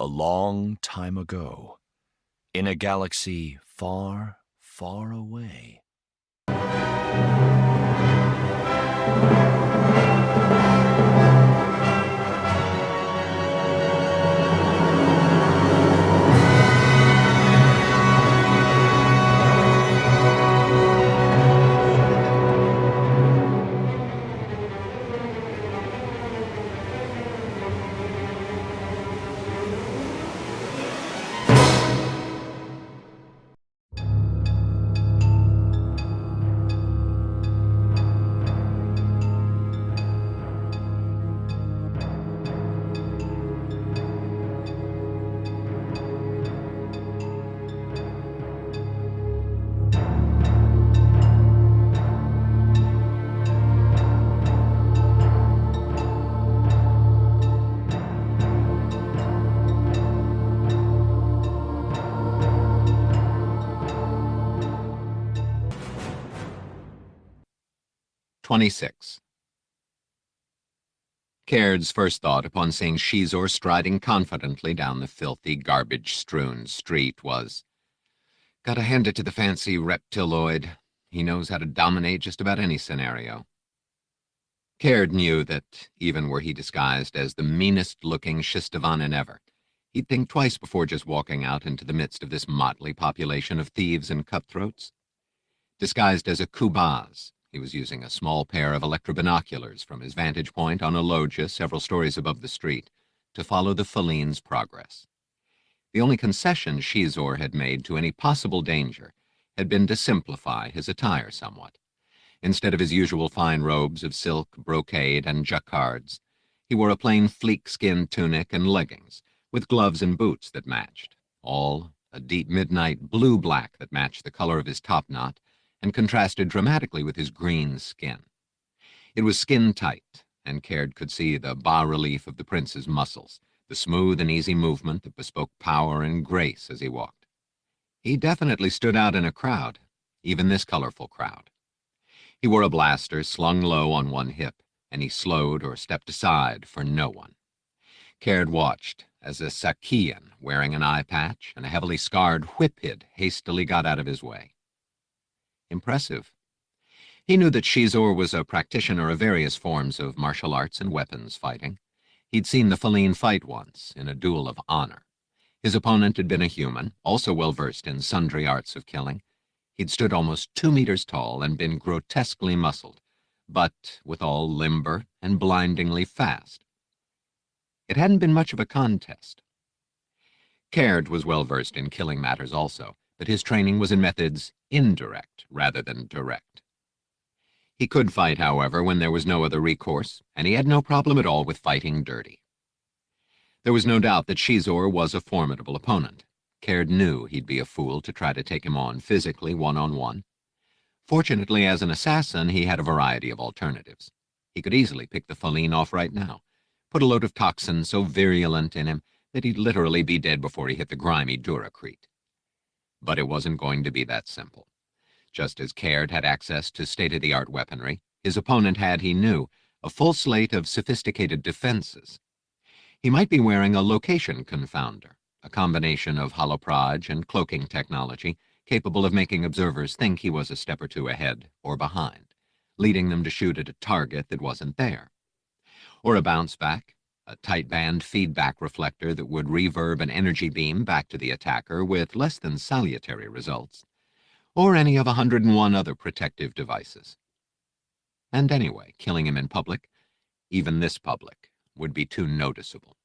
A long time ago, in a galaxy far, far away. Caird's first thought upon seeing Xizor striding confidently down the filthy, garbage-strewn street was, "Gotta hand it to the fancy reptiloid. He knows how to dominate just about any scenario." Caird knew that, even were he disguised as the meanest-looking Shistavanan ever, he'd think twice before just walking out into the midst of this motley population of thieves and cutthroats. Disguised as a kubaz, he was using a small pair of electrobinoculars from his vantage point on a loggia several stories above the street to follow the Falene's progress. The only concession Xizor had made to any possible danger had been to simplify his attire somewhat. Instead of his usual fine robes of silk, brocade, and jacquards, he wore a plain fleek-skin tunic and leggings, with gloves and boots that matched, all a deep midnight blue-black that matched the color of his topknot and contrasted dramatically with his green skin. It was skin-tight, and Caird could see the bas-relief of the prince's muscles, the smooth and easy movement that bespoke power and grace as he walked. He definitely stood out in a crowd, even this colorful crowd. He wore a blaster slung low on one hip, and he slowed or stepped aside for no one. Caird watched as a Sakian wearing an eye patch and a heavily scarred whip-hid hastily got out of his way. Impressive. He knew that Xizor was a practitioner of various forms of martial arts and weapons fighting. He'd seen the Falene fight once, in a duel of honor. His opponent had been a human, also well-versed in sundry arts of killing. He'd stood almost 2 meters tall and been grotesquely muscled, but withal limber and blindingly fast. It hadn't been much of a contest. Caird was well-versed in killing matters also, but his training was in methods indirect rather than direct. He could fight, however, when there was no other recourse, and he had no problem at all with fighting dirty. There was no doubt that Xizor was a formidable opponent. Caird knew he'd be a fool to try to take him on physically one-on-one. Fortunately, as an assassin, he had a variety of alternatives. He could easily pick the Falene off right now, put a load of toxin so virulent in him that he'd literally be dead before he hit the grimy Duracrete. But it wasn't going to be that simple. Just as Caird had access to state-of-the-art weaponry, his opponent had, he knew, a full slate of sophisticated defenses. He might be wearing a location confounder, a combination of holoproj and cloaking technology capable of making observers think he was a step or two ahead or behind, leading them to shoot at a target that wasn't there. Or a bounce-back, a tight-band feedback reflector that would reverb an energy beam back to the attacker with less than salutary results, or any of 101 other protective devices. And anyway, killing him in public, even this public, would be too noticeable.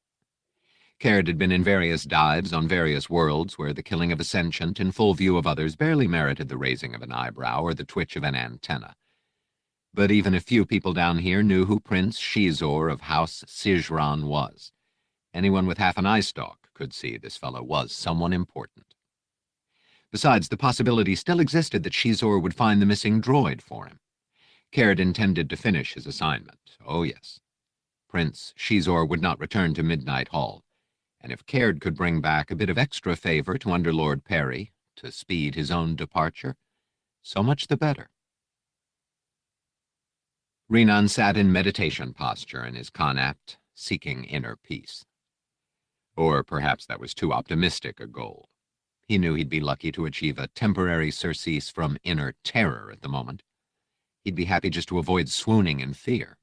Caird had been in various dives on various worlds where the killing of a sentient in full view of others barely merited the raising of an eyebrow or the twitch of an antenna. But even a few people down here knew who Prince Xizor of House Sijran was. Anyone with half an eye stalk could see this fellow was someone important. Besides, the possibility still existed that Xizor would find the missing droid for him. Caird intended to finish his assignment. Oh, yes. Prince Xizor would not return to Midnight Hall, and if Caird could bring back a bit of extra favor to Underlord Perry to speed his own departure, so much the better. Renan sat in meditation posture in his connapt, seeking inner peace. Or perhaps that was too optimistic a goal. He knew he'd be lucky to achieve a temporary surcease from inner terror at the moment. He'd be happy just to avoid swooning in fear.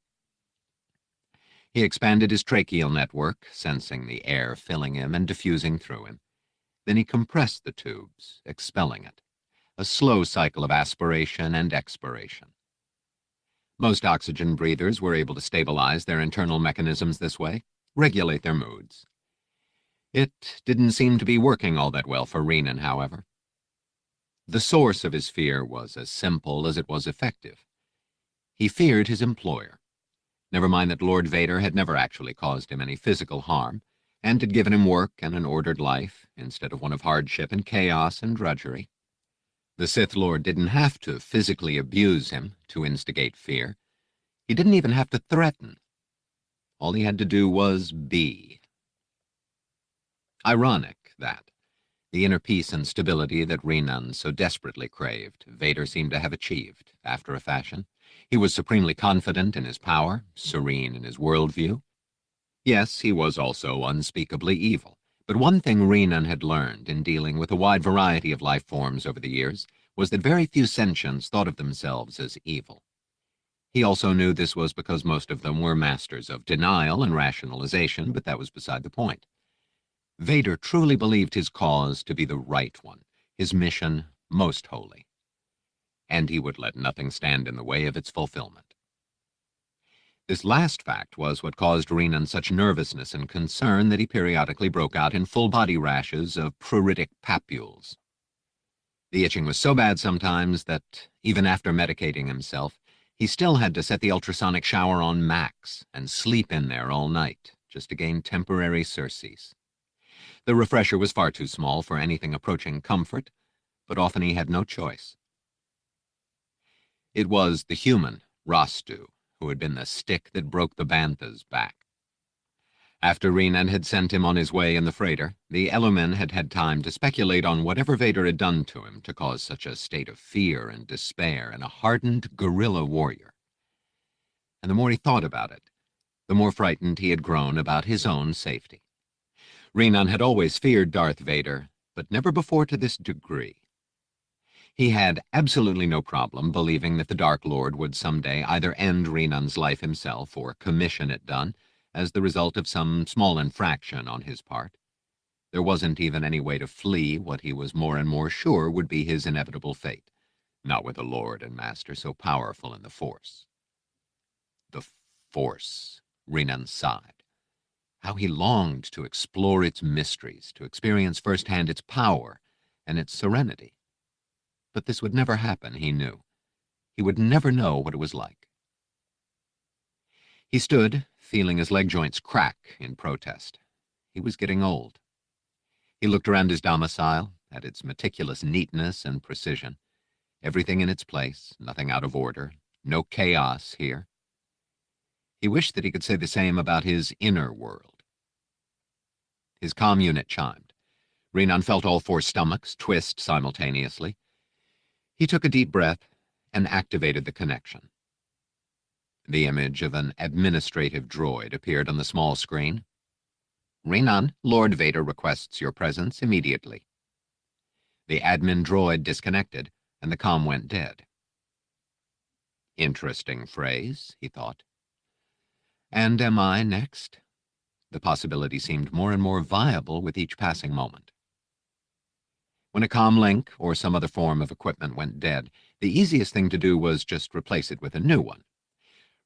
He expanded his tracheal network, sensing the air filling him and diffusing through him. Then he compressed the tubes, expelling it. A slow cycle of aspiration and expiration. Most oxygen breathers were able to stabilize their internal mechanisms this way, regulate their moods. It didn't seem to be working all that well for Renan, however. The source of his fear was as simple as it was effective. He feared his employer. Never mind that Lord Vader had never actually caused him any physical harm, and had given him work and an ordered life, instead of one of hardship and chaos and drudgery. The Sith Lord didn't have to physically abuse him to instigate fear. He didn't even have to threaten. All he had to do was be. Ironic, that. The inner peace and stability that Renan so desperately craved, Vader seemed to have achieved, after a fashion. He was supremely confident in his power, serene in his worldview. Yes, he was also unspeakably evil. But one thing Renan had learned in dealing with a wide variety of life forms over the years was that very few sentients thought of themselves as evil. He also knew this was because most of them were masters of denial and rationalization, but that was beside the point. Vader truly believed his cause to be the right one, his mission most holy, and he would let nothing stand in the way of its fulfillment. This last fact was what caused Renan such nervousness and concern that he periodically broke out in full-body rashes of pruritic papules. The itching was so bad sometimes that, even after medicating himself, he still had to set the ultrasonic shower on max and sleep in there all night, just to gain temporary surcease. The refresher was far too small for anything approaching comfort, but often he had no choice. It was the human, Rostu, who had been the stick that broke the Bantha's back. After Renan had sent him on his way in the freighter, the Elumen had had time to speculate on whatever Vader had done to him to cause such a state of fear and despair in a hardened guerrilla warrior. And the more he thought about it, the more frightened he had grown about his own safety. Renan had always feared Darth Vader, but never before to this degree. He had absolutely no problem believing that the Dark Lord would someday either end Renan's life himself or commission it done as the result of some small infraction on his part. There wasn't even any way to flee what he was more and more sure would be his inevitable fate, not with a Lord and Master so powerful in the Force. The Force, Renan sighed. How he longed to explore its mysteries, to experience firsthand its power and its serenity. But this would never happen, he knew. He would never know what it was like. He stood, feeling his leg joints crack in protest. He was getting old. He looked around his domicile, at its meticulous neatness and precision. Everything in its place, nothing out of order, no chaos here. He wished that he could say the same about his inner world. His comm unit chimed. Renan felt all four stomachs twist simultaneously. He took a deep breath and activated the connection. The image of an administrative droid appeared on the small screen. Renan, Lord Vader requests your presence immediately. The admin droid disconnected, and the comm went dead. Interesting phrase, he thought. And am I next? The possibility seemed more and more viable with each passing moment. When a comm link or some other form of equipment went dead, the easiest thing to do was just replace it with a new one.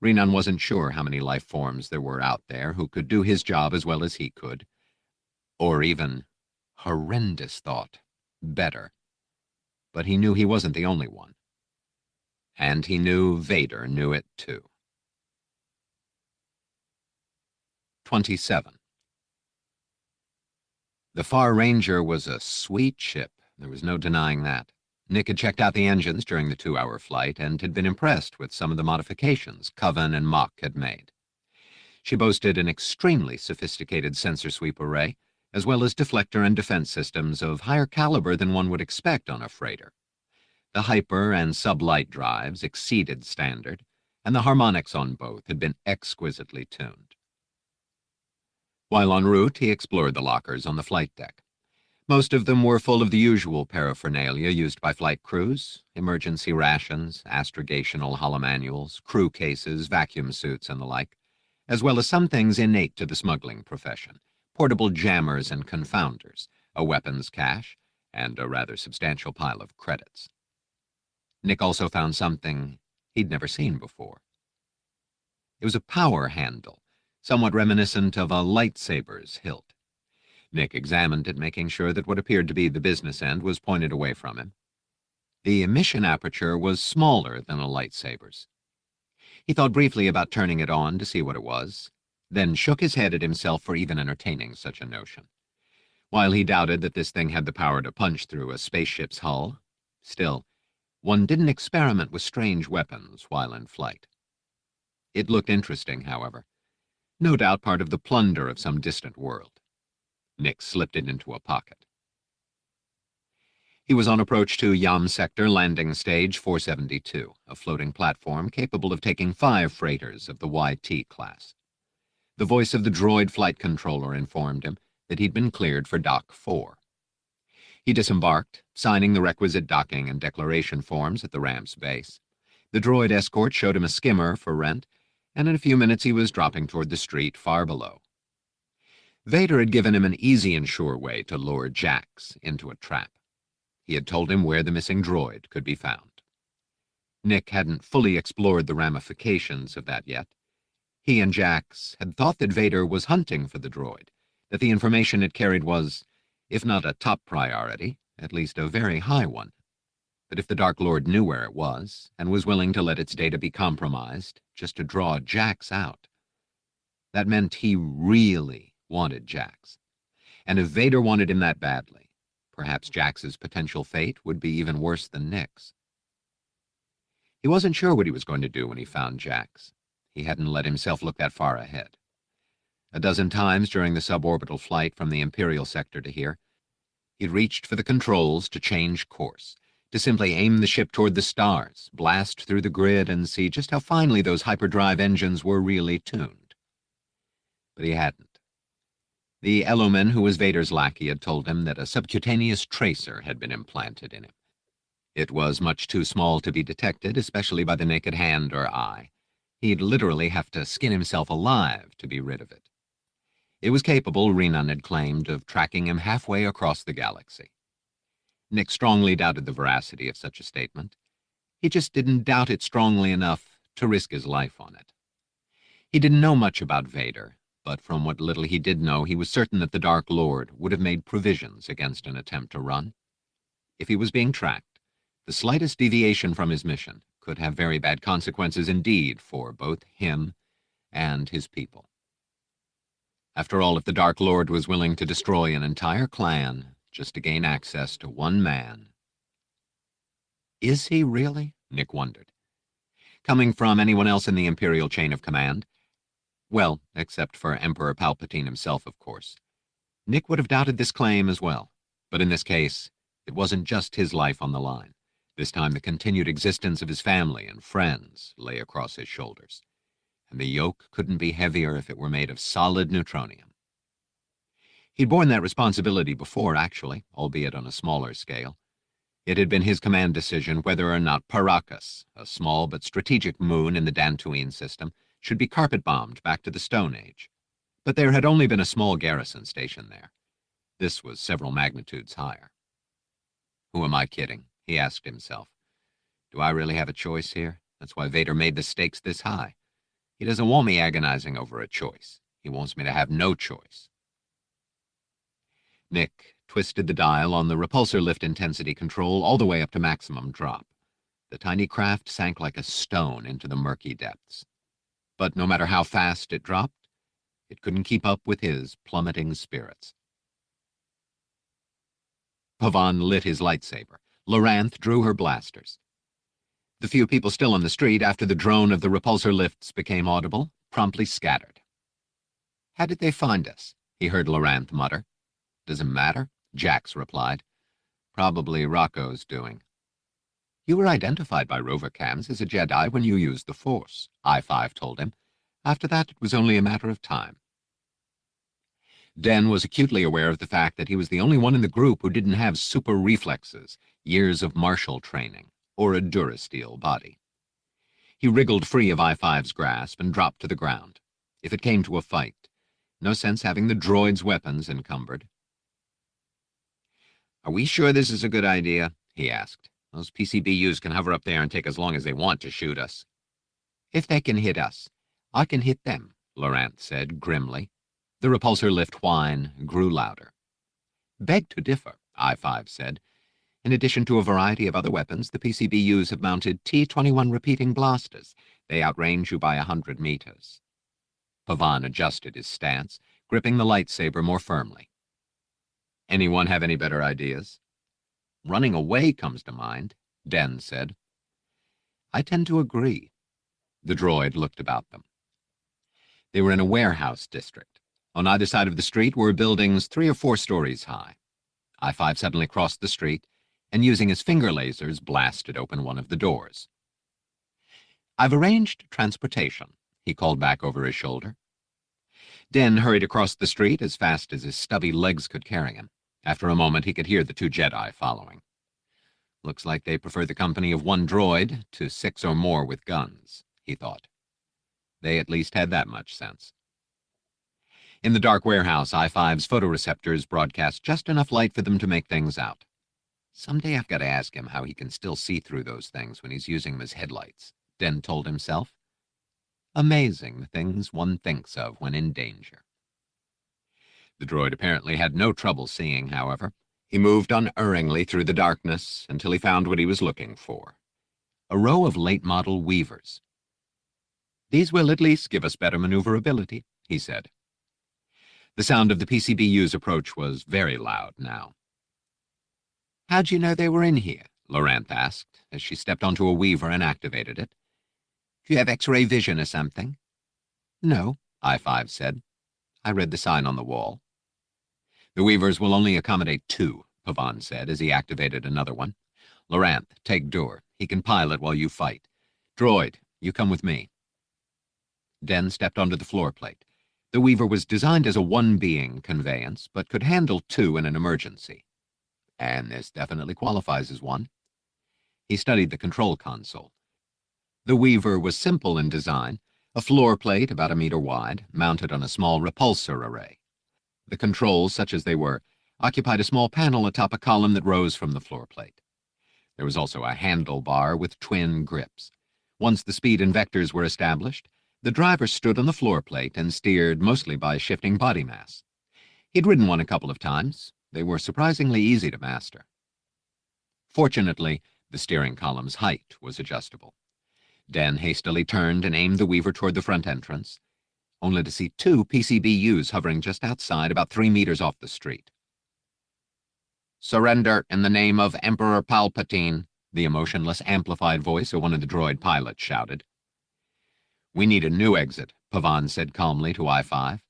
Renan wasn't sure how many life forms there were out there who could do his job as well as he could. Or even, horrendous thought, better. But he knew he wasn't the only one. And he knew Vader knew it too. 27. The Far Ranger was a sweet ship. There was no denying that. Nick had checked out the engines during the 2-hour flight and had been impressed with some of the modifications Coven and Mach had made. She boasted an extremely sophisticated sensor sweep array, as well as deflector and defense systems of higher caliber than one would expect on a freighter. The hyper and sublight drives exceeded standard, and the harmonics on both had been exquisitely tuned. While en route, he explored the lockers on the flight deck. Most of them were full of the usual paraphernalia used by flight crews: emergency rations, astrogational holomanuals, crew cases, vacuum suits, and the like, as well as some things innate to the smuggling profession: portable jammers and confounders, a weapons cache, and a rather substantial pile of credits. Nick also found something he'd never seen before. It was a power handle, somewhat reminiscent of a lightsaber's hilt. Nick examined it, making sure that what appeared to be the business end was pointed away from him. The emission aperture was smaller than a lightsaber's. He thought briefly about turning it on to see what it was, then shook his head at himself for even entertaining such a notion. While he doubted that this thing had the power to punch through a spaceship's hull, still, one didn't experiment with strange weapons while in flight. It looked interesting, however. No doubt part of the plunder of some distant world. Nick slipped it into a pocket. He was on approach to Yam Sector Landing Stage 472, a floating platform capable of taking 5 freighters of the YT class. The voice of the droid flight controller informed him that he'd been cleared for Dock 4. He disembarked, signing the requisite docking and declaration forms at the ramp's base. The droid escort showed him a skimmer for rent, and in a few minutes he was dropping toward the street far below. Vader had given him an easy and sure way to lure Jax into a trap. He had told him where the missing droid could be found. Nick hadn't fully explored the ramifications of that yet. He and Jax had thought that Vader was hunting for the droid, that the information it carried was, if not a top priority, at least a very high one. But if the Dark Lord knew where it was, and was willing to let its data be compromised, just to draw Jax out, that meant he really wanted Jax. And if Vader wanted him that badly, perhaps Jax's potential fate would be even worse than Nick's. He wasn't sure what he was going to do when he found Jax. He hadn't let himself look that far ahead. A dozen times during the suborbital flight from the Imperial sector to here, he'd reached for the controls to change course, to simply aim the ship toward the stars, blast through the grid, and see just how finely those hyperdrive engines were really tuned. But he hadn't. The Eloman, who was Vader's lackey, had told him that a subcutaneous tracer had been implanted in him. It was much too small to be detected, especially by the naked hand or eye. He'd literally have to skin himself alive to be rid of it. It was capable, Renan had claimed, of tracking him halfway across the galaxy. Nick strongly doubted the veracity of such a statement. He just didn't doubt it strongly enough to risk his life on it. He didn't know much about Vader, but from what little he did know, he was certain that the Dark Lord would have made provisions against an attempt to run. If he was being tracked, the slightest deviation from his mission could have very bad consequences indeed for both him and his people. After all, if the Dark Lord was willing to destroy an entire clan just to gain access to one man. Is he really? Nick wondered. Coming from anyone else in the Imperial chain of command, well, except for Emperor Palpatine himself, of course, Nick would have doubted this claim as well. But in this case, it wasn't just his life on the line. This time the continued existence of his family and friends lay across his shoulders, and the yoke couldn't be heavier if it were made of solid neutronium. He'd borne that responsibility before, actually, albeit on a smaller scale. It had been his command decision whether or not Paracas, a small but strategic moon in the Dantooine system, should be carpet-bombed back to the Stone Age. But there had only been a small garrison station there. This was several magnitudes higher. Who am I kidding? He asked himself. Do I really have a choice here? That's why Vader made the stakes this high. He doesn't want me agonizing over a choice. He wants me to have no choice. Nick twisted the dial on the repulsor lift intensity control all the way up to maximum drop. The tiny craft sank like a stone into the murky depths. But no matter how fast it dropped, it couldn't keep up with his plummeting spirits. Pavan lit his lightsaber. Loranth drew her blasters. The few people still on the street, after the drone of the repulsor lifts became audible, promptly scattered. How did they find us? He heard Loranth mutter. Doesn't matter, Jax replied. Probably Rocco's doing. You were identified by Rovercams as a Jedi when you used the Force, I-5 told him. After that, it was only a matter of time. Den was acutely aware of the fact that he was the only one in the group who didn't have super reflexes, years of martial training, or a durasteel body. He wriggled free of I-5's grasp and dropped to the ground. If it came to a fight, no sense having the droid's weapons encumbered. "Are we sure this is a good idea?" he asked. "Those PCBUs can hover up there and take as long as they want to shoot us." "If they can hit us, I can hit them," Laurent said grimly. The repulsor lift whine grew louder. "Beg to differ," I-5 said. "In addition to a variety of other weapons, the PCBUs have mounted T-21 repeating blasters. They outrange you by 100 meters. Pavan adjusted his stance, gripping the lightsaber more firmly. "Anyone have any better ideas?" "Running away comes to mind," Den said. "I tend to agree." The droid looked about them. They were in a warehouse district. On either side of the street were buildings 3 or 4 stories high. I-5 suddenly crossed the street and, using his finger lasers, blasted open one of the doors. "I've arranged transportation," he called back over his shoulder. Den hurried across the street as fast as his stubby legs could carry him. After a moment, he could hear the 2 Jedi following. "Looks like they prefer the company of 1 droid to 6 or more with guns," he thought. They at least had that much sense. In the dark warehouse, I-5's photoreceptors broadcast just enough light for them to make things out. "Someday I've got to ask him how he can still see through those things when he's using them as headlights," Den told himself. Amazing the things one thinks of when in danger. The droid apparently had no trouble seeing, however. He moved unerringly through the darkness until he found what he was looking for. A row of late-model weavers. "These will at least give us better maneuverability," he said. The sound of the PCBU's approach was very loud now. "How'd you know they were in here?" Laurent asked, as she stepped onto a weaver and activated it. "Do you have X-ray vision or something?" "No," I-5 said. "I read the sign on the wall." "The weavers will only accommodate 2, Pavan said as he activated another one. "Laurent, take Dur. He can pilot while you fight. Droid, you come with me." Den stepped onto the floor plate. The weaver was designed as a one-being conveyance, but could handle 2 in an emergency. And this definitely qualifies as one. He studied the control console. The weaver was simple in design, a floor plate about 1 meter wide, mounted on a small repulsor array. The controls, such as they were, occupied a small panel atop a column that rose from the floor plate. There was also a handlebar with twin grips. Once the speed and vectors were established, the driver stood on the floor plate and steered mostly by shifting body mass. He'd ridden one a couple of times. They were surprisingly easy to master. Fortunately, the steering column's height was adjustable. Den hastily turned and aimed the weaver toward the front entrance, only to see 2 PCBUs hovering just outside, about 3 meters off the street. "Surrender in the name of Emperor Palpatine," the emotionless, amplified voice of one of the droid pilots shouted. "We need a new exit," Pavan said calmly to I-5.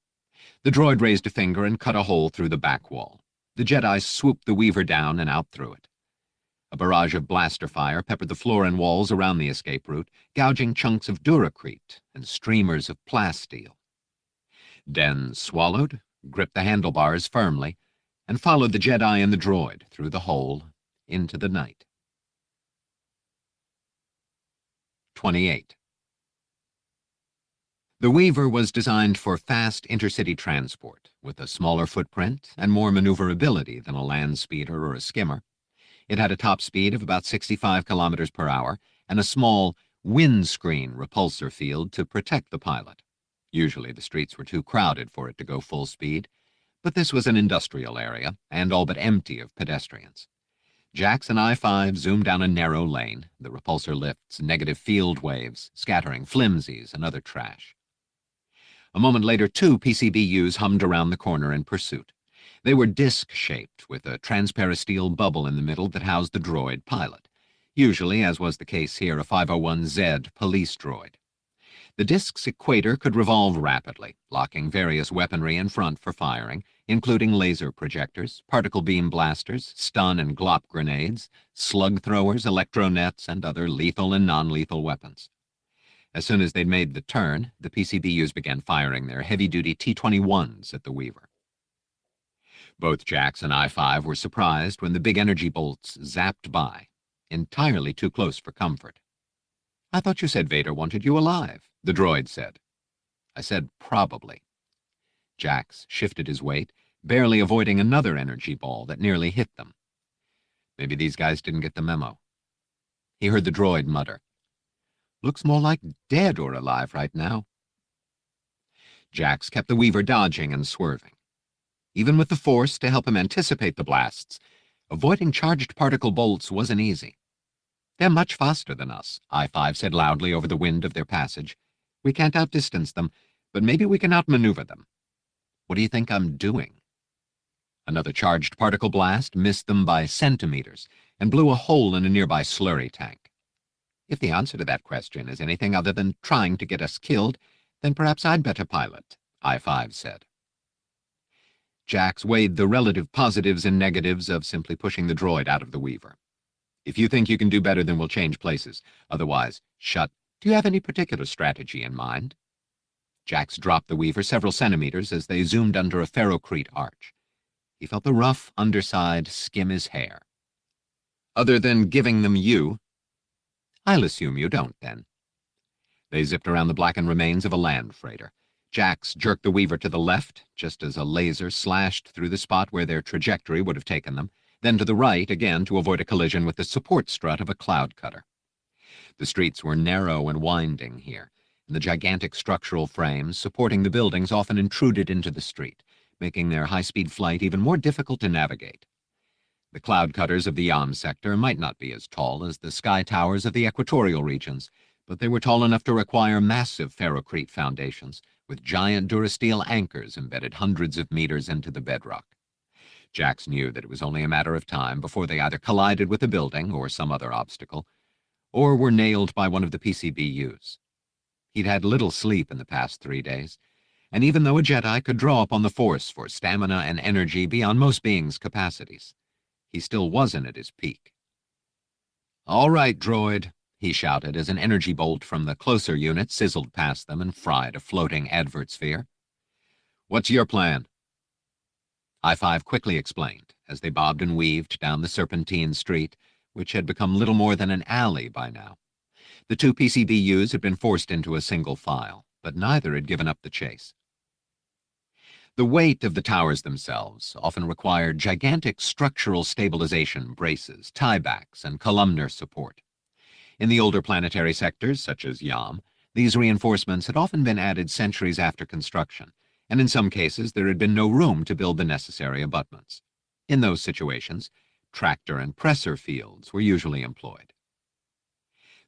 The droid raised a finger and cut a hole through the back wall. The Jedi swooped the weaver down and out through it. A barrage of blaster fire peppered the floor and walls around the escape route, gouging chunks of duracrete and streamers of plasteel. Den swallowed, gripped the handlebars firmly, and followed the Jedi and the droid through the hole into the night. 28. The Weaver was designed for fast intercity transport, with a smaller footprint and more maneuverability than a land speeder or a skimmer. It had a top speed of about 65 kilometers per hour and a small windscreen repulsor field to protect the pilot. Usually the streets were too crowded for it to go full speed, but this was an industrial area and all but empty of pedestrians. Jax and I-5 zoomed down a narrow lane, the repulsor lifts negative field waves, scattering flimsies and other trash. A moment later, 2 PCBUs hummed around the corner in pursuit. They were disc-shaped, with a transparasteel bubble in the middle that housed the droid pilot, usually, as was the case here, a 501Z police droid. The disc's equator could revolve rapidly, locking various weaponry in front for firing, including laser projectors, particle beam blasters, stun and glop grenades, slug throwers, electronets, and other lethal and non-lethal weapons. As soon as they'd made the turn, the PCBUs began firing their heavy-duty T-21s at the Weaver. Both Jax and I-5 were surprised when the big energy bolts zapped by, entirely too close for comfort. "I thought you said Vader wanted you alive," the droid said. "I said probably." Jax shifted his weight, barely avoiding another energy ball that nearly hit them. Maybe these guys didn't get the memo. He heard the droid mutter, "Looks more like dead or alive right now." Jax kept the Weaver dodging and swerving. Even with the Force to help him anticipate the blasts, avoiding charged particle bolts wasn't easy. "They're much faster than us," I-5 said loudly over the wind of their passage. "We can't outdistance them, but maybe we can outmaneuver them." "What do you think I'm doing?" Another charged particle blast missed them by centimeters and blew a hole in a nearby slurry tank. "If the answer to that question is anything other than trying to get us killed, then perhaps I'd better pilot," I-5 said. Jax weighed the relative positives and negatives of simply pushing the droid out of the Weaver. "If you think you can do better, then we'll change places. Otherwise, shut. Do you have any particular strategy in mind?" Jax dropped the Weaver several centimeters as they zoomed under a ferrocrete arch. He felt the rough underside skim his hair. "Other than giving them you?" "I'll assume you don't, then." They zipped around the blackened remains of a land freighter. Jax jerked the Weaver to the left, just as a laser slashed through the spot where their trajectory would have taken them, then to the right again to avoid a collision with the support strut of a cloud cutter. The streets were narrow and winding here, and the gigantic structural frames supporting the buildings often intruded into the street, making their high-speed flight even more difficult to navigate. The cloud cutters of the Yam sector might not be as tall as the sky towers of the equatorial regions, but they were tall enough to require massive ferrocrete foundations, with giant durasteel anchors embedded hundreds of meters into the bedrock. Jax knew that it was only a matter of time before they either collided with a building or some other obstacle, or were nailed by one of the PCBUs. He'd had little sleep in the past 3 days, and even though a Jedi could draw upon the Force for stamina and energy beyond most beings' capacities, he still wasn't at his peak. "All right, droid," he shouted as an energy bolt from the closer unit sizzled past them and fried a floating advert sphere. "What's your plan?" I-5 quickly explained as they bobbed and weaved down the serpentine street, which had become little more than an alley by now. The two PCBUs had been forced into a single file, but neither had given up the chase. The weight of the towers themselves often required gigantic structural stabilization braces, tiebacks, and columnar support. In the older planetary sectors, such as Yam, these reinforcements had often been added centuries after construction, and in some cases there had been no room to build the necessary abutments. In those situations, tractor and presser fields were usually employed.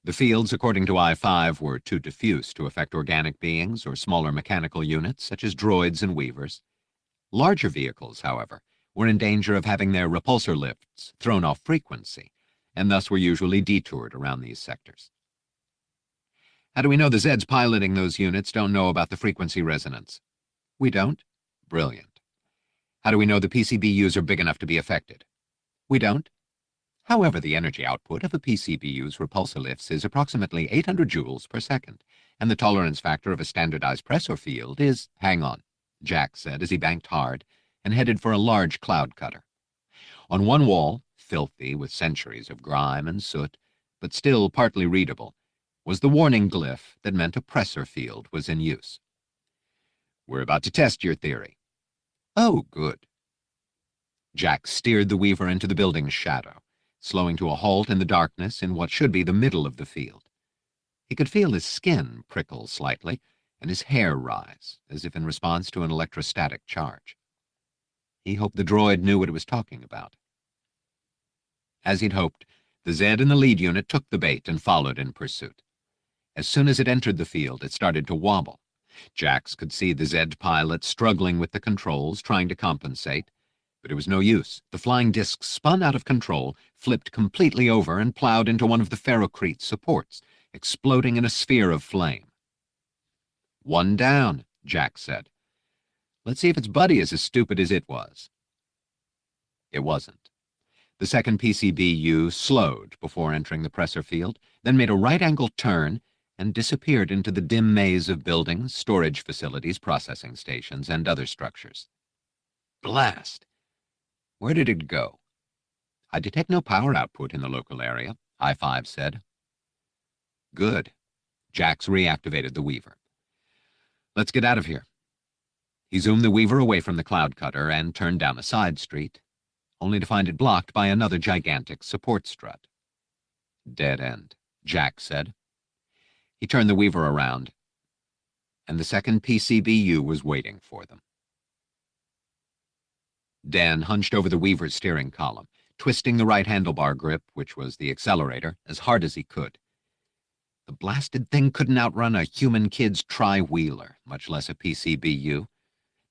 The fields, according to I-5, were too diffuse to affect organic beings or smaller mechanical units, such as droids and weavers. Larger vehicles, however, were in danger of having their repulsor lifts thrown off frequency, and thus were usually detoured around these sectors. "How do we know the Zeds piloting those units don't know about the frequency resonance?" "We don't." "Brilliant. How do we know the PCBUs are big enough to be affected?" "We don't." "However, the energy output of a PCBU's repulsor lifts is approximately 800 joules per second, and the tolerance factor of a standardized pressor field is—" "Hang on," Jax said as he banked hard and headed for a large cloud cutter. On one wall, filthy with centuries of grime and soot, but still partly readable, was the warning glyph that meant a pressor field was in use. "We're about to test your theory." "Oh, good." Jax steered the Weaver into the building's shadow, slowing to a halt in the darkness in what should be the middle of the field. He could feel his skin prickle slightly and his hair rise, as if in response to an electrostatic charge. He hoped the droid knew what it was talking about. As he'd hoped, the Zed in the lead unit took the bait and followed in pursuit. As soon as it entered the field, it started to wobble. Jax could see the Zed pilot struggling with the controls, trying to compensate, but it was no use. The flying disc spun out of control, flipped completely over, and plowed into one of the ferrocrete supports, exploding in a sphere of flame. "One down," Jax said. "Let's see if its buddy is as stupid as it was." It wasn't. The second PCBU slowed before entering the pressor field, then made a right-angle turn and disappeared into the dim maze of buildings, storage facilities, processing stations, and other structures. Blast! Where did it go? I detect no power output in the local area, I-5 said. Good. Jax reactivated the Weaver. Let's get out of here. He zoomed the Weaver away from the cloud cutter and turned down a side street, only to find it blocked by another gigantic support strut. Dead end, Jax said. He turned the Weaver around, and the second PCBU was waiting for them. Dan hunched over the Weaver's steering column, twisting the right handlebar grip, which was the accelerator, as hard as he could. The blasted thing couldn't outrun a human kid's tri-wheeler, much less a PCBU.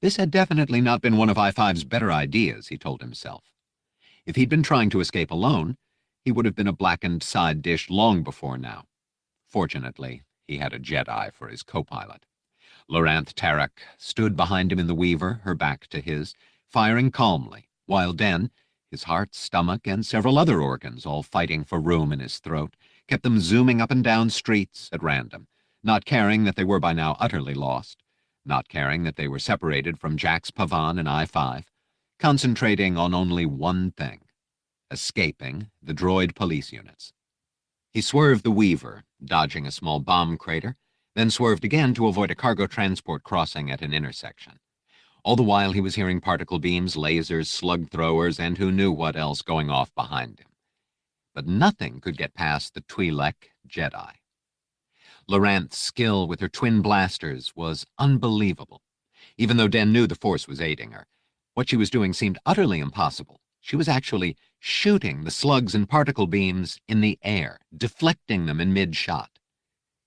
This had definitely not been one of I-5's better ideas, he told himself. If he'd been trying to escape alone, he would have been a blackened side dish long before now. Fortunately, he had a Jedi for his co-pilot. Loranth Tarek stood behind him in the Weaver, her back to his, firing calmly, while Den, his heart, stomach, and several other organs all fighting for room in his throat, kept them zooming up and down streets at random, not caring that they were by now utterly lost, not caring that they were separated from Jax Pavan and I-5, concentrating on only one thing: escaping the droid police units. He swerved the Weaver, dodging a small bomb crater, then swerved again to avoid a cargo transport crossing at an intersection. All the while he was hearing particle beams, lasers, slug throwers, and who knew what else going off behind him. But nothing could get past the Twi'lek Jedi. Loranth's skill with her twin blasters was unbelievable. Even though Den knew the Force was aiding her, what she was doing seemed utterly impossible. She was actually shooting the slugs and particle beams in the air, deflecting them in mid-shot.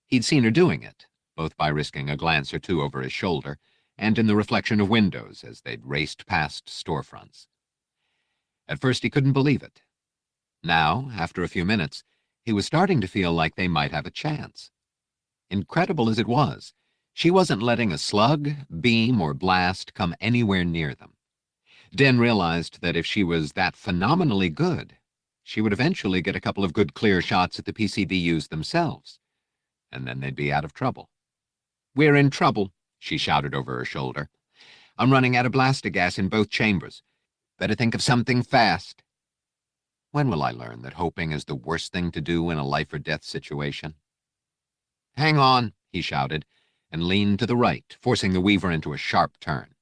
He'd seen her doing it, both by risking a glance or two over his shoulder and in the reflection of windows as they'd raced past storefronts. At first he couldn't believe it. Now, after a few minutes, he was starting to feel like they might have a chance. Incredible as it was, she wasn't letting a slug, beam, or blast come anywhere near them. Den realized that if she was that phenomenally good, she would eventually get a couple of good clear shots at the PCBUs themselves, and then they'd be out of trouble. "We're in trouble," she shouted over her shoulder. "I'm running out of blaster gas in both chambers. Better think of something fast." When will I learn that hoping is the worst thing to do in a life-or-death situation? "Hang on," he shouted, and leaned to the right, forcing the Weaver into a sharp turn.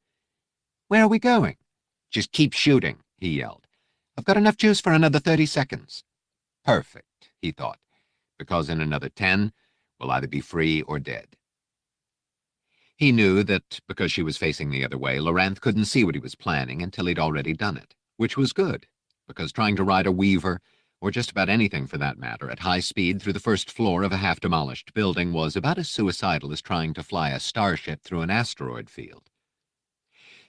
"Where are we going?" "Just keep shooting," he yelled. "I've got enough juice for another 30 seconds. Perfect, he thought, because in another 10, we'll either be free or dead. He knew that because she was facing the other way, Loranth couldn't see what he was planning until he'd already done it, which was good, because trying to ride a Weaver, or just about anything for that matter, at high speed through the first floor of a half-demolished building was about as suicidal as trying to fly a starship through an asteroid field.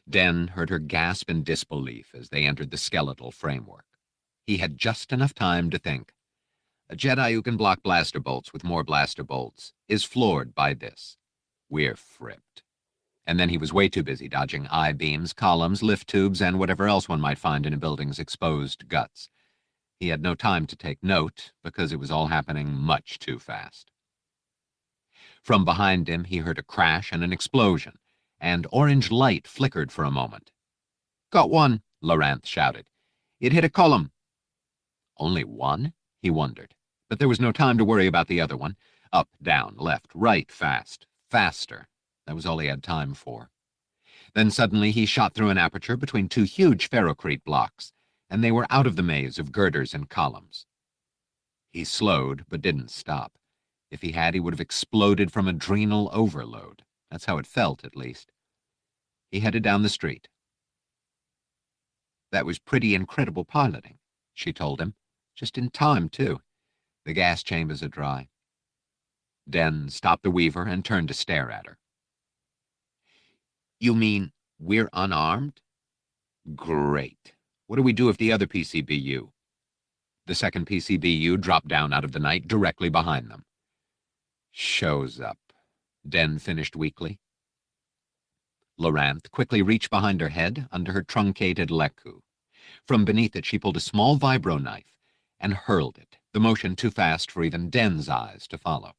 Den heard her gasp in disbelief as they entered the skeletal framework. He had just enough time to think. A Jedi who can block blaster bolts with more blaster bolts is floored by this. We're fripped. And then he was way too busy dodging I-beams, columns, lift tubes, and whatever else one might find in a building's exposed guts. He had no time to take note, because it was all happening much too fast. From behind him, he heard a crash and an explosion, and orange light flickered for a moment. "Got one," Loranth shouted. "It hit a column." Only one? He wondered. But there was no time to worry about the other one. Up, down, left, right, fast, faster. That was all he had time for. Then suddenly he shot through an aperture between two huge ferrocrete blocks, and they were out of the maze of girders and columns. He slowed, but didn't stop. If he had, he would have exploded from adrenal overload. That's how it felt, at least. He headed down the street. "That was pretty incredible piloting," she told him. "Just in time, too. The gas chambers are dry." Den stopped the Weaver and turned to stare at her. "You mean we're unarmed? Great. What do we do if the other PCBU?" The second PCBU dropped down out of the night directly behind them. "Shows up," Den finished weakly. Loranth quickly reached behind her head under her truncated lekku. From beneath it she pulled a small vibro knife and hurled it, the motion too fast for even Den's eyes to follow.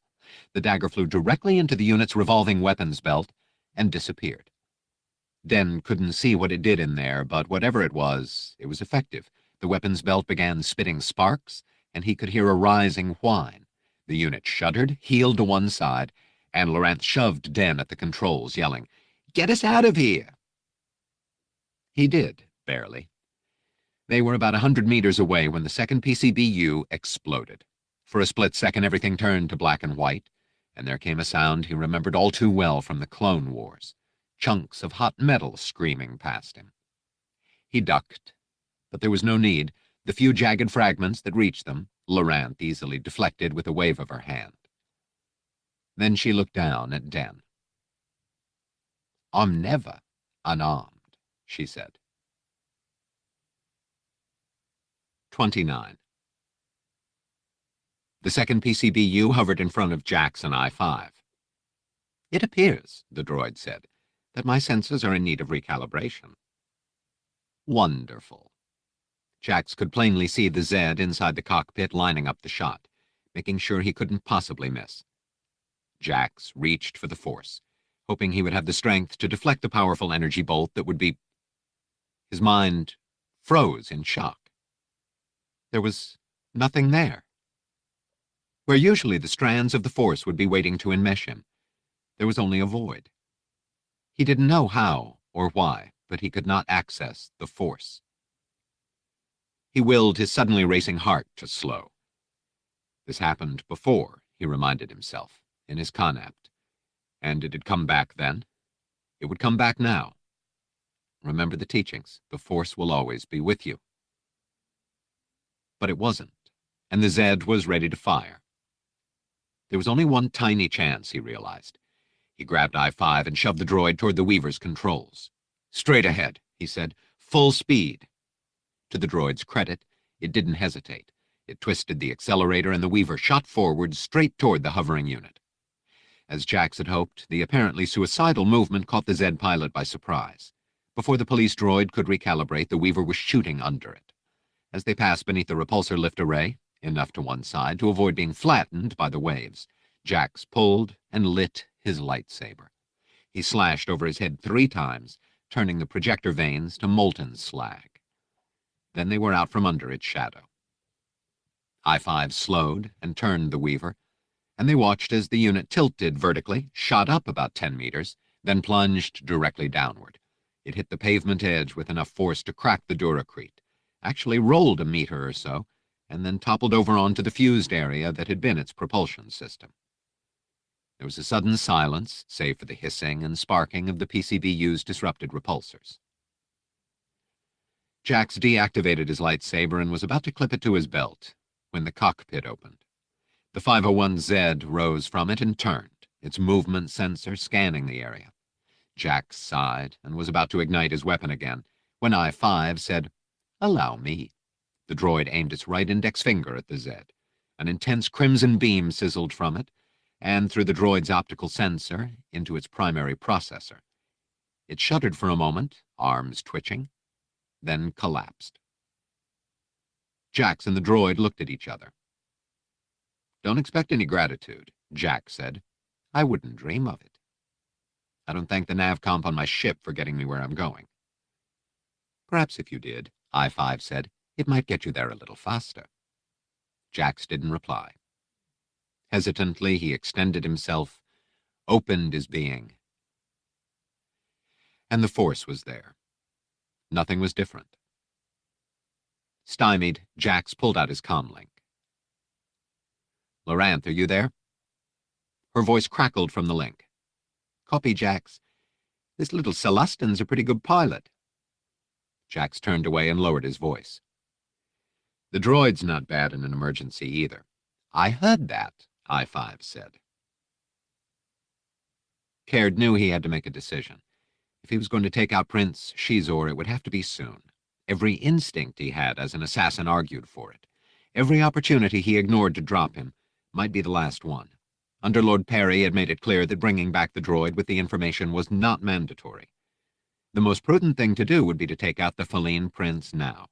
The dagger flew directly into the unit's revolving weapons belt and disappeared. Den couldn't see what it did in there, but whatever it was effective. The weapons belt began spitting sparks, and he could hear a rising whine. The unit shuddered, heeled to one side, and Loranth shoved Den at the controls, yelling, "Get us out of here!" He did, barely. They were about 100 meters away when the second PCBU exploded. For a split second, everything turned to black and white, and there came a sound he remembered all too well from the Clone Wars, chunks of hot metal screaming past him. He ducked, but there was no need. The few jagged fragments that reached them, Loranth easily deflected with a wave of her hand. Then she looked down at Den. "I'm never unarmed," she said. 29. The second PCBU hovered in front of Jax and I-5. "It appears," the droid said, "that my sensors are in need of recalibration." "Wonderful." Jax could plainly see the Zed inside the cockpit lining up the shot, making sure he couldn't possibly miss. Jax reached for the Force, hoping he would have the strength to deflect the powerful energy bolt that would be... His mind froze in shock. There was nothing there. Where usually the strands of the Force would be waiting to enmesh him, there was only a void. He didn't know how or why, but he could not access the Force. He willed his suddenly racing heart to slow. This happened before, he reminded himself, in his Conapt. And it had come back then. It would come back now. Remember the teachings. The Force will always be with you. But it wasn't, and the Zed was ready to fire. There was only one tiny chance, he realized. He grabbed I-5 and shoved the droid toward the Weaver's controls. "Straight ahead," he said. "Full speed." To the droid's credit, it didn't hesitate. It twisted the accelerator, and the Weaver shot forward straight toward the hovering unit. As Jax had hoped, the apparently suicidal movement caught the Zed pilot by surprise. Before the police droid could recalibrate, the Weaver was shooting under it. As they passed beneath the repulsor lift array, enough to one side to avoid being flattened by the waves, Jax pulled and lit his lightsaber. He slashed over his head 3 times, turning the projector vanes to molten slag. Then they were out from under its shadow. I-5 slowed and turned the Weaver, and they watched as the unit tilted vertically, shot up about 10 meters, then plunged directly downward. It hit the pavement edge with enough force to crack the duracrete, actually rolled a meter or so, and then toppled over onto the fused area that had been its propulsion system. There was a sudden silence, save for the hissing and sparking of the PCBU's disrupted repulsors. Jax deactivated his lightsaber and was about to clip it to his belt when the cockpit opened. The 501Z rose from it and turned, its movement sensor scanning the area. Jax sighed and was about to ignite his weapon again when I-5 said, "Allow me." The droid aimed its right index finger at the Zed. An intense crimson beam sizzled from it, and through the droid's optical sensor into its primary processor. It shuddered for a moment, arms twitching, then collapsed. Jax and the droid looked at each other. "Don't expect any gratitude," Jax said. "I wouldn't dream of it. I don't thank the nav comp on my ship for getting me where I'm going." "Perhaps if you did," I-5 said, "it might get you there a little faster." Jax didn't reply. Hesitantly, he extended himself, opened his being. And the Force was there. Nothing was different. Stymied, Jax pulled out his comlink. "Loranth, are you there?" Her voice crackled from the link. "Copy, Jax. This little Celestin's a pretty good pilot." Jax turned away and lowered his voice. "The droid's not bad in an emergency either." "I heard that," I-5 said. Caird knew he had to make a decision. If he was going to take out Prince Xizor, it would have to be soon. Every instinct he had as an assassin argued for it. Every opportunity he ignored to drop him might be the last one. Underlord Perry had made it clear that bringing back the droid with the information was not mandatory. The most prudent thing to do would be to take out the Feline Prince now,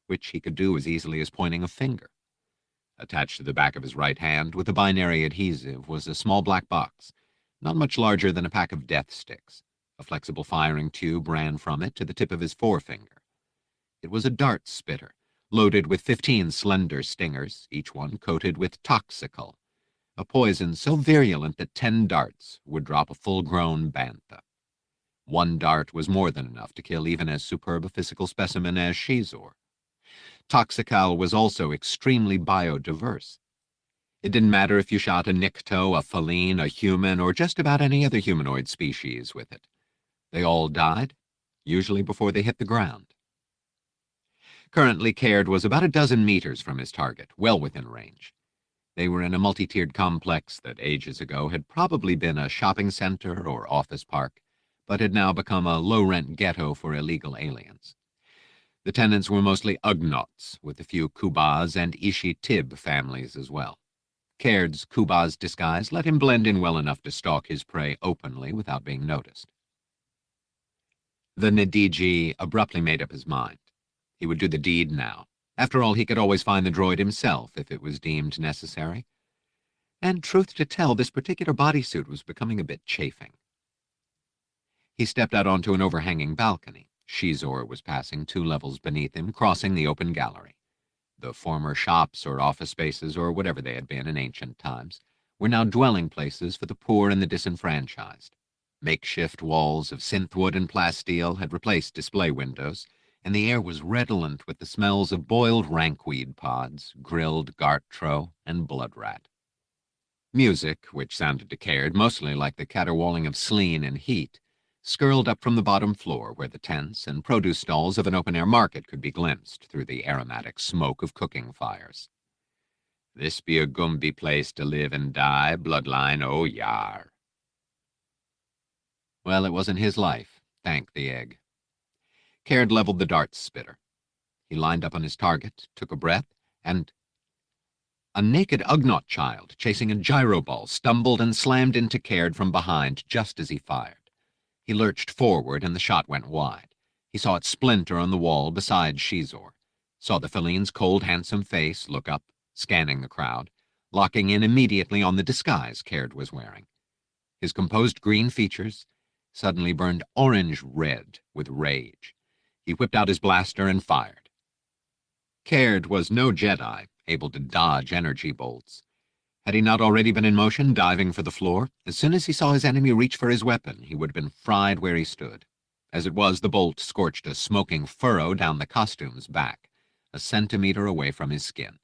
which he could do as easily as pointing a finger. Attached to the back of his right hand with a binary adhesive was a small black box, not much larger than a pack of death sticks. A flexible firing tube ran from it to the tip of his forefinger. It was a dart spitter, loaded with 15 slender stingers, each one coated with toxical, a poison so virulent that 10 darts would drop a full-grown bantha. One dart was more than enough to kill even as superb a physical specimen as Xizor. Toxical was also extremely biodiverse. It didn't matter if you shot a Nikto, a Feline, a human, or just about any other humanoid species with it. They all died, usually before they hit the ground. Currently, Caird was about a dozen meters from his target, well within range. They were in a multi-tiered complex that ages ago had probably been a shopping center or office park, but had now become a low-rent ghetto for illegal aliens. The tenants were mostly Ugnaughts, with a few Kubas and Ishi Tib families as well. Caird's Kuba's disguise let him blend in well enough to stalk his prey openly without being noticed. The Nediji abruptly made up his mind. He would do the deed now. After all, he could always find the droid himself if it was deemed necessary. And truth to tell, this particular bodysuit was becoming a bit chafing. He stepped out onto an overhanging balcony. Xizor was passing 2 levels beneath him, crossing the open gallery. The former shops or office spaces, or whatever they had been in ancient times, were now dwelling places for the poor and the disenfranchised. Makeshift walls of synthwood and plasteel had replaced display windows, and the air was redolent with the smells of boiled rankweed pods, grilled gartro, and bloodrat. Music, which sounded to Caird mostly like the caterwauling of sleet and heat, skirled up from the bottom floor where the tents and produce stalls of an open-air market could be glimpsed through the aromatic smoke of cooking fires. This be a Gumby place to live and die, bloodline, oh yar. Well, it wasn't his life, thank the egg. Caird leveled the dart spitter. He lined up on his target, took a breath, and a naked Ugnaught child chasing a gyroball stumbled and slammed into Caird from behind just as he fired. He lurched forward and the shot went wide. He saw it splinter on the wall beside Xizor, saw the Feline's cold, handsome face look up, scanning the crowd, locking in immediately on the disguise Caird was wearing. His composed green features suddenly burned orange-red with rage. He whipped out his blaster and fired. Caird was no Jedi, able to dodge energy bolts. Had he not already been in motion, diving for the floor? As soon as he saw his enemy reach for his weapon, he would have been fried where he stood. As it was, the bolt scorched a smoking furrow down the costume's back, a centimeter away from his skin.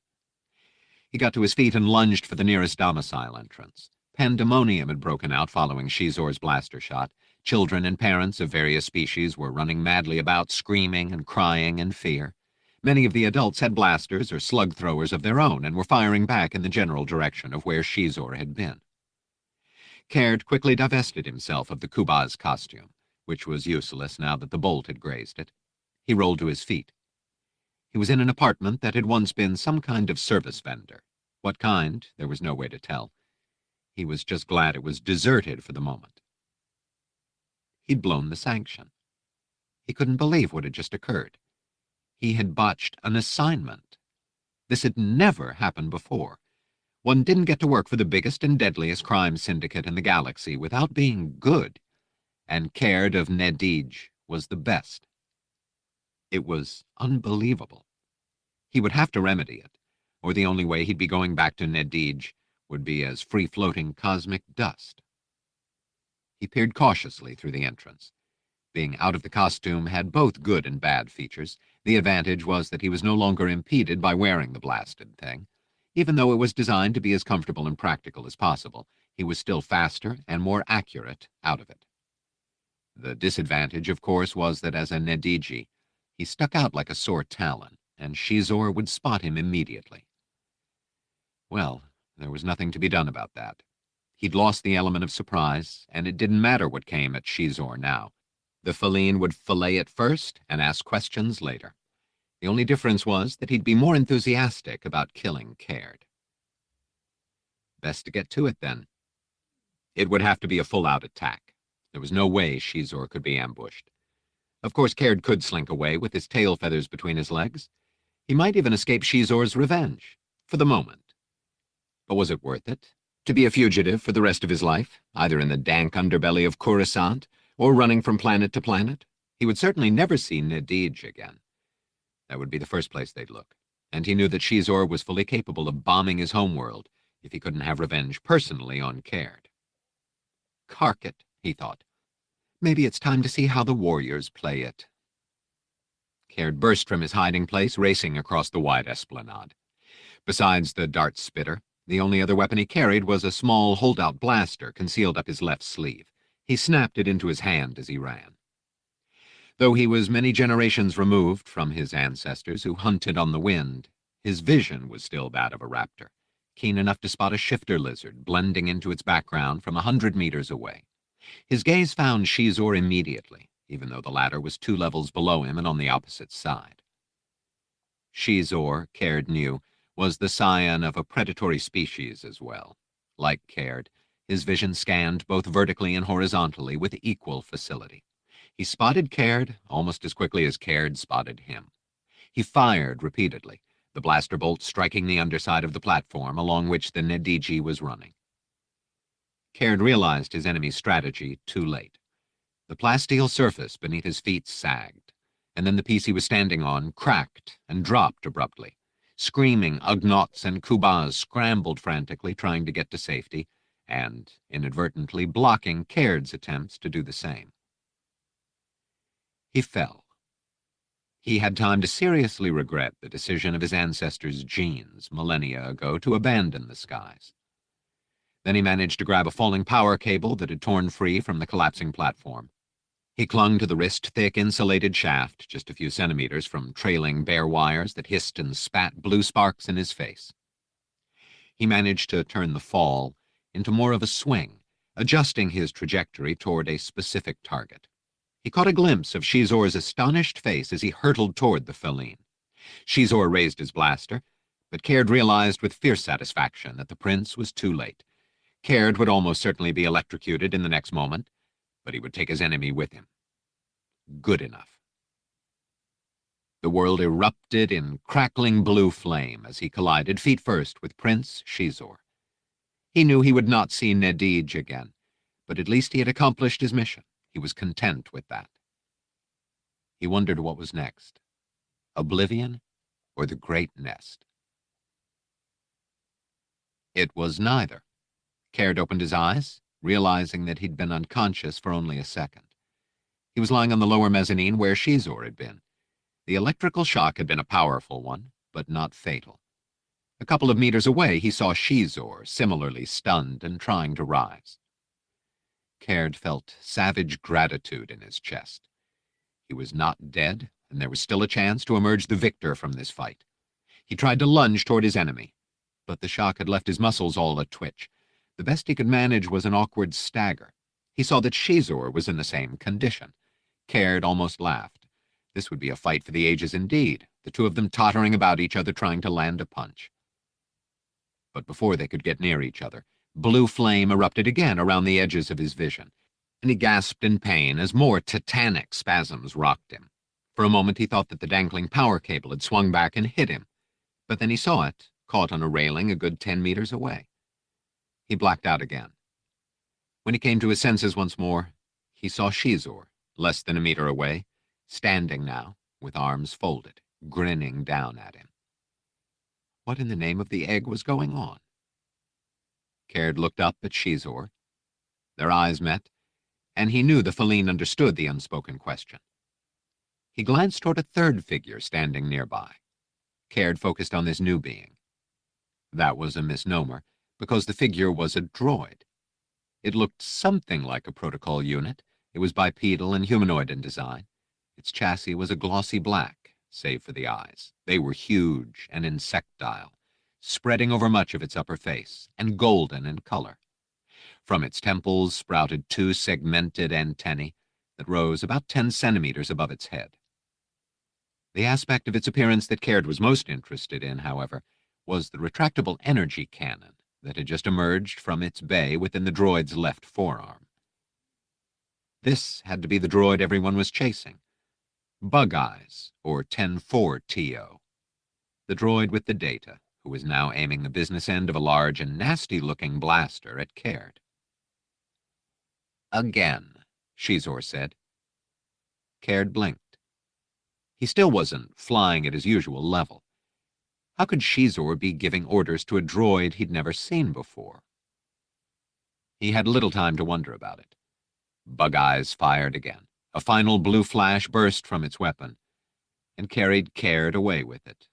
He got to his feet and lunged for the nearest domicile entrance. Pandemonium had broken out following Xizor's blaster shot. Children and parents of various species were running madly about, screaming and crying in fear. Many of the adults had blasters or slug throwers of their own and were firing back in the general direction of where Xizor had been. Caird quickly divested himself of the Kuba's costume, which was useless now that the bolt had grazed it. He rolled to his feet. He was in an apartment that had once been some kind of service vendor. What kind, there was no way to tell. He was just glad it was deserted for the moment. He'd blown the sanction. He couldn't believe what had just occurred. He had botched an assignment. This had never happened before. One didn't get to work for the biggest and deadliest crime syndicate in the galaxy without being good, and Caird of Nedij was the best. It was unbelievable. He would have to remedy it, or the only way he'd be going back to Nedij would be as free-floating cosmic dust. He peered cautiously through the entrance. Being out of the costume had both good and bad features. The advantage was that he was no longer impeded by wearing the blasted thing. Even though it was designed to be as comfortable and practical as possible, he was still faster and more accurate out of it. The disadvantage, of course, was that as a Nediji, he stuck out like a sore talon, and Xizor would spot him immediately. Well, there was nothing to be done about that. He'd lost the element of surprise, and it didn't matter what came at Xizor now. The Feline would fillet it first and ask questions later. The only difference was that he'd be more enthusiastic about killing Caird. Best to get to it, then. It would have to be a full-out attack. There was no way Xizor could be ambushed. Of course, Caird could slink away with his tail feathers between his legs. He might even escape Xizor's revenge, for the moment. But was it worth it? To be a fugitive for the rest of his life, either in the dank underbelly of Coruscant, or running from planet to planet. He would certainly never see Nedij again. That would be the first place they'd look, and he knew that Xizor was fully capable of bombing his homeworld if he couldn't have revenge personally on Caird. Cark it, he thought. Maybe it's time to see how the warriors play it. Caird burst from his hiding place, racing across the wide esplanade. Besides the dart spitter, the only other weapon he carried was a small holdout blaster concealed up his left sleeve. He snapped it into his hand as he ran. Though he was many generations removed from his ancestors who hunted on the wind, his vision was still that of a raptor, keen enough to spot a shifter lizard blending into its background from 100 meters away. His gaze found Xizor immediately, even though the latter was 2 levels below him and on the opposite side. Xizor, Caird knew, was the scion of a predatory species as well. Like Caird, his vision scanned both vertically and horizontally with equal facility. He spotted Caird almost as quickly as Caird spotted him. He fired repeatedly, the blaster bolt striking the underside of the platform along which the Nediji was running. Caird realized his enemy's strategy too late. The plasteel surface beneath his feet sagged, and then the piece he was standing on cracked and dropped abruptly. Screaming Ugnaughts and Kubas scrambled frantically, trying to get to safety, and inadvertently blocking Caird's attempts to do the same. He fell. He had time to seriously regret the decision of his ancestors' genes millennia ago to abandon the skies. Then he managed to grab a falling power cable that had torn free from the collapsing platform. He clung to the wrist-thick insulated shaft, just a few centimeters from trailing bare wires that hissed and spat blue sparks in his face. He managed to turn the fall into more of a swing, adjusting his trajectory toward a specific target. He caught a glimpse of Xizor's astonished face as he hurtled toward the feline. Xizor raised his blaster, but Caird realized with fierce satisfaction that the prince was too late. Caird would almost certainly be electrocuted in the next moment, but he would take his enemy with him. Good enough. The world erupted in crackling blue flame as he collided feet first with Prince Xizor. He knew he would not see Nedij again, but at least he had accomplished his mission. He was content with that. He wondered what was next, oblivion or the great nest. It was neither. Caird opened his eyes, realizing that he'd been unconscious for only a second. He was lying on the lower mezzanine where Xizor had been. The electrical shock had been a powerful one, but not fatal. A couple of meters away, he saw Xizor, similarly stunned and trying to rise. Caird felt savage gratitude in his chest. He was not dead, and there was still a chance to emerge the victor from this fight. He tried to lunge toward his enemy, but the shock had left his muscles all a twitch. The best he could manage was an awkward stagger. He saw that Xizor was in the same condition. Caird almost laughed. This would be a fight for the ages indeed, the two of them tottering about each other trying to land a punch. But before they could get near each other, blue flame erupted again around the edges of his vision, and he gasped in pain as more titanic spasms rocked him. For a moment he thought that the dangling power cable had swung back and hit him, but then he saw it, caught on a railing a good 10 meters away. He blacked out again. When he came to his senses once more, he saw Xizor, less than a meter away, standing now, with arms folded, grinning down at him. What in the name of the egg was going on? Caird looked up at Xizor. Their eyes met, and he knew the feline understood the unspoken question. He glanced toward a third figure standing nearby. Caird focused on this new being. That was a misnomer, because the figure was a droid. It looked something like a protocol unit. It was bipedal and humanoid in design. Its chassis was a glossy black, save for the eyes. They were huge and insectile, spreading over much of its upper face, and golden in color. From its temples sprouted 2 segmented antennae that rose about 10 centimeters above its head. The aspect of its appearance that Caird was most interested in, however, was the retractable energy cannon that had just emerged from its bay within the droid's left forearm. This had to be the droid everyone was chasing. Bug Eyes, or 10-4-TO. The droid with the data, who was now aiming the business end of a large and nasty-looking blaster at Caird. Again, Xizor said. Caird blinked. He still wasn't flying at his usual level. How could Xizor be giving orders to a droid he'd never seen before? He had little time to wonder about it. Bug Eyes fired again. A final blue flash burst from its weapon and carried Caird away with it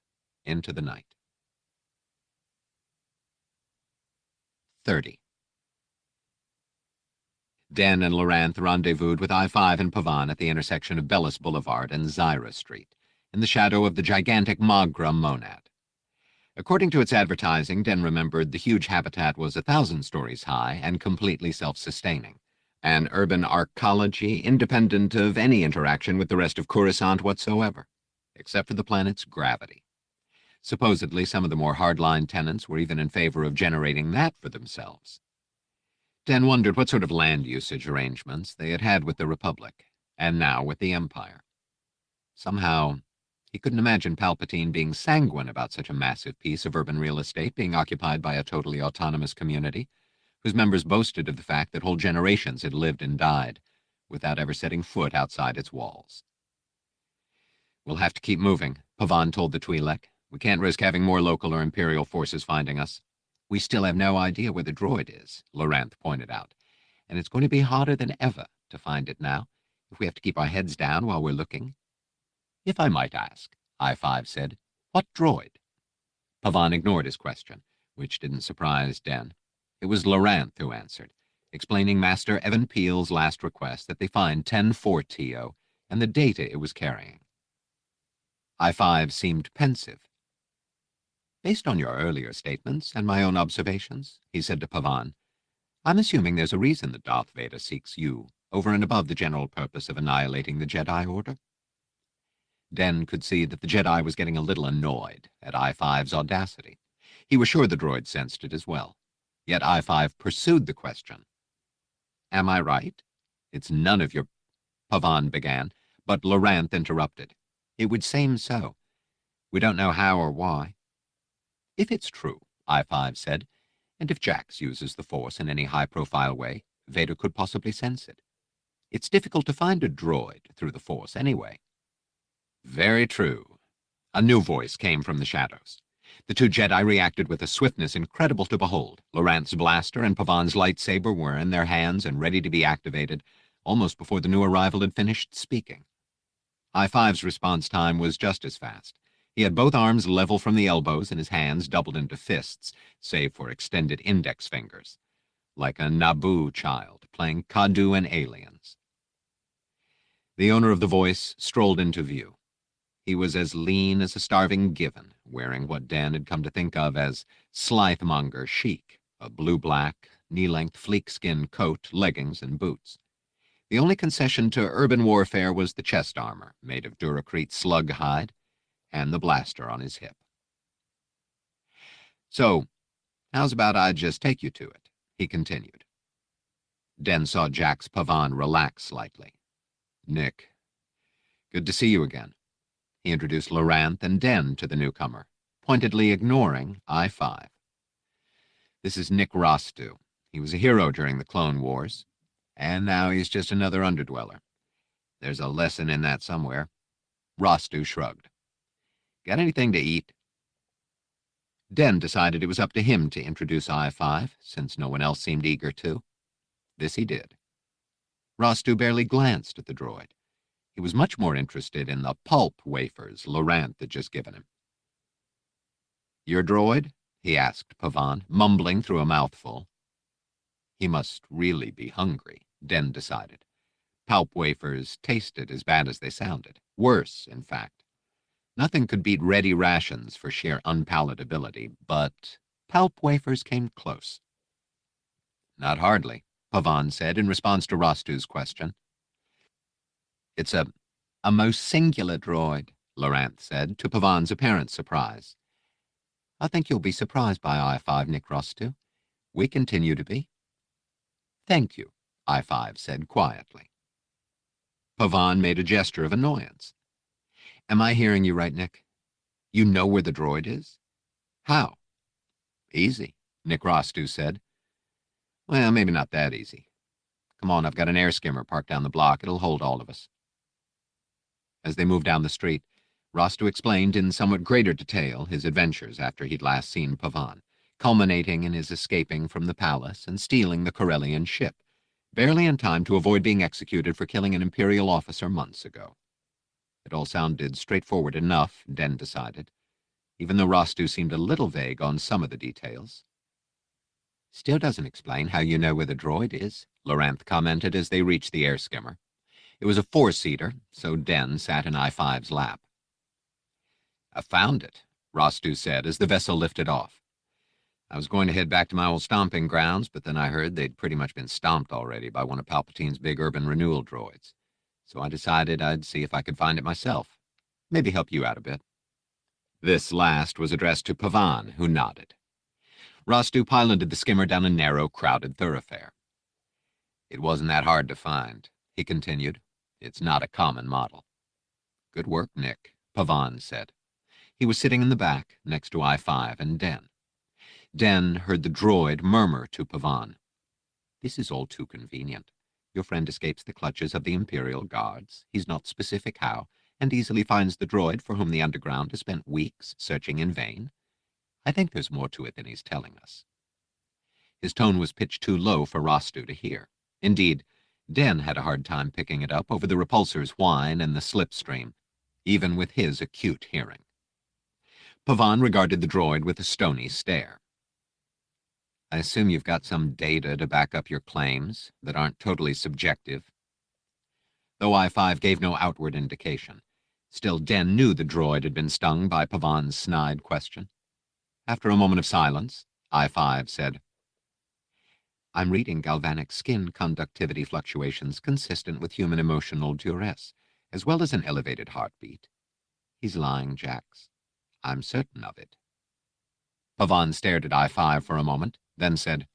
into the night. 30. Den and Loranth rendezvoused with I-5 and Pavan at the intersection of Bellis Boulevard and Zyra Street, in the shadow of the gigantic Magra monad. According to its advertising, Den remembered the huge habitat was 1,000 stories high and completely self-sustaining. An urban arcology independent of any interaction with the rest of Coruscant whatsoever, except for the planet's gravity. Supposedly, some of the more hardline tenants were even in favor of generating that for themselves. Den wondered what sort of land usage arrangements they had had with the Republic, and now with the Empire. Somehow, he couldn't imagine Palpatine being sanguine about such a massive piece of urban real estate being occupied by a totally autonomous community, whose members boasted of the fact that whole generations had lived and died without ever setting foot outside its walls. "We'll have to keep moving," Pavan told the Twi'lek. "We can't risk having more local or Imperial forces finding us." "We still have no idea where the droid is," Loranth pointed out, "and it's going to be harder than ever to find it now, if we have to keep our heads down while we're looking." "If I might ask," I-5 said, "what droid?" Pavan ignored his question, which didn't surprise Den. It was Loranth who answered, explaining Master Evan Peel's last request that they find 10-4-TO and the data it was carrying. I-5 seemed pensive. "Based on your earlier statements and my own observations," he said to Pavan, "I'm assuming there's a reason that Darth Vader seeks you over and above the general purpose of annihilating the Jedi Order." Den could see that the Jedi was getting a little annoyed at I-5's audacity. He was sure the droid sensed it as well. Yet I-5 pursued the question. "Am I right? It's none of your—" Pavan began, but Loranth interrupted. "It would seem so. We don't know how or why." "If it's true," I-5 said, "and if Jax uses the Force in any high-profile way, Vader could possibly sense it. It's difficult to find a droid through the Force anyway." "Very true." A new voice came from the shadows. The two Jedi reacted with a swiftness incredible to behold. Loranth's blaster and Pavan's lightsaber were in their hands and ready to be activated, almost before the new arrival had finished speaking. I-5's response time was just as fast. He had both arms level from the elbows and his hands doubled into fists, save for extended index fingers, like a Naboo child playing Kadu and aliens. The owner of the voice strolled into view. He was as lean as a starving given, wearing what Dan had come to think of as slithmonger chic, a blue-black, knee-length fleek-skin coat, leggings, and boots. The only concession to urban warfare was the chest armor, made of Duracrete slug hide, and the blaster on his hip. "So, how's about I just take you to it?" he continued. Den saw Jax Pavan relax slightly. "Nick, good to see you again." He introduced Loranth and Den to the newcomer, pointedly ignoring I-5. "This is Nick Rostu. He was a hero during the Clone Wars, and now he's just another underdweller. There's a lesson in that somewhere." Rostu shrugged. "Got anything to eat?" Den decided it was up to him to introduce I-5, since no one else seemed eager to. This he did. Rostu barely glanced at the droid. He was much more interested in the pulp wafers Loranth had just given him. "Your droid?" he asked Pavan, mumbling through a mouthful. He must really be hungry, Den decided. Pulp wafers tasted as bad as they sounded. Worse, in fact. Nothing could beat ready rations for sheer unpalatability, but pulp wafers came close. "Not hardly," Pavan said in response to Rostu's question. "It's a most singular droid," Loranth said, to Pavan's apparent surprise. "I think you'll be surprised by I-5, Nick Rostu. We continue to be." "Thank you," I-5 said quietly. Pavan made a gesture of annoyance. "Am I hearing you right, Nick? You know where the droid is?" "How?" "Easy," Nick Rostu said. "Well, maybe not that easy. Come on, I've got an air skimmer parked down the block. It'll hold all of us. As they moved down the street, Rostu explained in somewhat greater detail his adventures after he'd last seen Pavan, culminating in his escaping from the palace and stealing the Corellian ship, barely in time to avoid being executed for killing an Imperial officer months ago. It all sounded straightforward enough, Den decided, even though Rostu seemed a little vague on some of the details. Still doesn't explain how you know where the droid is, Loranth commented as they reached the air skimmer. It was a four-seater, so Den sat in I-5's lap. I found it, Rostu said as the vessel lifted off. I was going to head back to my old stomping grounds, but then I heard they'd pretty much been stomped already by one of Palpatine's big urban renewal droids. So I decided I'd see if I could find it myself. Maybe help you out a bit. This last was addressed to Pavan, who nodded. Rostu piloted the skimmer down a narrow, crowded thoroughfare. It wasn't that hard to find, he continued. It's not a common model. Good work, Nick, Pavan said. He was sitting in the back, next to I-5 and Den. Den heard the droid murmur to Pavan. This is all too convenient. Your friend escapes the clutches of the Imperial Guards. He's not specific how, and easily finds the droid for whom the Underground has spent weeks searching in vain. I think there's more to it than he's telling us. His tone was pitched too low for Rostu to hear. Indeed, Den had a hard time picking it up over the repulsor's whine and the slipstream, even with his acute hearing. Pavan regarded the droid with a stony stare. I assume you've got some data to back up your claims that aren't totally subjective. Though I-5 gave no outward indication, still Den knew the droid had been stung by Pavan's snide question. After a moment of silence, I-5 said, I'm reading galvanic skin conductivity fluctuations consistent with human emotional duress, as well as an elevated heartbeat. He's lying, Jax. I'm certain of it. Pavan stared at I-5 for a moment, then said,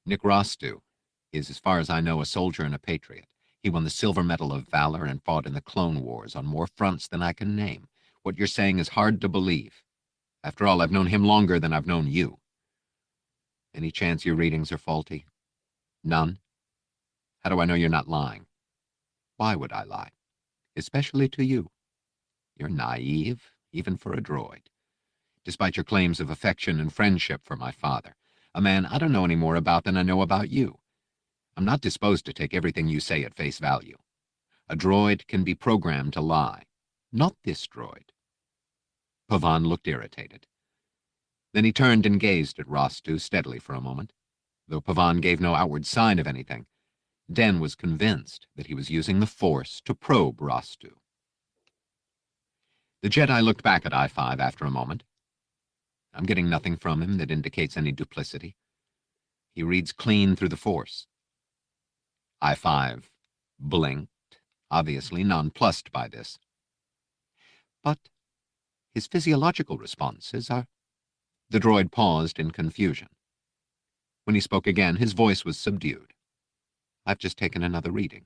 Nick Rostu is, as far as I know, a soldier and a patriot. He won the Silver Medal of Valor and fought in the Clone Wars on more fronts than I can name. What you're saying is hard to believe. After all, I've known him longer than I've known you. Any chance your readings are faulty? None? How do I know you're not lying? Why would I lie? Especially to you. You're naive, even for a droid. Despite your claims of affection and friendship for my father, a man I don't know any more about than I know about you. I'm not disposed to take everything you say at face value. A droid can be programmed to lie. Not this droid. Pavan looked irritated. Then he turned and gazed at Rostu steadily for a moment. Though Pavan gave no outward sign of anything, Den was convinced that he was using the Force to probe Rostu. The Jedi looked back at I-5 after a moment. I'm getting nothing from him that indicates any duplicity. He reads clean through the Force. I-5 blinked, obviously nonplussed by this. But his physiological responses are... The droid paused in confusion. When he spoke again, his voice was subdued. I've just taken another reading.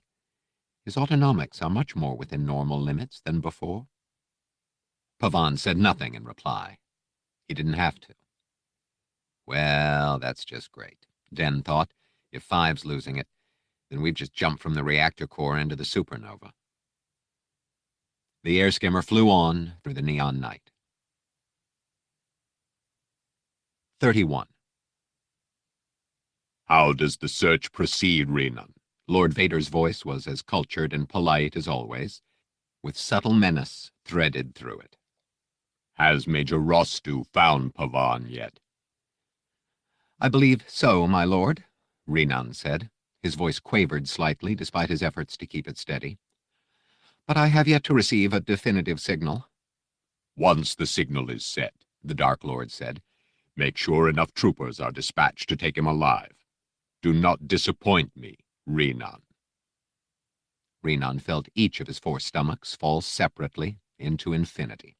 His autonomics are much more within normal limits than before. Pavan said nothing in reply. He didn't have to. Well, that's just great, Den thought. If Five's losing it, then we've just jumped from the reactor core into the supernova. The air skimmer flew on through the neon night. 31. How does the search proceed, Renan? Lord Vader's voice was as cultured and polite as always, with subtle menace threaded through it. Has Major Rostu found Pavan yet? I believe so, my lord, Renan said. His voice quavered slightly despite his efforts to keep it steady. But I have yet to receive a definitive signal. Once the signal is set, the Dark Lord said, make sure enough troopers are dispatched to take him alive. Do not disappoint me, Renan. Renan felt each of his four stomachs fall separately into infinity.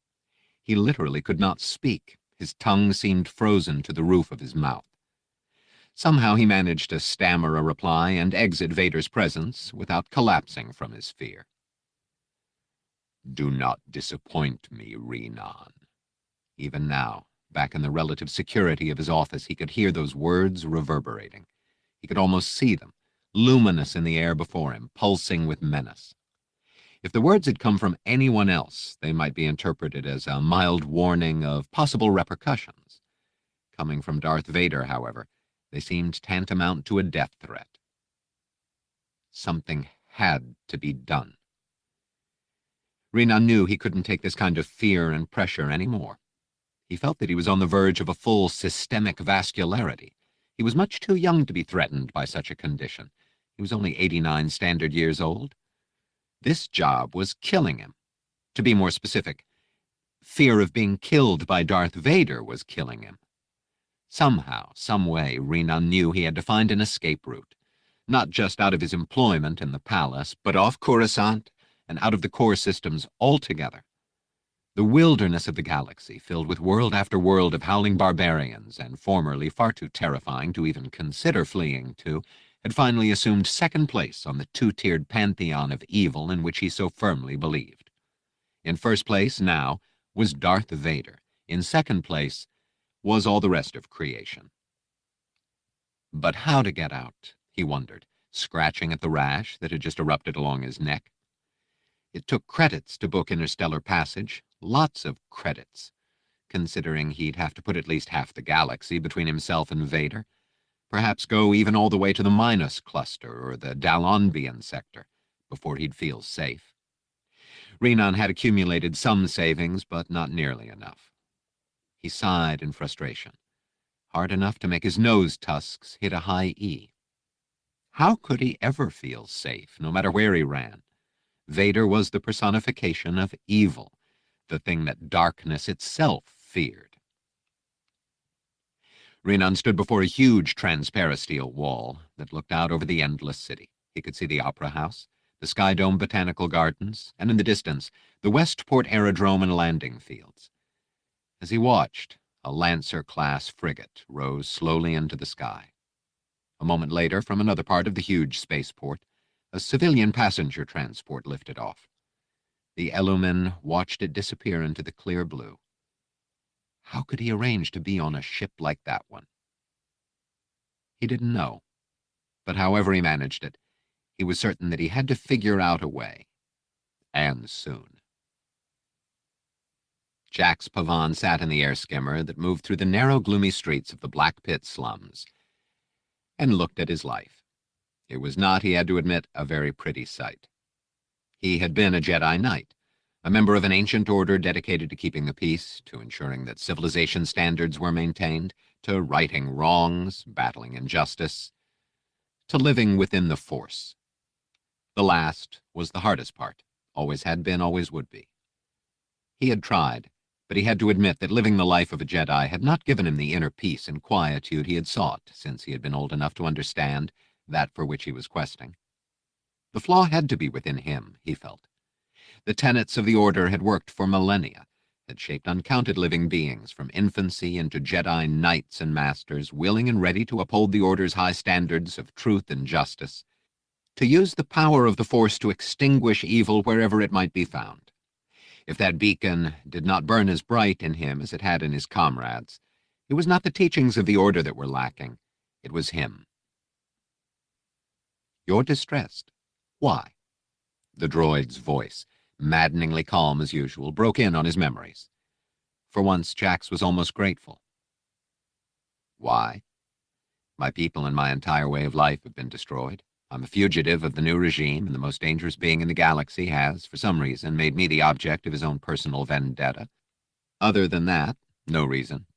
He literally could not speak. His tongue seemed frozen to the roof of his mouth. Somehow he managed to stammer a reply and exit Vader's presence without collapsing from his fear. Do not disappoint me, Renan. Even now, back in the relative security of his office, he could hear those words reverberating. He could almost see them, luminous in the air before him, pulsing with menace. If the words had come from anyone else, they might be interpreted as a mild warning of possible repercussions. Coming from Darth Vader, however, they seemed tantamount to a death threat. Something had to be done. Renan knew he couldn't take this kind of fear and pressure anymore. He felt that he was on the verge of a full systemic vascularity. He was much too young to be threatened by such a condition. He was only 89 standard years old. This job was killing him. To be more specific, fear of being killed by Darth Vader was killing him. Somehow, some way, Renan knew he had to find an escape route, not just out of his employment in the palace, but off Coruscant and out of the core systems altogether. The wilderness of the galaxy, filled with world after world of howling barbarians, and formerly far too terrifying to even consider fleeing to, had finally assumed second place on the two-tiered pantheon of evil in which he so firmly believed. In first place, now, was Darth Vader. In second place was all the rest of creation. But how to get out, he wondered, scratching at the rash that had just erupted along his neck. It took credits to book interstellar passage, lots of credits, considering he'd have to put at least half the galaxy between himself and Vader, perhaps go even all the way to the Minus cluster or the Dalonbian sector before he'd feel safe. Renan had accumulated some savings, but not nearly enough. He sighed in frustration, hard enough to make his nose tusks hit a high E. How could he ever feel safe, no matter where he ran? Vader was the personification of evil, the thing that darkness itself feared. Renan stood before a huge transparasteel wall that looked out over the endless city. He could see the Opera House, the Sky Dome Botanical Gardens, and in the distance, the Westport Aerodrome and landing fields. As he watched, a Lancer-class frigate rose slowly into the sky. A moment later, from another part of the huge spaceport, a civilian passenger transport lifted off. The Illumin watched it disappear into the clear blue. How could he arrange to be on a ship like that one? He didn't know, but however he managed it, he was certain that he had to figure out a way, and soon. Jax Pavan sat in the air skimmer that moved through the narrow, gloomy streets of the Black Pit slums and looked at his life. It was not, he had to admit, a very pretty sight. He had been a Jedi Knight, a member of an ancient order dedicated to keeping the peace, to ensuring that civilization standards were maintained, to righting wrongs, battling injustice, to living within the Force. The last was the hardest part, always had been, always would be. He had tried, but he had to admit that living the life of a Jedi had not given him the inner peace and quietude he had sought since he had been old enough to understand that for which he was questing. The flaw had to be within him, he felt. The tenets of the Order had worked for millennia, had shaped uncounted living beings from infancy into Jedi Knights and Masters, willing and ready to uphold the Order's high standards of truth and justice, to use the power of the Force to extinguish evil wherever it might be found. If that beacon did not burn as bright in him as it had in his comrades, it was not the teachings of the Order that were lacking. It was him. "You're distressed. Why?" The droid's voice, maddeningly calm as usual, broke in on his memories. For once, Jax was almost grateful. "Why? My people and my entire way of life have been destroyed. I'm a fugitive of the new regime, and the most dangerous being in the galaxy has, for some reason, made me the object of his own personal vendetta. Other than that, no reason."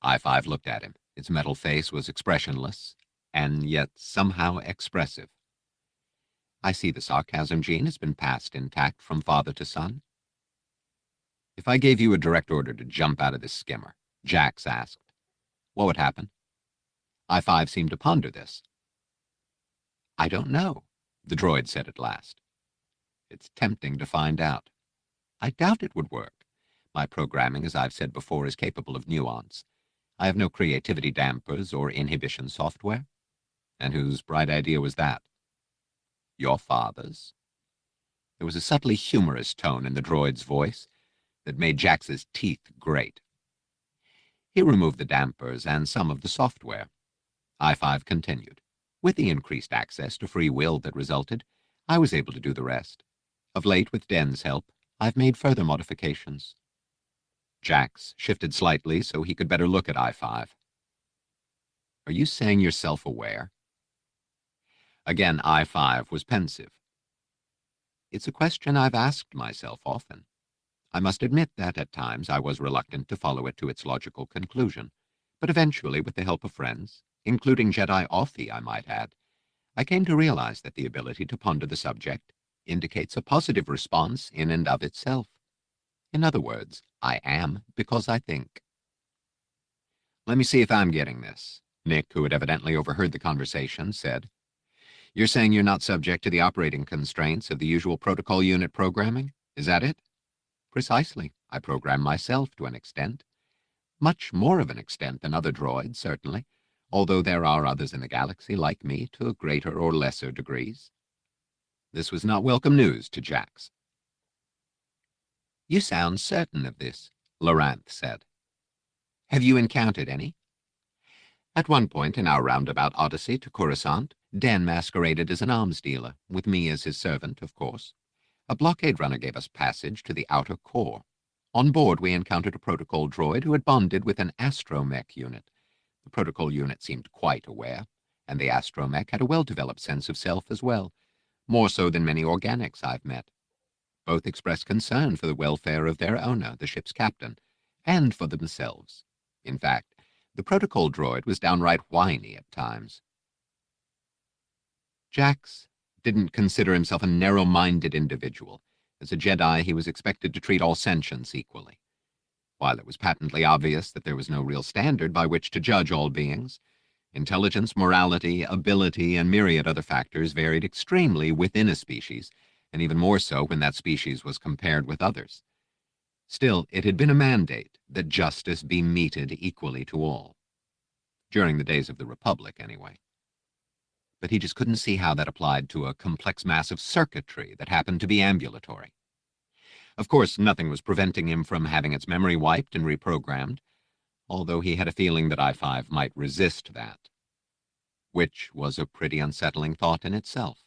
I-5 looked at him. Its metal face was expressionless, and yet somehow expressive. "I see the sarcasm gene has been passed intact from father to son." "If I gave you a direct order to jump out of this skimmer," Jax asked, "what would happen?" I-5 seemed to ponder this. "I don't know," the droid said at last. "It's tempting to find out. I doubt it would work. My programming, as I've said before, is capable of nuance. I have no creativity dampers or inhibition software." "And whose bright idea was that?" "Your father's." There was a subtly humorous tone in the droid's voice that made Jax's teeth grate. "He removed the dampers and some of the software." I-5 continued. With the increased access to free will that resulted, I was able to do the rest. Of late, with Den's help, I've made further modifications. Jax shifted slightly so he could better look at I-5. Are you saying you're self-aware? Again, I-5 was pensive. It's a question I've asked myself often. I must admit that at times I was reluctant to follow it to its logical conclusion, but eventually, with the help of friends, including Jedi Offie, I might add, I came to realize that the ability to ponder the subject indicates a positive response in and of itself. In other words, I am because I think. Let me see if I'm getting this, Nick, who had evidently overheard the conversation, said. You're saying you're not subject to the operating constraints of the usual protocol unit programming? Is that it? Precisely. I program myself to an extent. Much more of an extent than other droids, certainly, although there are others in the galaxy like me to greater or lesser degrees. This was not welcome news to Jax. You sound certain of this, Loranth said. Have you encountered any? At one point in our roundabout odyssey to Coruscant, Den masqueraded as an arms dealer, with me as his servant, of course. A blockade runner gave us passage to the outer core. On board, we encountered a protocol droid who had bonded with an astromech unit. The protocol unit seemed quite aware, and the astromech had a well-developed sense of self as well, more so than many organics I've met. Both expressed concern for the welfare of their owner, the ship's captain, and for themselves. In fact, the protocol droid was downright whiny at times. Jax didn't consider himself a narrow-minded individual. As a Jedi, he was expected to treat all sentients equally. While it was patently obvious that there was no real standard by which to judge all beings, intelligence, morality, ability, and myriad other factors varied extremely within a species, and even more so when that species was compared with others. Still, it had been a mandate that justice be meted equally to all. During the days of the Republic, anyway. But he just couldn't see how that applied to a complex mass of circuitry that happened to be ambulatory. Of course, nothing was preventing him from having its memory wiped and reprogrammed, although he had a feeling that I-5 might resist that, which was a pretty unsettling thought in itself.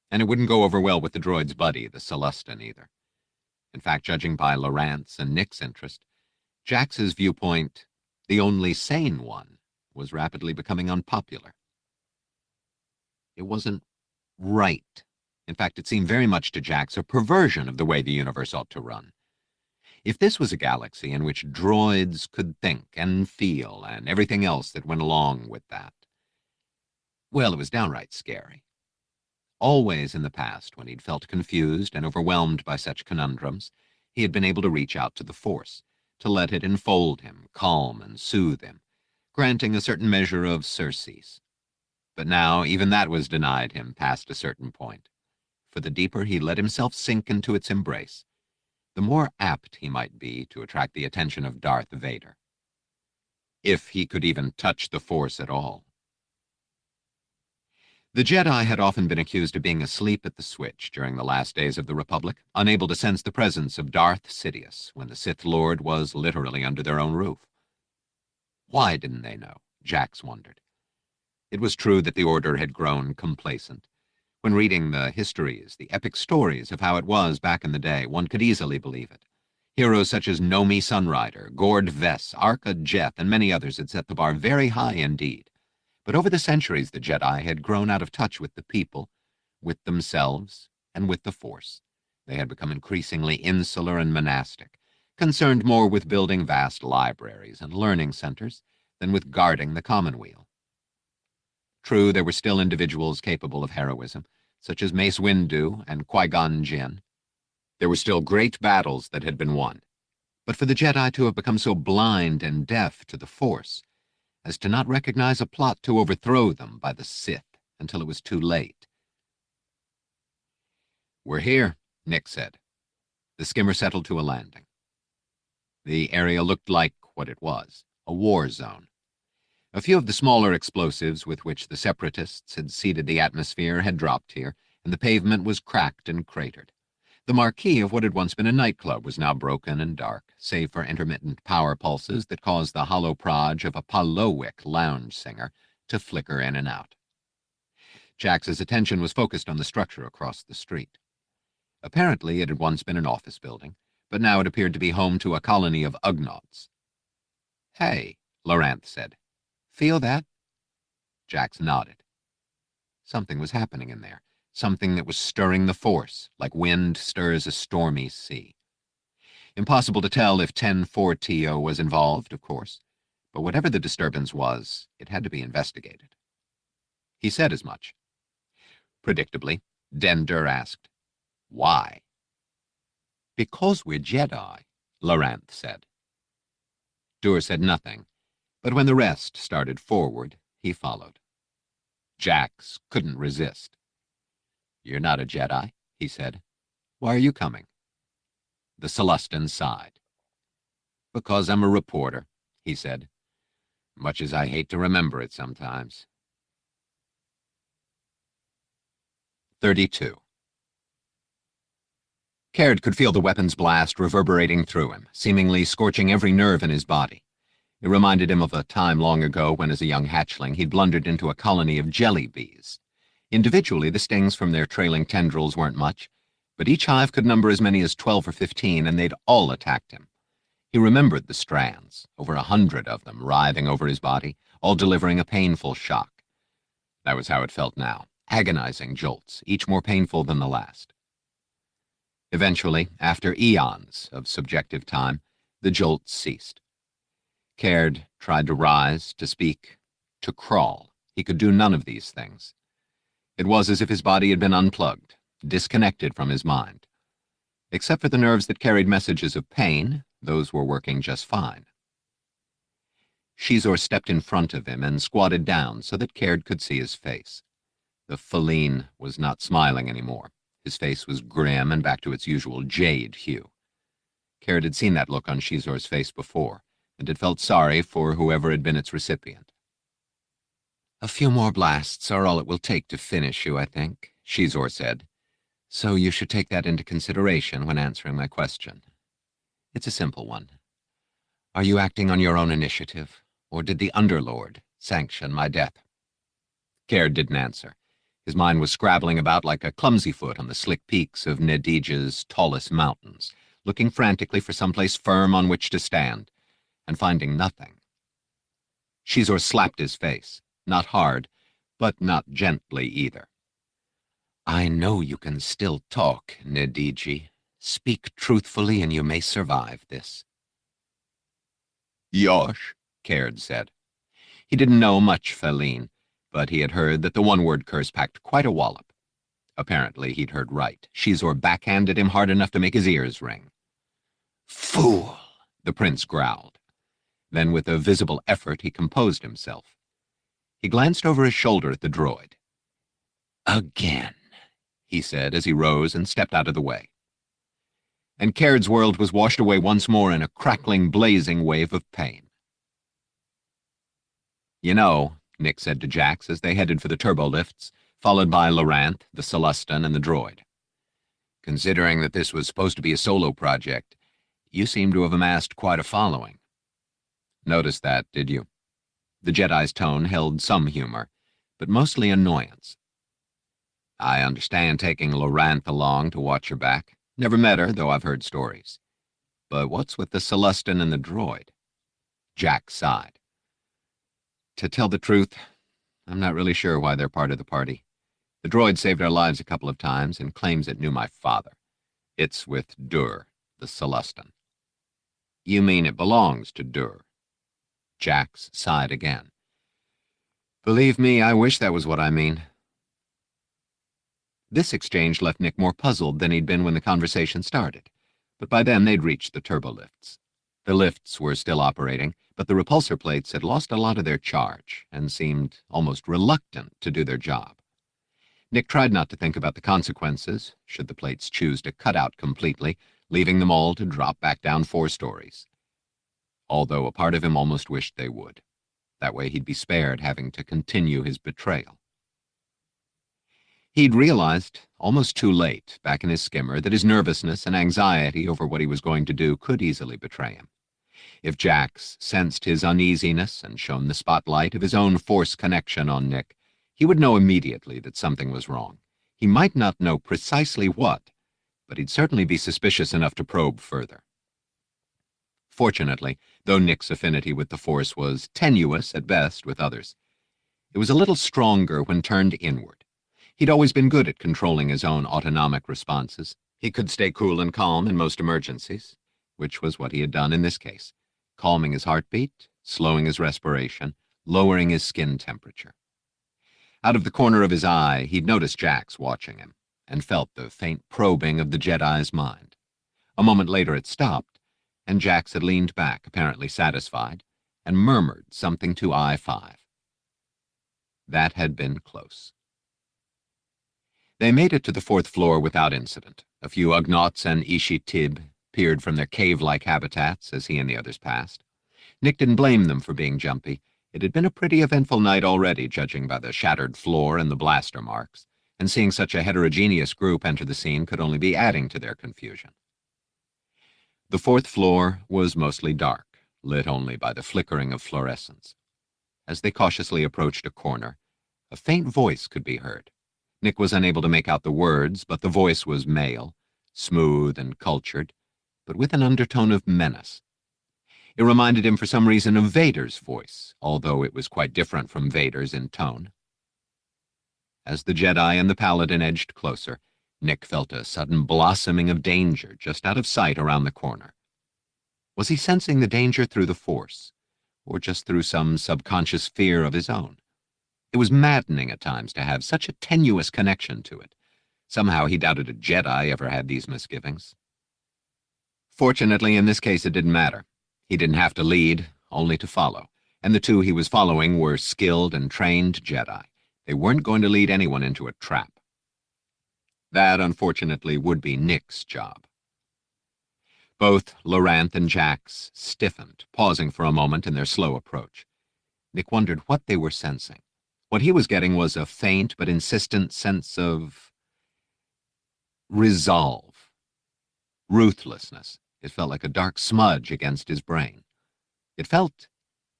And it wouldn't go over well with the droid's buddy, the Celestin, either. In fact, judging by Loranth's and Nick's interest, Jax's viewpoint, the only sane one, was rapidly becoming unpopular. It wasn't right. In fact, it seemed very much to Jax a perversion of the way the universe ought to run. If this was a galaxy in which droids could think and feel and everything else that went along with that, well, it was downright scary. Always in the past, when he'd felt confused and overwhelmed by such conundrums, he had been able to reach out to the Force, to let it enfold him, calm and soothe him, granting a certain measure of surcease. But now even that was denied him past a certain point, for the deeper he let himself sink into its embrace, the more apt he might be to attract the attention of Darth Vader. If he could even touch the Force at all. The Jedi had often been accused of being asleep at the switch during the last days of the Republic, unable to sense the presence of Darth Sidious when the Sith Lord was literally under their own roof. Why didn't they know? Jax wondered. It was true that the Order had grown complacent. When reading the histories, the epic stories of how it was back in the day, one could easily believe it. Heroes such as Nomi Sunrider, Gord Vess, Arca Jeth, and many others had set the bar very high indeed. But over the centuries, the Jedi had grown out of touch with the people, with themselves, and with the Force. They had become increasingly insular and monastic, concerned more with building vast libraries and learning centers than with guarding the commonweal. True, there were still individuals capable of heroism, such as Mace Windu and Qui-Gon Jinn. There were still great battles that had been won. But for the Jedi to have become so blind and deaf to the Force as to not recognize a plot to overthrow them by the Sith until it was too late. "We're here," Nick said. The skimmer settled to a landing. The area looked like what it was, a war zone. A few of the smaller explosives with which the Separatists had seeded the atmosphere had dropped here, and the pavement was cracked and cratered. The marquee of what had once been a nightclub was now broken and dark, save for intermittent power pulses that caused the hollow proj of a Palowick lounge singer to flicker in and out. Jax's attention was focused on the structure across the street. Apparently, it had once been an office building, but now it appeared to be home to a colony of Ugnaughts. "Hey," Loranth said. "Feel that?" Jax nodded. Something was happening in there, something that was stirring the Force, like wind stirs a stormy sea. Impossible to tell if 10-4-TO was involved, of course, but whatever the disturbance was, it had to be investigated. He said as much. Predictably, Dender asked, "Why?" "Because we're Jedi," Loranth said. Dur said nothing, but when the rest started forward, he followed. Jax couldn't resist. "You're not a Jedi," he said. "Why are you coming?" The Celestin sighed. "Because I'm a reporter," he said, "much as I hate to remember it sometimes." 32. Caird could feel the weapon's blast reverberating through him, seemingly scorching every nerve in his body. It reminded him of a time long ago when, as a young hatchling, he'd blundered into a colony of jelly bees. Individually, the stings from their trailing tendrils weren't much, but each hive could number as many as 12 or 15, and they'd all attacked him. He remembered the strands, over 100 of them writhing over his body, all delivering a painful shock. That was how it felt now, agonizing jolts, each more painful than the last. Eventually, after eons of subjective time, the jolts ceased. Caird tried to rise, to speak, to crawl. He could do none of these things. It was as if his body had been unplugged, disconnected from his mind. Except for the nerves that carried messages of pain, those were working just fine. Xizor stepped in front of him and squatted down so that Caird could see his face. The feline was not smiling anymore. His face was grim and back to its usual jade hue. Caird had seen that look on Xizor's face before, and had felt sorry for whoever had been its recipient. "A few more blasts are all it will take to finish you, I think," Xizor said. "So you should take that into consideration when answering my question. It's a simple one. Are you acting on your own initiative, or did the Underlord sanction my death?" Caird didn't answer. His mind was scrabbling about like a clumsy foot on the slick peaks of Nedige's tallest mountains, looking frantically for someplace firm on which to stand, and finding nothing. Xizor slapped his face, not hard, but not gently either. "I know you can still talk, Nedige. Speak truthfully and you may survive this." "Yosh," Caird said. He didn't know much Feline, but he had heard that the one-word curse packed quite a wallop. Apparently he'd heard right. Xizor backhanded him hard enough to make his ears ring. "Fool," the prince growled. Then, with a visible effort, he composed himself. He glanced over his shoulder at the droid. "Again," he said as he rose and stepped out of the way. And Caird's world was washed away once more in a crackling, blazing wave of pain. "You know," Nick said to Jax as they headed for the turbolifts, followed by Loranth, the Celestin, and the droid. "Considering that this was supposed to be a solo project, you seem to have amassed quite a following." "Noticed that, did you?" The Jedi's tone held some humor, but mostly annoyance. "I understand taking Loranth along to watch her back. Never met her, though I've heard stories. But what's with the Celestin and the droid?" Jax sighed. "To tell the truth, I'm not really sure why they're part of the party. The droid saved our lives a couple of times and claims it knew my father. It's with Dur, the Celestin." "You mean it belongs to Dur?" Jax sighed again. "Believe me, I wish that was what I mean." This exchange left Nick more puzzled than he'd been when the conversation started, but by then they'd reached the turbolifts. The lifts were still operating, but the repulsor plates had lost a lot of their charge and seemed almost reluctant to do their job. Nick tried not to think about the consequences, should the plates choose to cut out completely, leaving them all to drop back down 4 stories. Although a part of him almost wished they would. That way he'd be spared having to continue his betrayal. He'd realized, almost too late, back in his skimmer, that his nervousness and anxiety over what he was going to do could easily betray him. If Jax sensed his uneasiness and shone the spotlight of his own Force connection on Nick, He would know immediately that something was wrong. He might not know precisely what, but he'd certainly be suspicious enough to probe further. Fortunately, though Nick's affinity with the Force was tenuous at best with others, it was a little stronger when turned inward. He'd always been good at controlling his own autonomic responses. He could stay cool and calm in most emergencies, which was what he had done in this case, calming his heartbeat, slowing his respiration, lowering his skin temperature. Out of the corner of his eye, he'd noticed Jax watching him, and felt the faint probing of the Jedi's mind. A moment later it stopped, and Jax had leaned back, apparently satisfied, and murmured something to I-5. That had been close. They made it to the 4th floor without incident. A few Ugnaughts and Ishi-Tib peered from their cave-like habitats as he and the others passed. Nick didn't blame them for being jumpy. It had been a pretty eventful night already, judging by the shattered floor and the blaster marks, and seeing such a heterogeneous group enter the scene could only be adding to their confusion. The 4th floor was mostly dark, lit only by the flickering of fluorescence. As they cautiously approached a corner, a faint voice could be heard. Nick was unable to make out the words, but the voice was male, smooth and cultured, but with an undertone of menace. It reminded him for some reason of Vader's voice, although it was quite different from Vader's in tone. As the Jedi and the Paladin edged closer, Nick felt a sudden blossoming of danger just out of sight around the corner. Was he sensing the danger through the Force, or just through some subconscious fear of his own? It was maddening at times to have such a tenuous connection to it. Somehow he doubted a Jedi ever had these misgivings. Fortunately, in this case, it didn't matter. He didn't have to lead, only to follow, and the two he was following were skilled and trained Jedi. They weren't going to lead anyone into a trap. That, unfortunately, would be Nick's job. Both Loranth and Jax stiffened, pausing for a moment in their slow approach. Nick wondered what they were sensing. What he was getting was a faint but insistent sense of resolve, ruthlessness. It felt like a dark smudge against his brain. It felt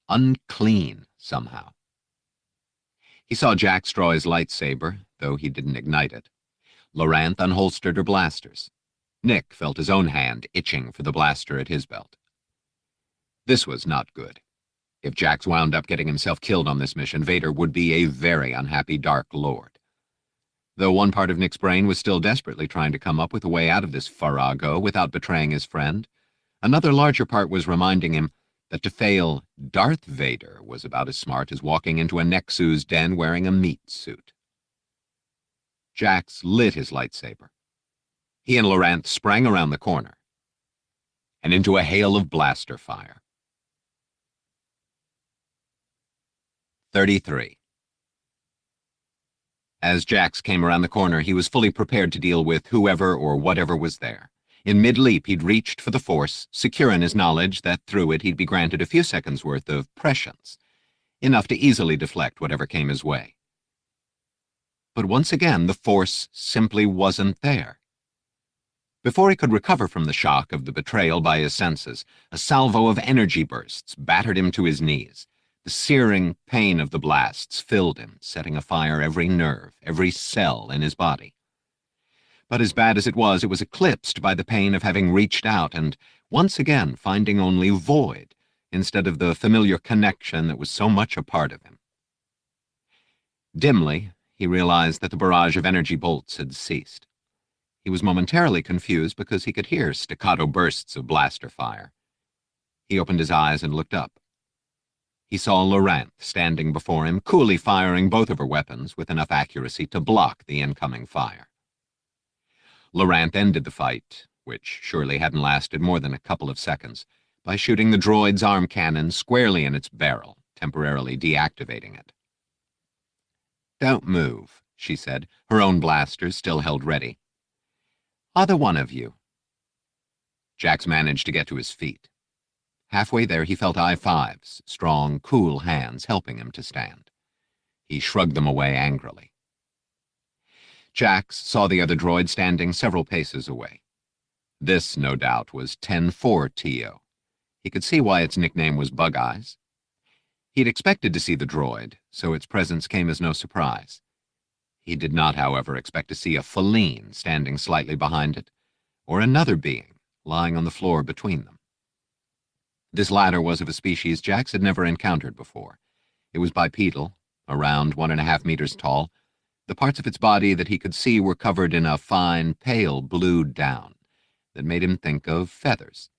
unclean somehow. He saw Jax draw his lightsaber, though he didn't ignite it. Loranth unholstered her blasters. Nick felt his own hand itching for the blaster at his belt. This was not good. If Jax wound up getting himself killed on this mission, Vader would be a very unhappy Dark Lord. Though one part of Nick's brain was still desperately trying to come up with a way out of this farrago without betraying his friend, another larger part was reminding him that to fail Darth Vader was about as smart as walking into a Nexu's den wearing a meat suit. Jax lit his lightsaber. He and Loranth sprang around the corner and into a hail of blaster fire. 33. As Jax came around the corner, he was fully prepared to deal with whoever or whatever was there. In mid-leap, he'd reached for the Force, secure in his knowledge that through it he'd be granted a few seconds' worth of prescience, enough to easily deflect whatever came his way. But once again, the Force simply wasn't there. Before he could recover from the shock of the betrayal by his senses, a salvo of energy bursts battered him to his knees. The searing pain of the blasts filled him, setting afire every nerve, every cell in his body. But as bad as it was eclipsed by the pain of having reached out and, once again, finding only void instead of the familiar connection that was so much a part of him. Dimly, he realized that the barrage of energy bolts had ceased. He was momentarily confused because he could hear staccato bursts of blaster fire. He opened his eyes and looked up. He saw Loranth standing before him, coolly firing both of her weapons with enough accuracy to block the incoming fire. Loranth ended the fight, which surely hadn't lasted more than a couple of seconds, by shooting the droid's arm cannon squarely in its barrel, temporarily deactivating it. "Don't move," she said, her own blasters still held ready. "Either one of you." Jax managed to get to his feet. Halfway there, he felt I-5's strong, cool hands helping him to stand. He shrugged them away angrily. Jax saw the other droid standing several paces away. This, no doubt, was 10-4 TO. He could see why its nickname was Bug Eyes. He'd expected to see the droid, so its presence came as no surprise. He did not, however, expect to see a feline standing slightly behind it, or another being lying on the floor between them. This latter was of a species Jax had never encountered before. It was bipedal, around 1.5 meters tall. The parts of its body that he could see were covered in a fine, pale blue down that made him think of feathers.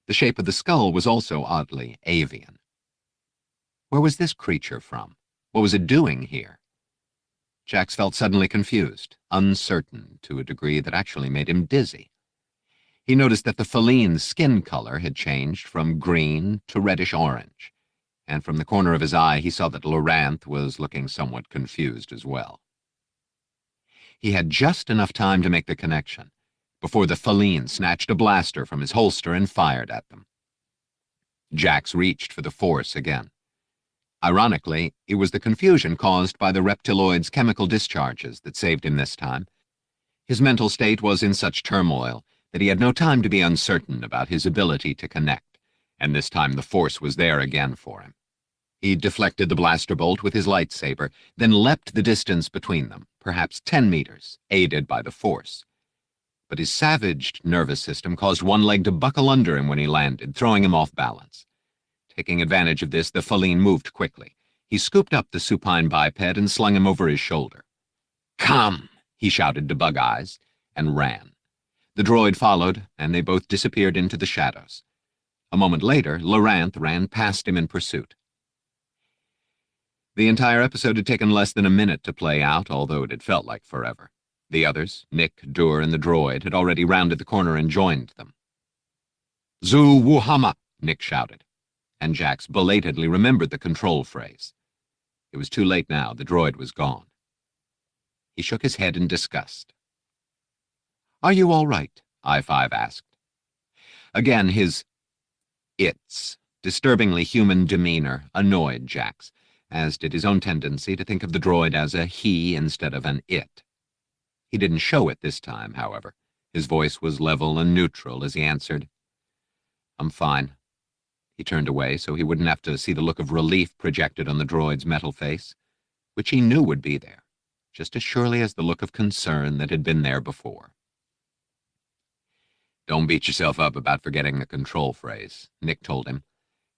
The shape of the skull was also oddly avian. Where was this creature from? What was it doing here? Jax felt suddenly confused, uncertain to a degree that actually made him dizzy. He noticed that the feline's skin color had changed from green to reddish-orange, and from the corner of his eye he saw that Loranth was looking somewhat confused as well. He had just enough time to make the connection before the feline snatched a blaster from his holster and fired at them. Jax reached for the Force again. Ironically, it was the confusion caused by the reptiloid's chemical discharges that saved him this time. His mental state was in such turmoil that he had no time to be uncertain about his ability to connect, and this time the Force was there again for him. He deflected the blaster bolt with his lightsaber, then leapt the distance between them, perhaps 10 meters, aided by the Force. But his savaged nervous system caused one leg to buckle under him when he landed, throwing him off balance. Taking advantage of this, the feline moved quickly. He scooped up the supine biped and slung him over his shoulder. "Come!" he shouted to Bug Eyes, and ran. The droid followed, and they both disappeared into the shadows. A moment later, Loranth ran past him in pursuit. The entire episode had taken less than a minute to play out, although it had felt like forever. The others, Nick, Dur, and the droid, had already rounded the corner and joined them. "Zu Wuhama!" Nick shouted, and Jax belatedly remembered the control phrase. It was too late now. The droid was gone. He shook his head in disgust. "Are you all right?" I-5 asked. Again, his disturbingly human demeanor annoyed Jax, as did his own tendency to think of the droid as a he instead of an it. He didn't show it this time, however. His voice was level and neutral as he answered, "I'm fine." He turned away so he wouldn't have to see the look of relief projected on the droid's metal face, which he knew would be there, just as surely as the look of concern that had been there before. "Don't beat yourself up about forgetting the control phrase," Nick told him.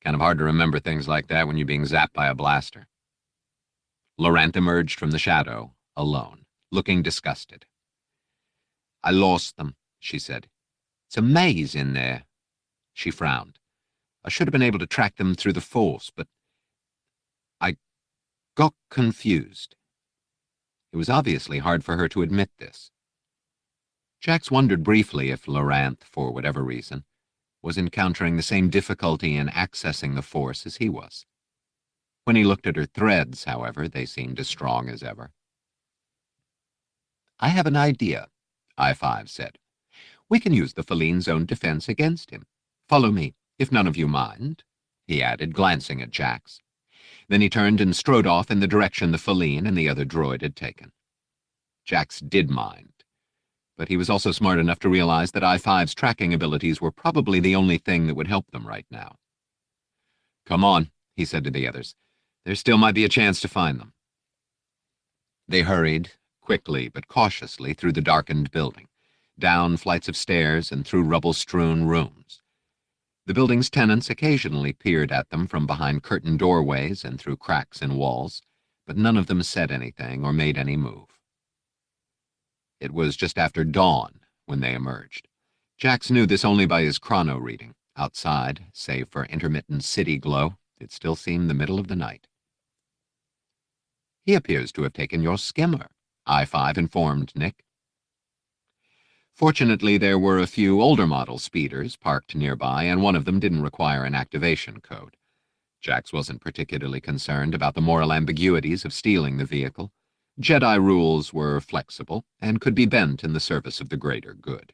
"Kind of hard to remember things like that when you're being zapped by a blaster." Loranth emerged from the shadow, alone, looking disgusted. "I lost them," she said. "It's a maze in there." She frowned. "I should have been able to track them through the Force, but I got confused." It was obviously hard for her to admit this. Jax wondered briefly if Loranth, for whatever reason, was encountering the same difficulty in accessing the Force as he was. When he looked at her threads, however, they seemed as strong as ever. "I have an idea," I-5 said. "We can use the feline's own defense against him. Follow me, if none of you mind," he added, glancing at Jax. Then he turned and strode off in the direction the feline and the other droid had taken. Jax did mind, but he was also smart enough to realize that I-5's tracking abilities were probably the only thing that would help them right now. "Come on," he said to the others. "There still might be a chance to find them." They hurried, quickly but cautiously, through the darkened building, down flights of stairs and through rubble-strewn rooms. The building's tenants occasionally peered at them from behind curtained doorways and through cracks in walls, but none of them said anything or made any move. It was just after dawn when they emerged. Jax knew this only by his chrono reading. Outside, save for intermittent city glow, it still seemed the middle of the night. "He appears to have taken your skimmer," I-5 informed Nick. Fortunately, there were a few older model speeders parked nearby, and one of them didn't require an activation code. Jax wasn't particularly concerned about the moral ambiguities of stealing the vehicle. Jedi rules were flexible and could be bent in the service of the greater good.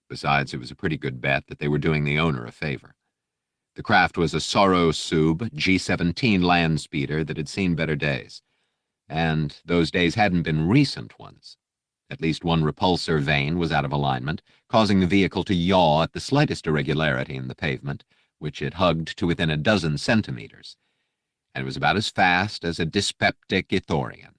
Besides, it was a pretty good bet that they were doing the owner a favor. The craft was a Sorrow Sub G-17 land speeder that had seen better days, and those days hadn't been recent ones. At least one repulsor vane was out of alignment, causing the vehicle to yaw at the slightest irregularity in the pavement, which it hugged to within a dozen centimeters. and was about as fast as a dyspeptic Ithorian.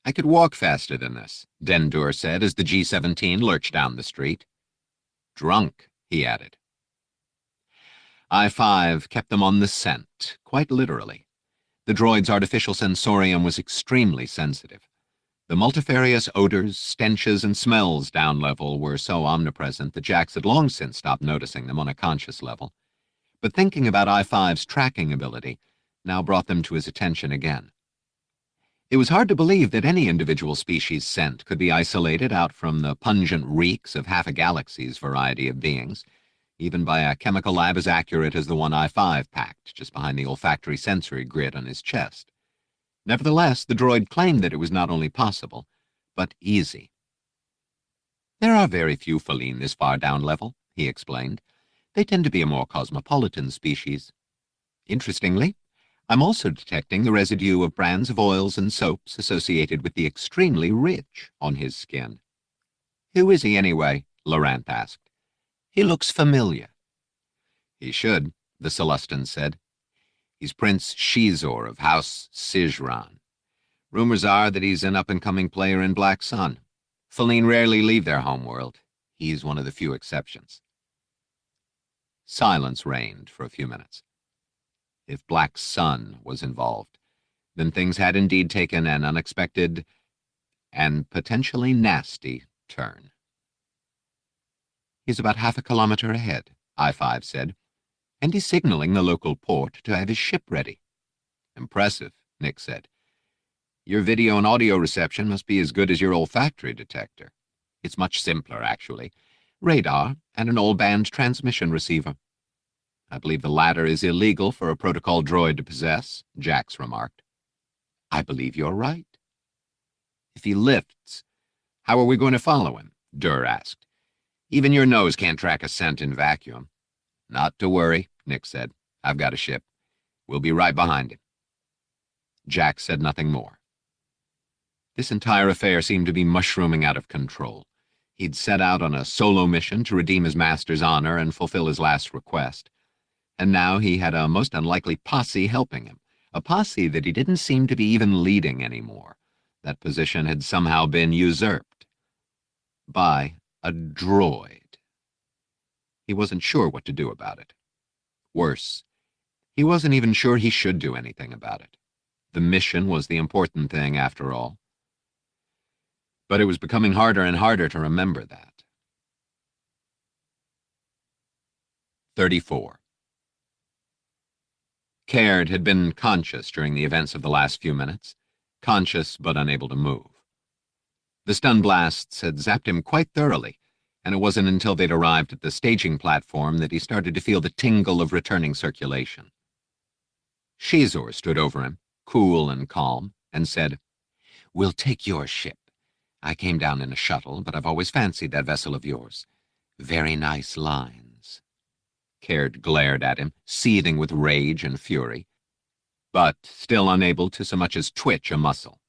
I could walk faster than this, Dendur said as the G-17 lurched down the street. Drunk, he added. I-5 kept them on the scent, quite literally. The droid's artificial sensorium was extremely sensitive. The multifarious odors, stenches, and smells down level were so omnipresent that Jax had long since stopped noticing them on a conscious level. But thinking about I-5's tracking ability now brought them to his attention again. It was hard to believe that any individual species' scent could be isolated out from the pungent reeks of half a galaxy's variety of beings, even by a chemical lab as accurate as the one I-5 packed just behind the olfactory sensory grid on his chest. Nevertheless, the droid claimed that it was not only possible, but easy. There are very few feline this far down level, he explained. They tend to be a more cosmopolitan species. Interestingly, I'm also detecting the residue of brands of oils and soaps associated with the extremely rich on his skin. Who is he anyway? Laurent asked. He looks familiar. He should, the Celestin said. He's Prince Xizor of House Xizor. Rumors are that he's an up-and-coming player in Black Sun. Feline rarely leave their homeworld. He's one of the few exceptions. Silence reigned for a few minutes. If Black Sun was involved, then things had indeed taken an unexpected and potentially nasty turn. He's about half a kilometer ahead, I-5 said, and he's signaling the local port to have his ship ready. Impressive, Nick said. Your video and audio reception must be as good as your olfactory detector. It's much simpler, actually. Radar and an all-band transmission receiver. I believe the latter is illegal for a protocol droid to possess, Jax remarked. I believe you're right. If he lifts, how are we going to follow him? Dur asked. Even your nose can't track a scent in vacuum. Not to worry, Nick said. I've got a ship. We'll be right behind him. Jax said nothing more. This entire affair seemed to be mushrooming out of control. He'd set out on a solo mission to redeem his master's honor and fulfill his last request. And now he had a most unlikely posse helping him, a posse that he didn't seem to be even leading anymore. That position had somehow been usurped by a droid. He wasn't sure what to do about it. Worse, he wasn't even sure he should do anything about it. The mission was the important thing, after all. But it was becoming harder and harder to remember that. 34. Caird had been conscious during the events of the last few minutes, conscious but unable to move. The stun blasts had zapped him quite thoroughly, and it wasn't until they'd arrived at the staging platform that he started to feel the tingle of returning circulation. Xizor stood over him, cool and calm, and said, We'll take your ship. I came down in a shuttle, but I've always fancied that vessel of yours. Very nice lines. Caird glared at him, seething with rage and fury, but still unable to so much as twitch a muscle.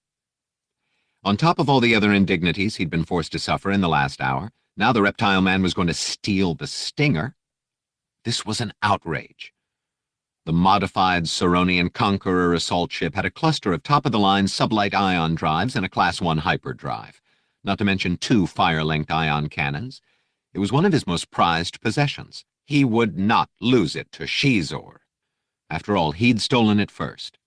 On top of all the other indignities he'd been forced to suffer in the last hour, now the reptile man was going to steal the Stinger. This was an outrage. The modified Saronian Conqueror assault ship had a cluster of top-of-the-line sublight ion drives and a Class 1 hyperdrive, not to mention 2 fire-length ion cannons. It was one of his most prized possessions. He would not lose it to Xizor. After all, he'd stolen it first.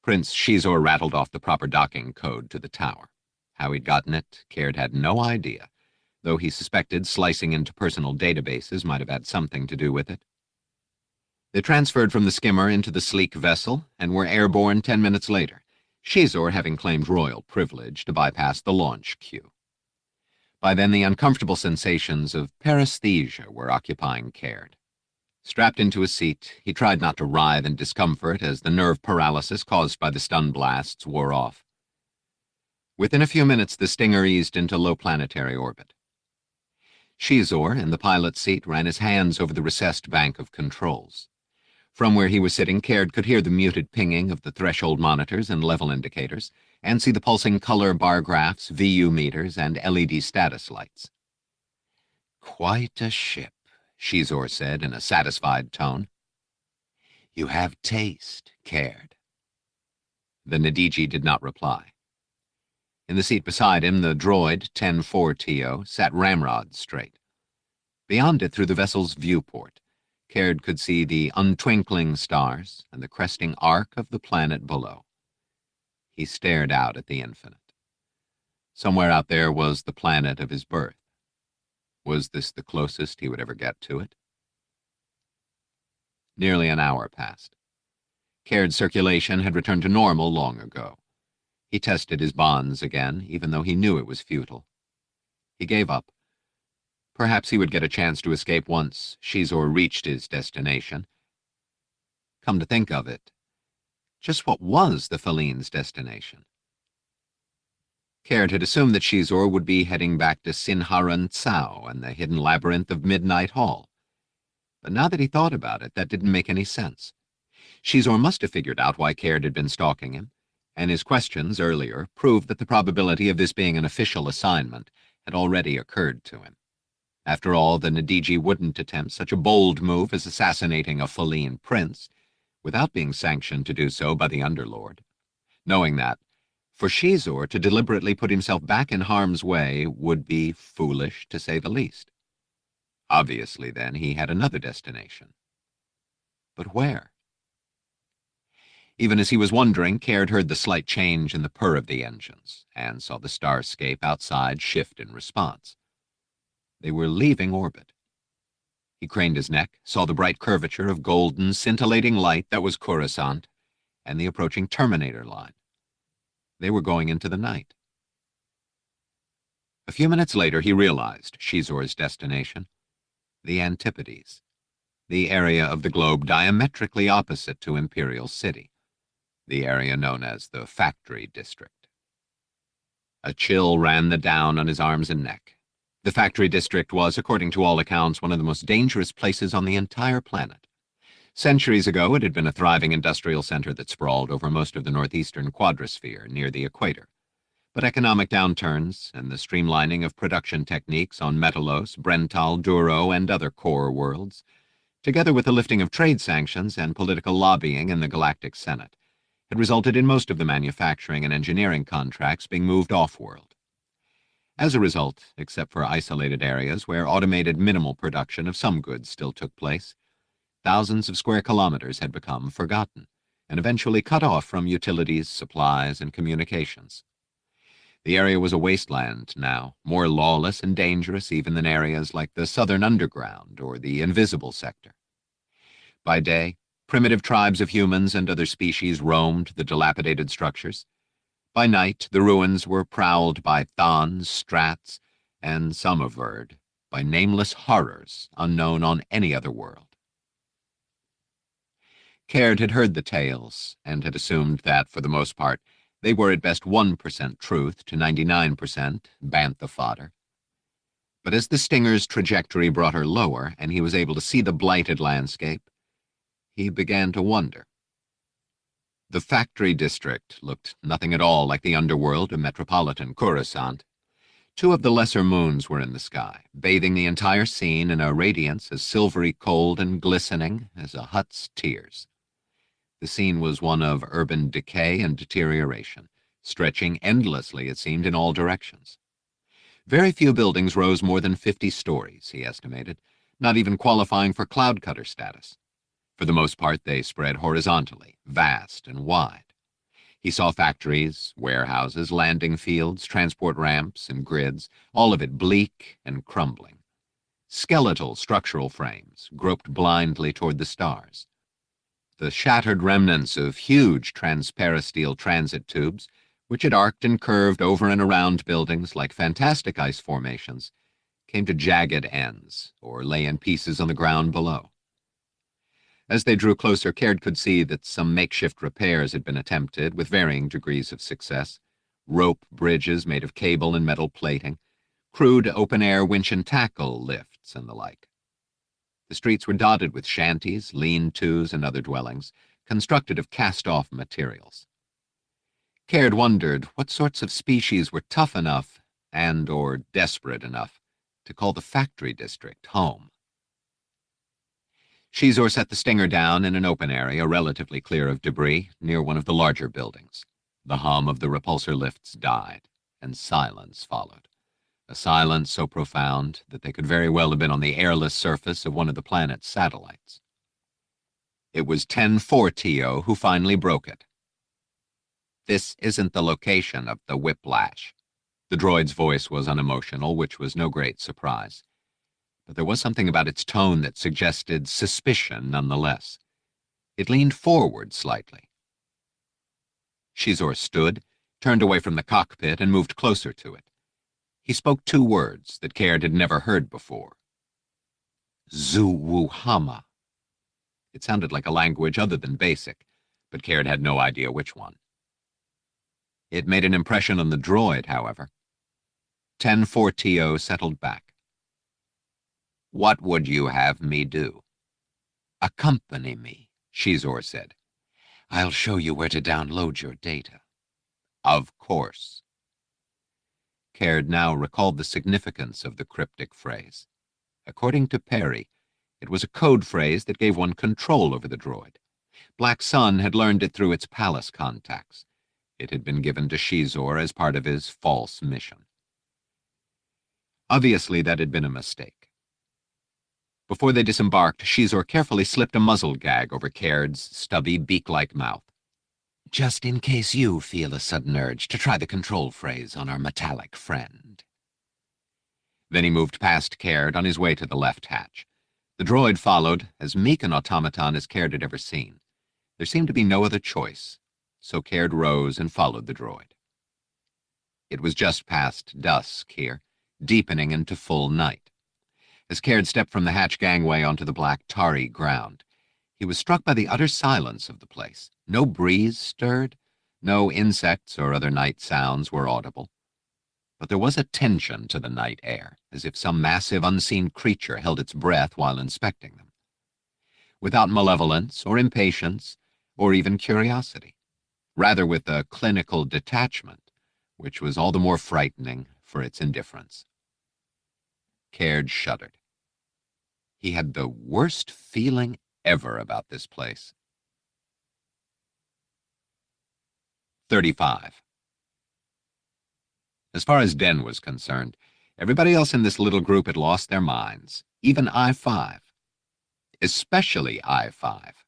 Prince Xizor rattled off the proper docking code to the tower. How he'd gotten it, Caird had no idea, though he suspected slicing into personal databases might have had something to do with it. They transferred from the skimmer into the sleek vessel and were airborne 10 minutes later, Xizor having claimed royal privilege to bypass the launch queue. By then, the uncomfortable sensations of paresthesia were occupying Caird. Strapped into a seat, he tried not to writhe in discomfort as the nerve paralysis caused by the stun blasts wore off. Within a few minutes, the Stinger eased into low planetary orbit. Xizor, in the pilot's seat, ran his hands over the recessed bank of controls. From where he was sitting, Caird could hear the muted pinging of the threshold monitors and level indicators, and see the pulsing color bar graphs, VU meters, and LED status lights. Quite a ship, Xizor said in a satisfied tone. You have taste, Caird. The Nadiji did not reply. In the seat beside him, the droid, 10-4TO, sat ramrod straight. Beyond it, through the vessel's viewport, Caird could see the untwinkling stars and the cresting arc of the planet below. He stared out at the infinite. Somewhere out there was the planet of his birth. Was this the closest he would ever get to it? Nearly an hour passed. Caird's circulation had returned to normal long ago. He tested his bonds again, even though he knew it was futile. He gave up. Perhaps he would get a chance to escape once Xizor reached his destination. Come to think of it, just what was the Feline's destination? Caird had assumed that Xizor would be heading back to Sinharan Tsao and the hidden labyrinth of Midnight Hall. But now that he thought about it, that didn't make any sense. Xizor must have figured out why Caird had been stalking him, and his questions earlier proved that the probability of this being an official assignment had already occurred to him. After all, the Nadiji wouldn't attempt such a bold move as assassinating a Feline prince without being sanctioned to do so by the Underlord. Knowing that, for Xizor to deliberately put himself back in harm's way would be foolish, to say the least. Obviously, then, he had another destination. But where? Even as he was wondering, Caird heard the slight change in the purr of the engines, and saw the starscape outside shift in response. They were leaving orbit. He craned his neck, saw the bright curvature of golden, scintillating light that was Coruscant, and the approaching Terminator line. They were going into the night. A few minutes later, he realized Xizor's destination, the Antipodes, the area of the globe diametrically opposite to Imperial City, the area known as the Factory District. A chill ran the down on his arms and neck. The Factory District was, according to all accounts, one of the most dangerous places on the entire planet. Centuries ago, it had been a thriving industrial center that sprawled over most of the northeastern quadrosphere near the equator. But economic downturns and the streamlining of production techniques on Metalos, Brental, Duro, and other core worlds, together with the lifting of trade sanctions and political lobbying in the Galactic Senate, had resulted in most of the manufacturing and engineering contracts being moved off-world. As a result, except for isolated areas where automated minimal production of some goods still took place, thousands of square kilometers had become forgotten and eventually cut off from utilities, supplies, and communications. The area was a wasteland now, more lawless and dangerous even than areas like the Southern Underground or the Invisible Sector. By day, primitive tribes of humans and other species roamed the dilapidated structures. By night, the ruins were prowled by Thons, Strats, and, some averred, by nameless horrors unknown on any other world. Caird had heard the tales, and had assumed that, for the most part, they were at best 1% truth to 99% bantha fodder. But as the Stinger's trajectory brought her lower, and he was able to see the blighted landscape, he began to wonder. The Factory District looked nothing at all like the underworld of metropolitan Coruscant. Two of the lesser moons were in the sky, bathing the entire scene in a radiance as silvery cold and glistening as a hut's tears. The scene was one of urban decay and deterioration, stretching endlessly, it seemed, in all directions. Very few buildings rose more than 50 stories, he estimated, not even qualifying for cloud cutter status. For the most part, they spread horizontally, vast and wide. He saw factories, warehouses, landing fields, transport ramps, and grids, all of it bleak and crumbling. Skeletal structural frames groped blindly toward the stars. The shattered remnants of huge transparasteel transit tubes, which had arced and curved over and around buildings like fantastic ice formations, came to jagged ends or lay in pieces on the ground below. As they drew closer, Caird could see that some makeshift repairs had been attempted with varying degrees of success. Rope bridges made of cable and metal plating, crude open-air winch and tackle lifts, and the like. The streets were dotted with shanties, lean-tos, and other dwellings, constructed of cast-off materials. Caird wondered what sorts of species were tough enough and/or desperate enough to call the Factory District home. Xizor set the stinger down in an open area relatively clear of debris near one of the larger buildings. The hum of the repulsor lifts died, and silence followed. A silence so profound that they could very well have been on the airless surface of one of the planet's satellites. It was 10-4 who finally broke it. "This isn't the location of the whiplash." The droid's voice was unemotional, which was no great surprise. But there was something about its tone that suggested suspicion nonetheless. It leaned forward slightly. Xizor stood, turned away from the cockpit, and moved closer to it. He spoke two words that Caird had never heard before. Zuwuhama. It sounded like a language other than Basic, but Caird had no idea which one. It made an impression on the droid, however. 10-4 settled back. "What would you have me do?" "Accompany me," Xizor said. "I'll show you where to download your data." "Of course." Caird now recalled the significance of the cryptic phrase. According to Perry, it was a code phrase that gave one control over the droid. Black Sun had learned it through its palace contacts. It had been given to Xizor as part of his false mission. Obviously, that had been a mistake. Before they disembarked, Xizor carefully slipped a muzzle gag over Caird's stubby, beak-like mouth. "Just in case you feel a sudden urge to try the control phrase on our metallic friend." Then he moved past Caird on his way to the left hatch. The droid followed, as meek an automaton as Caird had ever seen. There seemed to be no other choice, so Caird rose and followed the droid. It was just past dusk here, deepening into full night. As Caird stepped from the hatch gangway onto the black, tarry ground, he was struck by the utter silence of the place. No breeze stirred, no insects or other night sounds were audible. But there was a tension to the night air, as if some massive, unseen creature held its breath while inspecting them. Without malevolence or impatience or even curiosity, rather with a clinical detachment, which was all the more frightening for its indifference. Caird shuddered. He had the worst feeling ever about this place. 35. As far as Den was concerned, everybody else in this little group had lost their minds, even I-5. Especially I-5.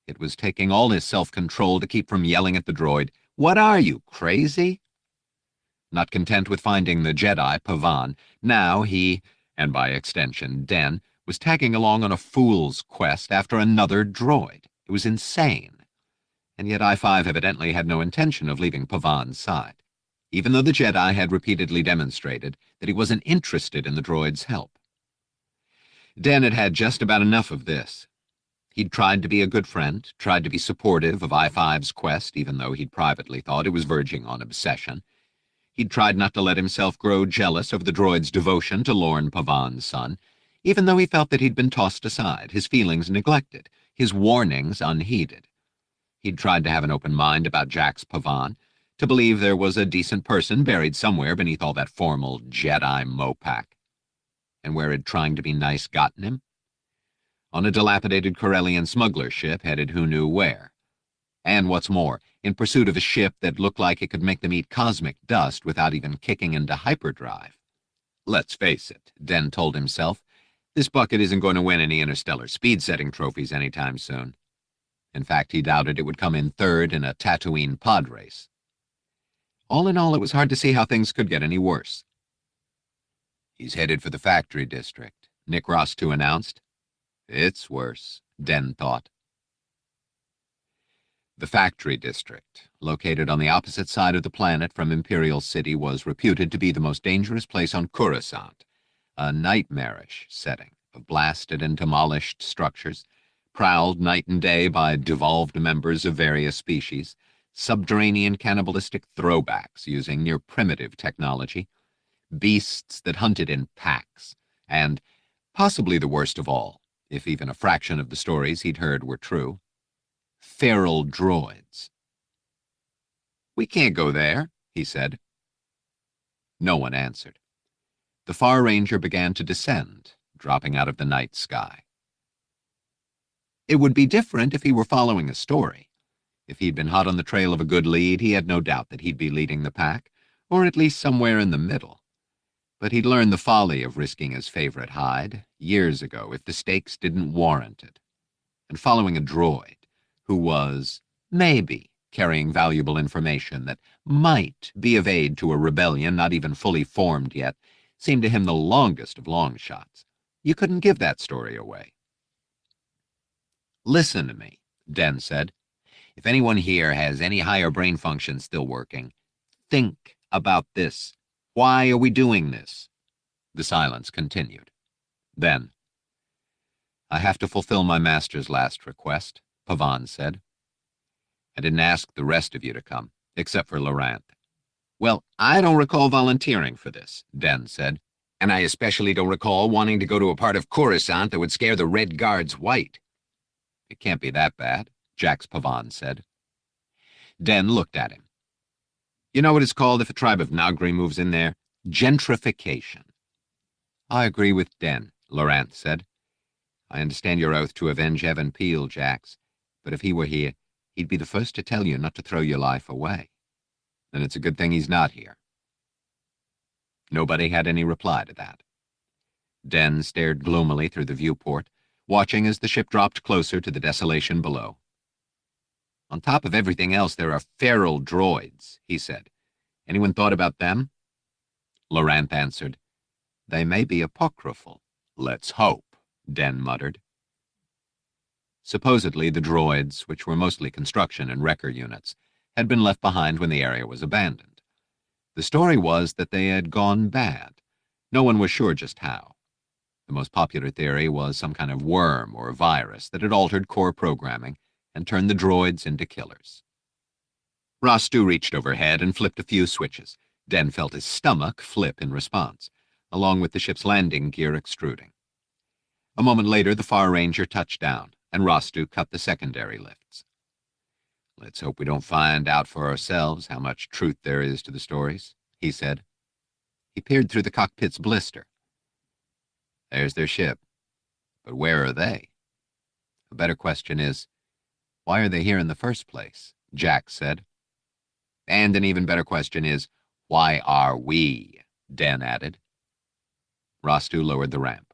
It was taking all his self-control to keep from yelling at the droid, "What are you, crazy?" Not content with finding the Jedi, Pavan, now he, and by extension Den, was tagging along on a fool's quest after another droid. It was insane. And yet I-5 evidently had no intention of leaving Pavan's side, even though the Jedi had repeatedly demonstrated that he wasn't interested in the droid's help. Den had had just about enough of this. He'd tried to be a good friend, tried to be supportive of I-5's quest, even though he'd privately thought it was verging on obsession. He'd tried not to let himself grow jealous of the droid's devotion to Lorn Pavan's son, even though he felt that he'd been tossed aside, his feelings neglected, his warnings unheeded. He'd tried to have an open mind about Jax Pavan, to believe there was a decent person buried somewhere beneath all that formal Jedi mopac. And where had trying to be nice gotten him? On a dilapidated Corellian smuggler ship headed who knew where. And what's more, in pursuit of a ship that looked like it could make them eat cosmic dust without even kicking into hyperdrive. Let's face it, Den told himself, this bucket isn't going to win any interstellar speed-setting trophies anytime soon. In fact, he doubted it would come in third in a Tatooine pod race. All in all, it was hard to see how things could get any worse. "He's headed for the factory district," Nick Rostu announced. "It's worse," Den thought. The factory district, located on the opposite side of the planet from Imperial City, was reputed to be the most dangerous place on Coruscant, a nightmarish setting of blasted and demolished structures, prowled night and day by devolved members of various species, subterranean cannibalistic throwbacks using near-primitive technology, beasts that hunted in packs, and, possibly the worst of all, if even a fraction of the stories he'd heard were true, feral droids. "We can't go there," he said. No one answered. The Far Ranger began to descend, dropping out of the night sky. It would be different if he were following a story. If he'd been hot on the trail of a good lead, he had no doubt that he'd be leading the pack, or at least somewhere in the middle. But he'd learned the folly of risking his favorite hide years ago if the stakes didn't warrant it. And following a droid who was, maybe, carrying valuable information that might be of aid to a rebellion not even fully formed yet seemed to him the longest of long shots. You couldn't give that story away. "Listen to me," Den said. "If anyone here has any higher brain function still working, think about this. Why are we doing this?" The silence continued. Then, "I have to fulfill my master's last request," Pavan said. "I didn't ask the rest of you to come, except for Laurent." "Well, I don't recall volunteering for this," Den said. "And I especially don't recall wanting to go to a part of Coruscant that would scare the Red Guards white." "It can't be that bad," Jax Pavan said. Den looked at him. "You know what it's called if a tribe of Nagri moves in there? Gentrification." "I agree with Den," Laurent said. "I understand your oath to avenge Evan Peel, Jax, but if he were here, he'd be the first to tell you not to throw your life away. And it's a good thing he's not here." Nobody had any reply to that. Den stared gloomily through the viewport, watching as the ship dropped closer to the desolation below. "On top of everything else, there are feral droids," he said. "Anyone thought about them?" Laurent answered, "They may be apocryphal." "Let's hope," Den muttered. Supposedly the droids, which were mostly construction and wrecker units, had been left behind when the area was abandoned. The story was that they had gone bad. No one was sure just how. The most popular theory was some kind of worm or virus that had altered core programming and turned the droids into killers. Rastu reached overhead and flipped a few switches. Den felt his stomach flip in response, along with the ship's landing gear extruding. A moment later, the Far Ranger touched down, and Rastu cut the secondary lifts. "Let's hope we don't find out for ourselves how much truth there is to the stories," he said. He peered through the cockpit's blister. "There's their ship. But where are they? A better question is, why are they here in the first place?" Jax said. "And an even better question is, why are we?" Den added. Rastu lowered the ramp.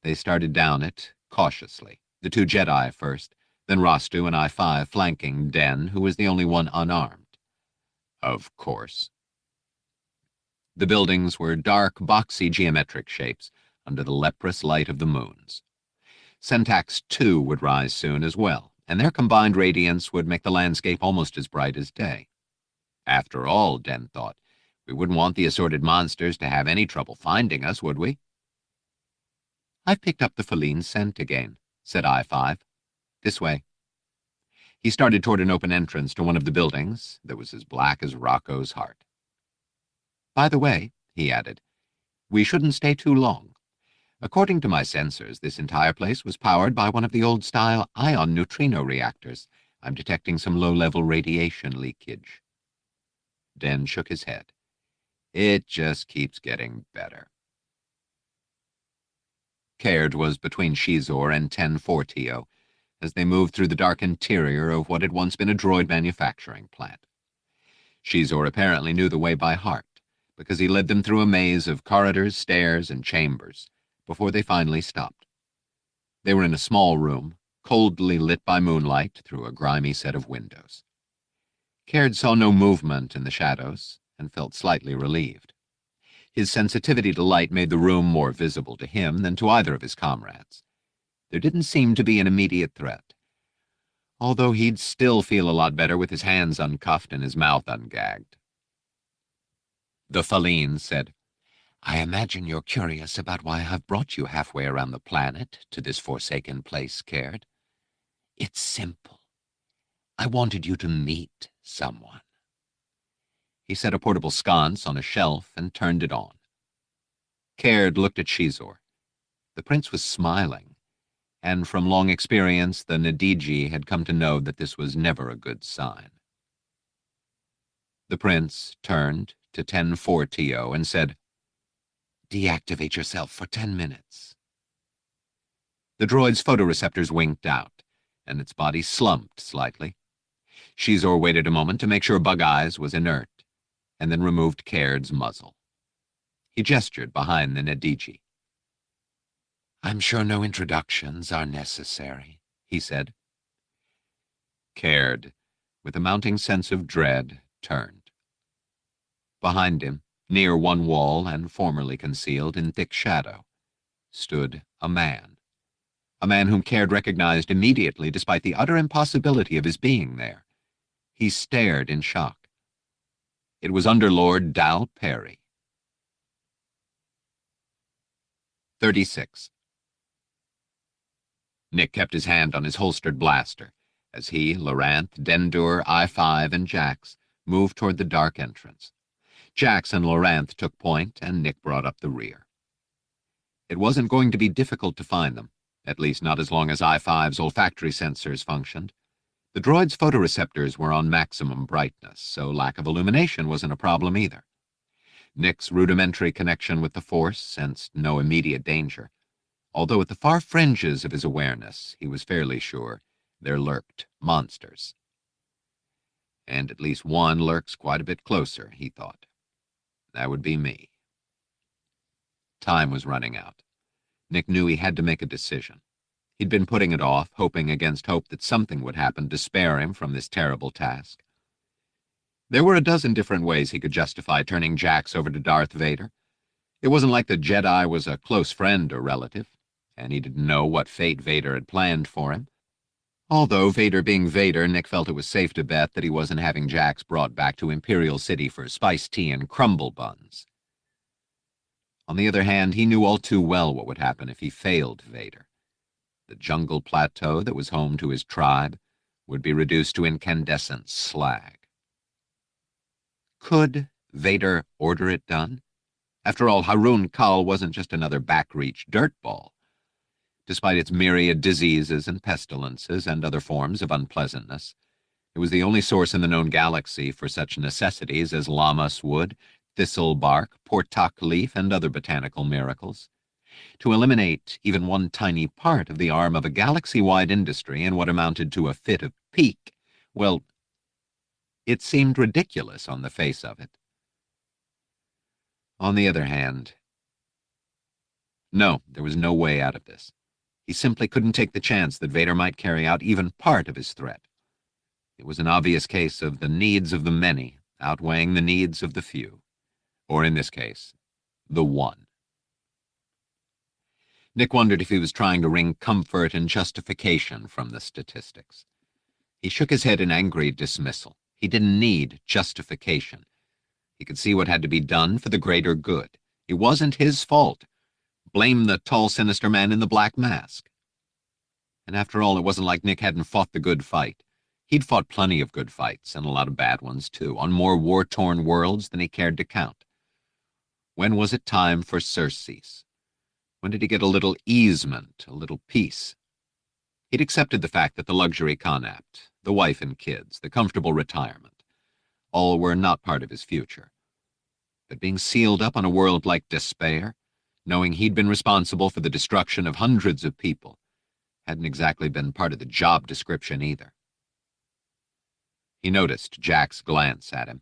They started down it, cautiously, the two Jedi first, then Rastu and I-5 flanking Den, who was the only one unarmed. Of course. The buildings were dark, boxy geometric shapes under the leprous light of the moons. Centax II would rise soon as well, and their combined radiance would make the landscape almost as bright as day. After all, Den thought, we wouldn't want the assorted monsters to have any trouble finding us, would we? "I've picked up the feline scent again," said I-5. "This way." He started toward an open entrance to one of the buildings that was as black as Rocco's heart. "By the way," he added, "we shouldn't stay too long. According to my sensors, this entire place was powered by one of the old-style ion neutrino reactors. I'm detecting some low-level radiation leakage." Den shook his head. "It just keeps getting better." Caird was between Xizor and 10-4TO as they moved through the dark interior of what had once been a droid manufacturing plant. Xizor apparently knew the way by heart, because he led them through a maze of corridors, stairs, and chambers before they finally stopped. They were in a small room, coldly lit by moonlight through a grimy set of windows. Caird saw no movement in the shadows and felt slightly relieved. His sensitivity to light made the room more visible to him than to either of his comrades. There didn't seem to be an immediate threat, although he'd still feel a lot better with his hands uncuffed and his mouth ungagged. The feline said, "I imagine you're curious about why I've brought you halfway around the planet to this forsaken place, Caird. It's simple. I wanted you to meet someone." He set a portable sconce on a shelf and turned it on. Caird looked at Xizor. The prince was smiling, and from long experience the Nadiji had come to know that this was never a good sign. The prince turned to 10-4TO and said, "Deactivate yourself for 10 minutes." The droid's photoreceptors winked out, and its body slumped slightly. Xizor waited a moment to make sure Bug Eyes was inert, and then removed Caird's muzzle. He gestured behind the Nediji. "I'm sure no introductions are necessary," he said. Caird, with a mounting sense of dread, turned. Behind him, near one wall and formerly concealed in thick shadow, stood a man whom Caird recognized immediately despite the utter impossibility of his being there. He stared in shock. It was Underlord Dal Perry. 36. Nick kept his hand on his holstered blaster as he, Loranth, Dendur, I-5, and Jax moved toward the dark entrance. Jax and Loranth took point, and Nick brought up the rear. It wasn't going to be difficult to find them, at least not as long as I-5's olfactory sensors functioned. The droid's photoreceptors were on maximum brightness, so lack of illumination wasn't a problem either. Nick's rudimentary connection with the Force sensed no immediate danger, although at the far fringes of his awareness, he was fairly sure there lurked monsters. And at least one lurks quite a bit closer, he thought. That would be me. Time was running out. Nick knew he had to make a decision. He'd been putting it off, hoping against hope that something would happen to spare him from this terrible task. There were a dozen different ways he could justify turning Jax over to Darth Vader. It wasn't like the Jedi was a close friend or relative, and he didn't know what fate Vader had planned for him. Although, Vader being Vader, Nick felt it was safe to bet that he wasn't having Jax brought back to Imperial City for spiced tea and crumble buns. On the other hand, he knew all too well what would happen if he failed Vader. The jungle plateau that was home to his tribe would be reduced to incandescent slag. Could Vader order it done? After all, Harun Kal wasn't just another backreach dirtball. Despite its myriad diseases and pestilences and other forms of unpleasantness, it was the only source in the known galaxy for such necessities as llamas wood, thistle bark, portak leaf, and other botanical miracles. To eliminate even one tiny part of the arm of a galaxy-wide industry in what amounted to a fit of pique, well, it seemed ridiculous on the face of it. On the other hand, no, there was no way out of this. He simply couldn't take the chance that Vader might carry out even part of his threat. It was an obvious case of the needs of the many outweighing the needs of the few, or in this case, the one. Nick wondered if he was trying to wring comfort and justification from the statistics. He shook his head in angry dismissal. He didn't need justification. He could see what had to be done for the greater good. It wasn't his fault. Blame the tall, sinister man in the black mask. And after all, it wasn't like Nick hadn't fought the good fight. He'd fought plenty of good fights, and a lot of bad ones, too, on more war-torn worlds than he cared to count. When was it time for surcease? When did he get a little easement, a little peace? He'd accepted the fact that the luxury connapt, the wife and kids, the comfortable retirement, all were not part of his future. But being sealed up on a world like Despair, knowing he'd been responsible for the destruction of hundreds of people, hadn't exactly been part of the job description either. He noticed Jack's glance at him,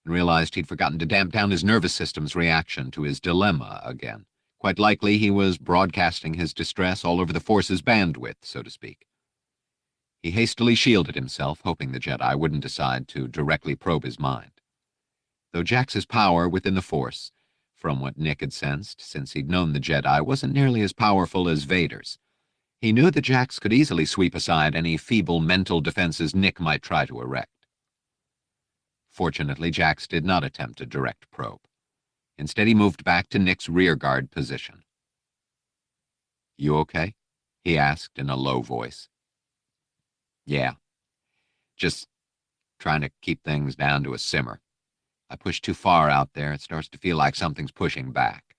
and realized he'd forgotten to damp down his nervous system's reaction to his dilemma again. Quite likely he was broadcasting his distress all over the Force's bandwidth, so to speak. He hastily shielded himself, hoping the Jedi wouldn't decide to directly probe his mind. Though Jax's power within the Force, from what Nick had sensed since he'd known the Jedi, wasn't nearly as powerful as Vader's, he knew that Jax could easily sweep aside any feeble mental defenses Nick might try to erect. Fortunately, Jax did not attempt a direct probe. Instead, he moved back to Nick's rearguard position. "You okay?" he asked in a low voice. "Yeah. Just trying to keep things down to a simmer. I push too far out there, it starts to feel like something's pushing back."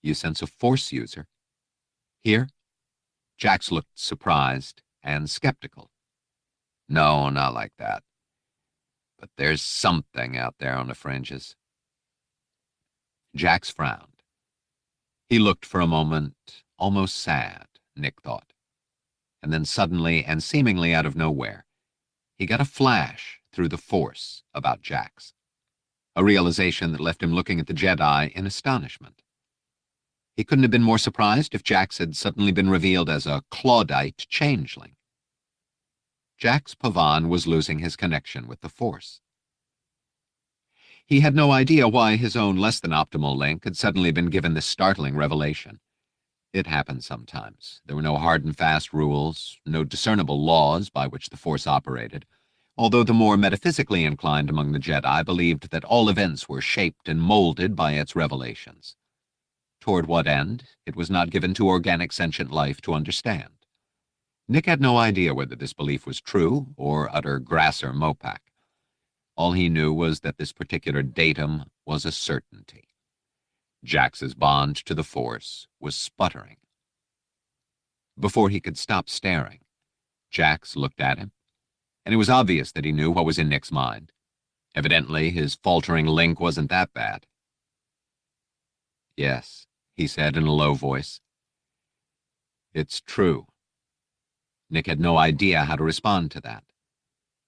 "You sense a Force user? Here?" Jax looked surprised and skeptical. "No, not like that. But there's something out there on the fringes." Jax frowned. He looked for a moment almost sad, Nick thought. and then suddenly and seemingly out of nowhere, he got a flash through the Force about Jax, a realization that left him looking at the Jedi in astonishment. He couldn't have been more surprised if Jax had suddenly been revealed as a Claudite changeling. Jax Pavan was losing his connection with the Force. He had no idea why his own less-than-optimal link had suddenly been given this startling revelation. It happened sometimes. There were no hard and fast rules, no discernible laws by which the Force operated, although the more metaphysically inclined among the Jedi believed that all events were shaped and molded by its revelations. Toward what end, it was not given to organic sentient life to understand. Nick had no idea whether this belief was true or utter grasser mopac. All he knew was that this particular datum was a certainty. Jax's bond to the Force was sputtering. Before he could stop staring, Jax looked at him, and it was obvious that he knew what was in Nick's mind. Evidently, his faltering link wasn't that bad. "Yes," he said in a low voice. "It's true." Nick had no idea how to respond to that.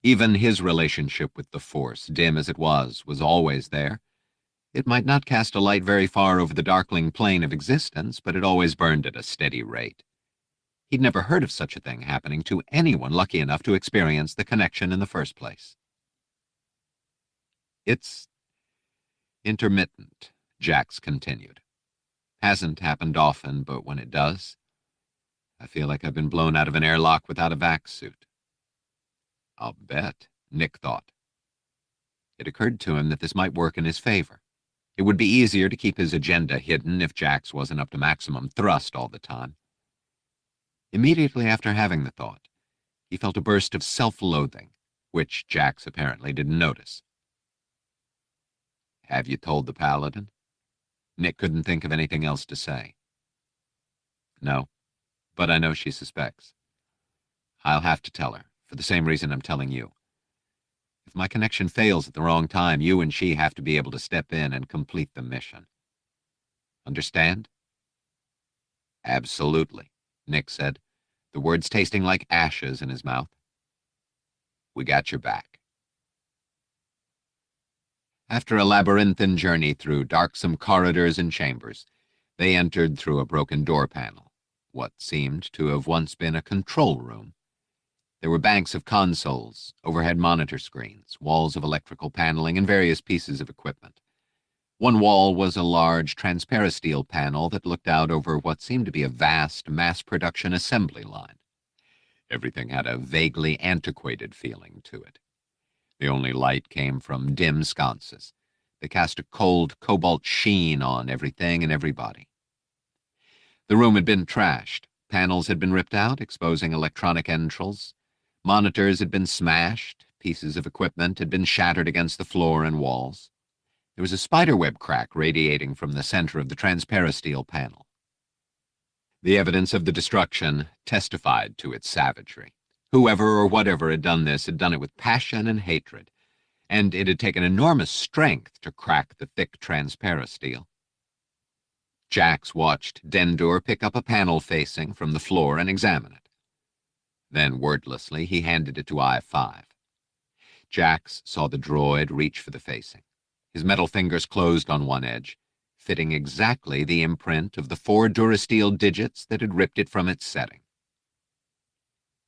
Even his relationship with the Force, dim as it was always there. It might not cast a light very far over the darkling plane of existence, but it always burned at a steady rate. He'd never heard of such a thing happening to anyone lucky enough to experience the connection in the first place. "It's intermittent," Jax continued. "Hasn't happened often, but when it does, I feel like I've been blown out of an airlock without a vac suit." "I'll bet," Nick thought. It occurred to him that this might work in his favor. It would be easier to keep his agenda hidden if Jax wasn't up to maximum thrust all the time. Immediately after having the thought, he felt a burst of self-loathing, which Jax apparently didn't notice. "Have you told the Paladin?" Nick couldn't think of anything else to say. "No, but I know she suspects. I'll have to tell her, for the same reason I'm telling you. If my connection fails at the wrong time, you and she have to be able to step in and complete the mission. Understand?" "Absolutely," Nick said, the words tasting like ashes in his mouth. "We got your back." After a labyrinthine journey through darksome corridors and chambers, they entered through a broken door panel, what seemed to have once been a control room. There were banks of consoles, overhead monitor screens, walls of electrical paneling, and various pieces of equipment. One wall was a large transparasteel panel that looked out over what seemed to be a vast mass-production assembly line. Everything had a vaguely antiquated feeling to it. The only light came from dim sconces. They cast a cold cobalt sheen on everything and everybody. The room had been trashed. Panels had been ripped out, exposing electronic entrails. Monitors had been smashed. Pieces of equipment had been shattered against the floor and walls. There was a spiderweb crack radiating from the center of the transparasteel panel. The evidence of the destruction testified to its savagery. Whoever or whatever had done this had done it with passion and hatred, and it had taken enormous strength to crack the thick transparasteel. Jax watched Dendur pick up a panel facing from the floor and examine it. Then, wordlessly, he handed it to I-5. Jax saw the droid reach for the facing. His metal fingers closed on one edge, fitting exactly the imprint of the 4 durasteel digits that had ripped it from its setting.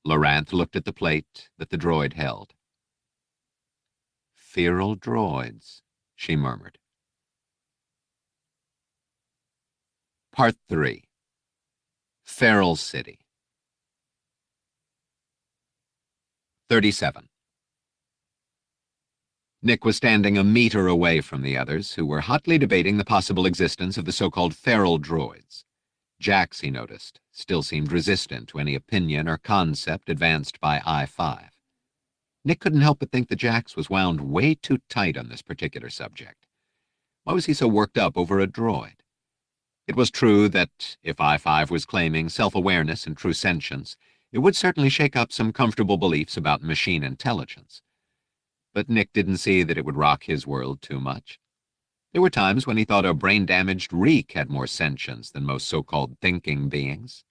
Loranth looked at the plate that the droid held. "Feral droids," she murmured. Part 3. Feral City. 37. Nick was standing a meter away from the others, who were hotly debating the possible existence of the so-called feral droids. Jax, he noticed, still seemed resistant to any opinion or concept advanced by I-5. Nick couldn't help but think that Jax was wound way too tight on this particular subject. Why was he so worked up over a droid? It was true that if I-5 was claiming self-awareness and true sentience, it would certainly shake up some comfortable beliefs about machine intelligence. But Nick didn't see that it would rock his world too much. There were times when he thought a brain-damaged reek had more sentience than most so-called thinking beings.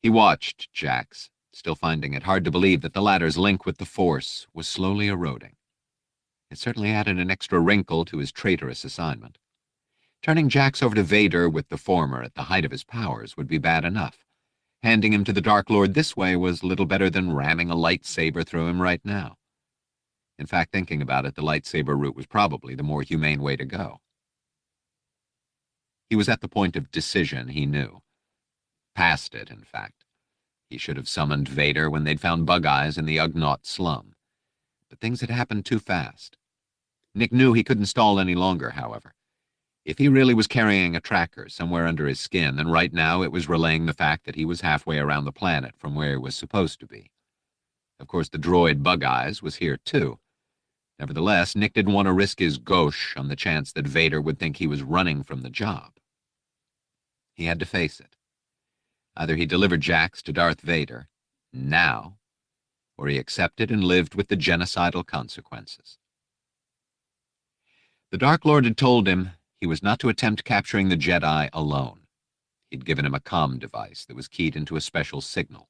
He watched Jax, still finding it hard to believe that the latter's link with the Force was slowly eroding. It certainly added an extra wrinkle to his traitorous assignment. Turning Jax over to Vader with the former at the height of his powers would be bad enough. Handing him to the Dark Lord this way was little better than ramming a lightsaber through him right now. In fact, thinking about it, the lightsaber route was probably the more humane way to go. He was at the point of decision, he knew. Past it, in fact. He should have summoned Vader when they'd found Bug Eyes in the Ugnaught slum. But things had happened too fast. Nick knew he couldn't stall any longer, however. If he really was carrying a tracker somewhere under his skin, then right now it was relaying the fact that he was halfway around the planet from where he was supposed to be. Of course, the droid Bug Eyes was here, too. Nevertheless, Nick didn't want to risk his gauche on the chance that Vader would think he was running from the job. He had to face it. Either he delivered Jax to Darth Vader, now, or he accepted and lived with the genocidal consequences. The Dark Lord had told him he was not to attempt capturing the Jedi alone. He'd given him a comm device that was keyed into a special signal.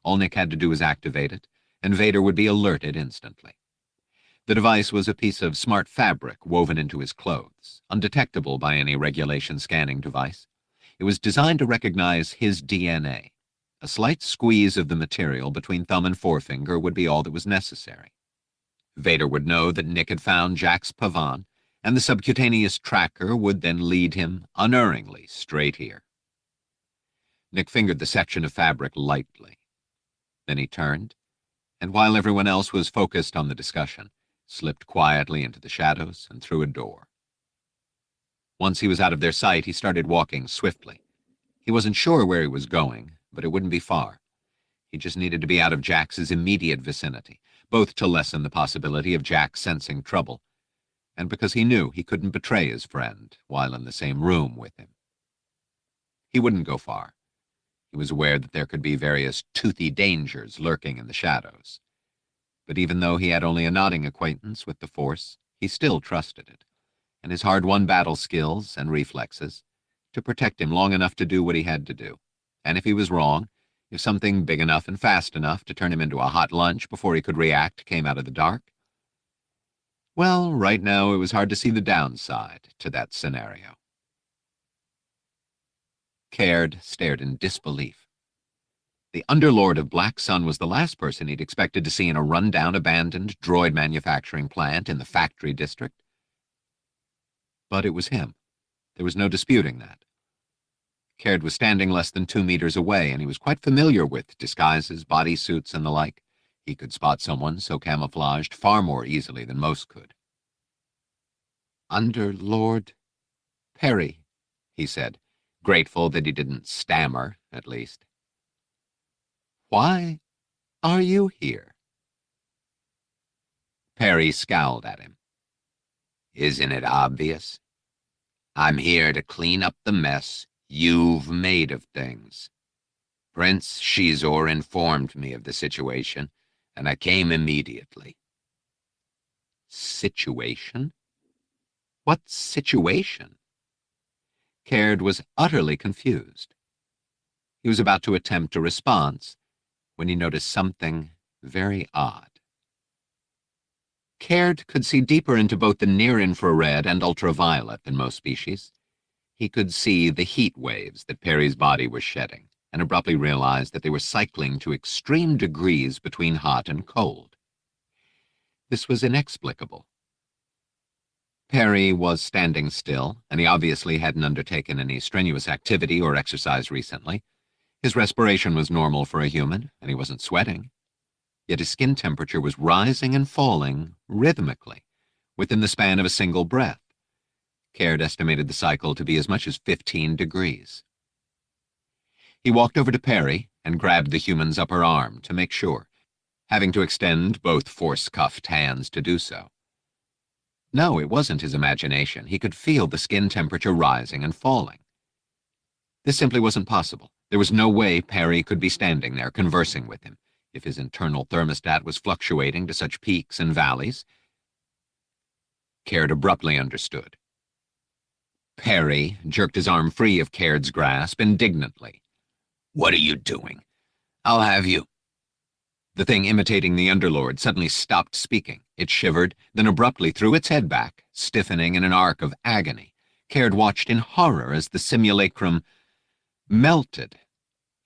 All Nick had to do was activate it, and Vader would be alerted instantly. The device was a piece of smart fabric woven into his clothes, undetectable by any regulation scanning device. It was designed to recognize his DNA. A slight squeeze of the material between thumb and forefinger would be all that was necessary. Vader would know that Nick had found Jax Pavan, and the subcutaneous tracker would then lead him unerringly straight here. Nick fingered the section of fabric lightly. Then he turned, and while everyone else was focused on the discussion, slipped quietly into the shadows and through a door. Once he was out of their sight, he started walking swiftly. He wasn't sure where he was going, but it wouldn't be far. He just needed to be out of Jax's immediate vicinity, both to lessen the possibility of Jax sensing trouble, and because he knew he couldn't betray his friend while in the same room with him. He wouldn't go far. He was aware that there could be various toothy dangers lurking in the shadows. But even though he had only a nodding acquaintance with the Force, he still trusted it, and his hard-won battle skills and reflexes, to protect him long enough to do what he had to do. And if he was wrong, if something big enough and fast enough to turn him into a hot lunch before he could react came out of the dark, well, right now it was hard to see the downside to that scenario. Caird stared in disbelief. The Underlord of Black Sun was the last person he'd expected to see in a run-down, abandoned droid manufacturing plant in the factory district. But it was him. There was no disputing that. Caird was standing less than 2 meters away, and he was quite familiar with disguises, bodysuits, and the like. He could spot someone so camouflaged far more easily than most could. "Underlord Perry," he said, grateful that he didn't stammer, at least. "Why are you here?" Perry scowled at him. "Isn't it obvious? I'm here to clean up the mess you've made of things. Prince Xizor informed me of the situation, and I came immediately." "Situation? What situation?" Caird was utterly confused. He was about to attempt a response when he noticed something very odd. Caird could see deeper into both the near-infrared and ultraviolet than most species. He could see the heat waves that Perry's body was shedding, and abruptly realized that they were cycling to extreme degrees between hot and cold. This was inexplicable. Perry was standing still, and he obviously hadn't undertaken any strenuous activity or exercise recently. His respiration was normal for a human, and he wasn't sweating. Yet his skin temperature was rising and falling rhythmically, within the span of a single breath. Caird estimated the cycle to be as much as 15 degrees. He walked over to Perry and grabbed the human's upper arm to make sure, having to extend both force-cuffed hands to do so. No, it wasn't his imagination. He could feel the skin temperature rising and falling. This simply wasn't possible. There was no way Perry could be standing there conversing with him if his internal thermostat was fluctuating to such peaks and valleys. Caird abruptly understood. Perry jerked his arm free of Caird's grasp indignantly. "What are you doing? I'll have you. The thing imitating the Underlord suddenly stopped speaking. It shivered, then abruptly threw its head back, stiffening in an arc of agony. Caird watched in horror as the simulacrum melted.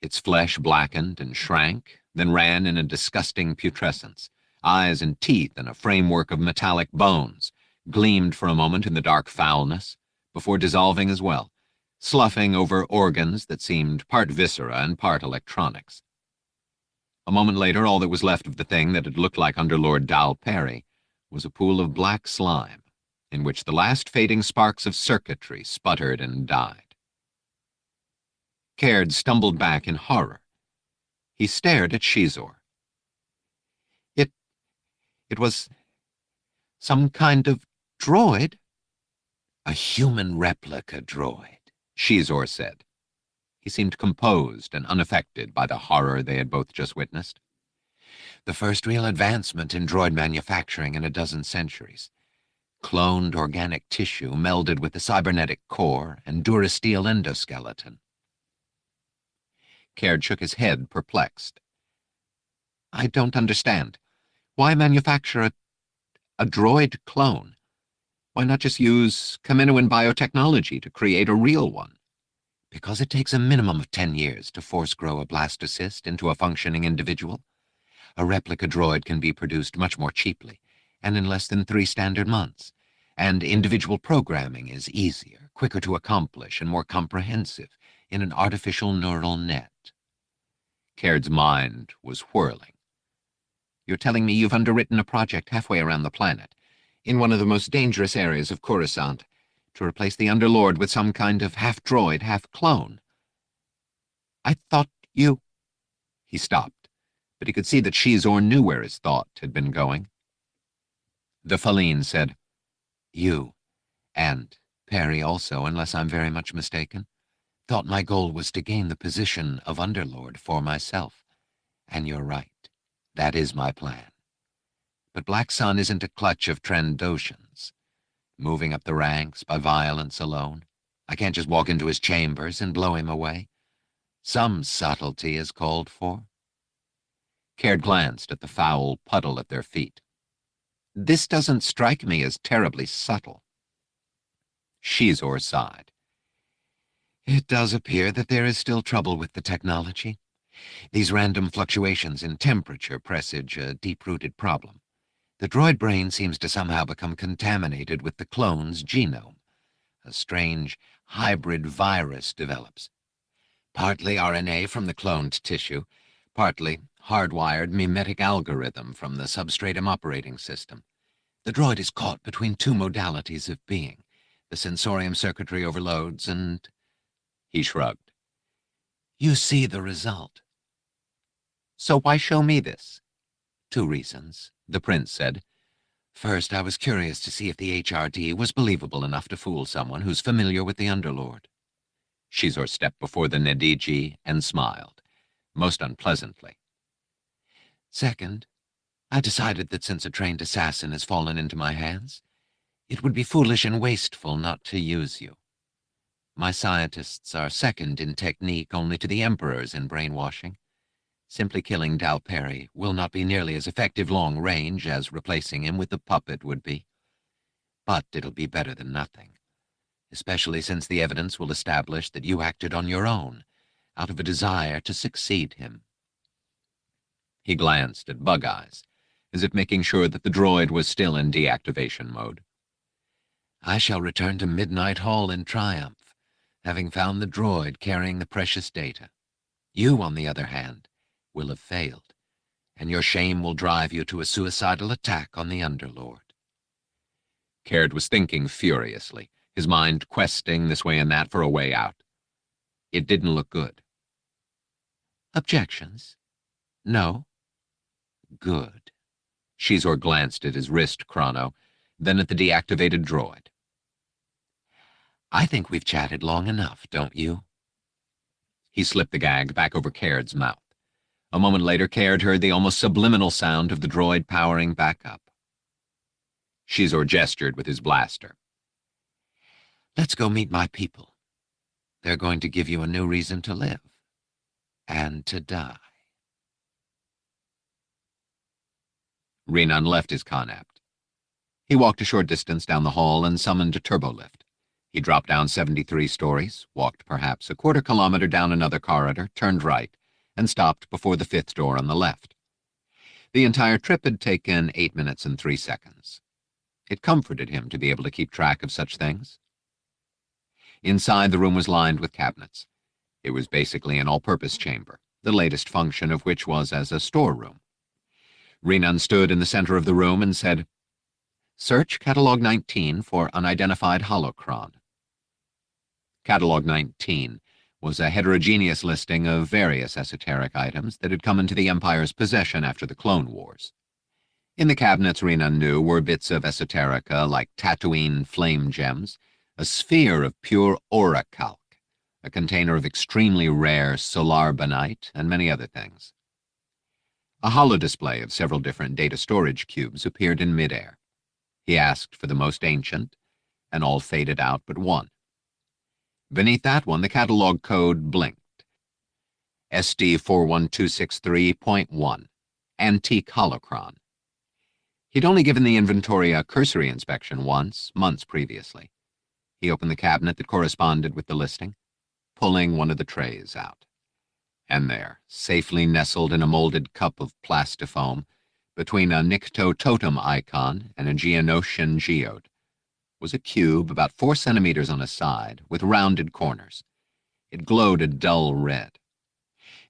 Its flesh blackened and shrank, then ran in a disgusting putrescence. Eyes and teeth and a framework of metallic bones gleamed for a moment in the dark foulness, before dissolving as well, sloughing over organs that seemed part viscera and part electronics. A moment later, all that was left of the thing that had looked like Underlord Dal Perry was a pool of black slime, in which the last fading sparks of circuitry sputtered and died. Caird stumbled back in horror. He stared at Xizor. It was some kind of droid? A human replica droid, Xizor said. He seemed composed and unaffected by the horror they had both just witnessed. The first real advancement in droid manufacturing in a dozen centuries. Cloned organic tissue melded with the cybernetic core and durasteel endoskeleton. Caird shook his head, perplexed. I don't understand. Why manufacture a droid clone? Why not just use Kaminoan biotechnology to create a real one? Because it takes a minimum of 10 years to force grow a blastocyst into a functioning individual. A replica droid can be produced much more cheaply, and in less than 3 standard months. And individual programming is easier, quicker to accomplish, and more comprehensive in an artificial neural net. Caird's mind was whirling. You're telling me you've underwritten a project halfway around the planet, in one of the most dangerous areas of Coruscant, to replace the Underlord with some kind of half-droid, half-clone. I thought you... He stopped, but he could see that Xizor knew where his thought had been going. The Faline said, You, and Perry also, unless I'm very much mistaken, thought my goal was to gain the position of Underlord for myself. And you're right. That is my plan. But Black Sun isn't a clutch of Trandoshans, moving up the ranks by violence alone. I can't just walk into his chambers and blow him away. Some subtlety is called for. Caird glanced at the foul puddle at their feet. This doesn't strike me as terribly subtle. Xizor sighed. It does appear that there is still trouble with the technology. These random fluctuations in temperature presage a deep-rooted problem. The droid brain seems to somehow become contaminated with the clone's genome. A strange hybrid virus develops. Partly RNA from the cloned tissue, partly hardwired mimetic algorithm from the substratum operating system. The droid is caught between 2 modalities of being. The sensorium circuitry overloads and... He shrugged. You see the result. So why show me this? 2 reasons, the prince said. First, I was curious to see if the HRD was believable enough to fool someone who's familiar with the Underlord. Xizor stepped before the Nediji and smiled, most unpleasantly. Second, I decided that since a trained assassin has fallen into my hands, it would be foolish and wasteful not to use you. My scientists are second in technique only to the Emperor's in brainwashing. Simply killing Dal Perry will not be nearly as effective long range as replacing him with the puppet would be. But it'll be better than nothing, especially since the evidence will establish that you acted on your own, out of a desire to succeed him. He glanced at Bug Eyes, as if making sure that the droid was still in deactivation mode. I shall return to Midnight Hall in triumph, having found the droid carrying the precious data. You, on the other hand, will have failed, and your shame will drive you to a suicidal attack on the Underlord. Caird was thinking furiously, his mind questing this way and that for a way out. It didn't look good. Objections? No? Good. Xizor glanced at his wrist chrono, then at the deactivated droid. I think we've chatted long enough, don't you? He slipped the gag back over Caird's mouth. A moment later, Caird heard the almost subliminal sound of the droid powering back up. Xizor gestured with his blaster. Let's go meet my people. They're going to give you a new reason to live and to die. Renan left his conapt. He walked a short distance down the hall and summoned a turbolift. He dropped down 73 stories, walked perhaps a quarter kilometer down another corridor, turned right, and stopped before the 5th door on the left. The entire trip had taken 8 minutes and 3 seconds. It comforted him to be able to keep track of such things. Inside, the room was lined with cabinets. It was basically an all-purpose chamber, the latest function of which was as a storeroom. Renan stood in the center of the room and said, "Search Catalog 19 for unidentified holocron." Catalog 19 was a heterogeneous listing of various esoteric items that had come into the Empire's possession after the Clone Wars. In the cabinets, Renan knew, were bits of esoterica like Tatooine flame gems, a sphere of pure auricalc, a container of extremely rare solar bonite, and many other things. A holodisplay of several different data storage cubes appeared in midair. He asked for the most ancient, and all faded out but one. Beneath that one, the catalog code blinked. SD41263.1, Antique Holocron. He'd only given the inventory a cursory inspection once, months previously. He opened the cabinet that corresponded with the listing, pulling one of the trays out. And there, safely nestled in a molded cup of plastifoam, between a Nikto totem icon and a Geonosian geode, was a cube about 4 centimeters on a side with rounded corners. It glowed a dull red.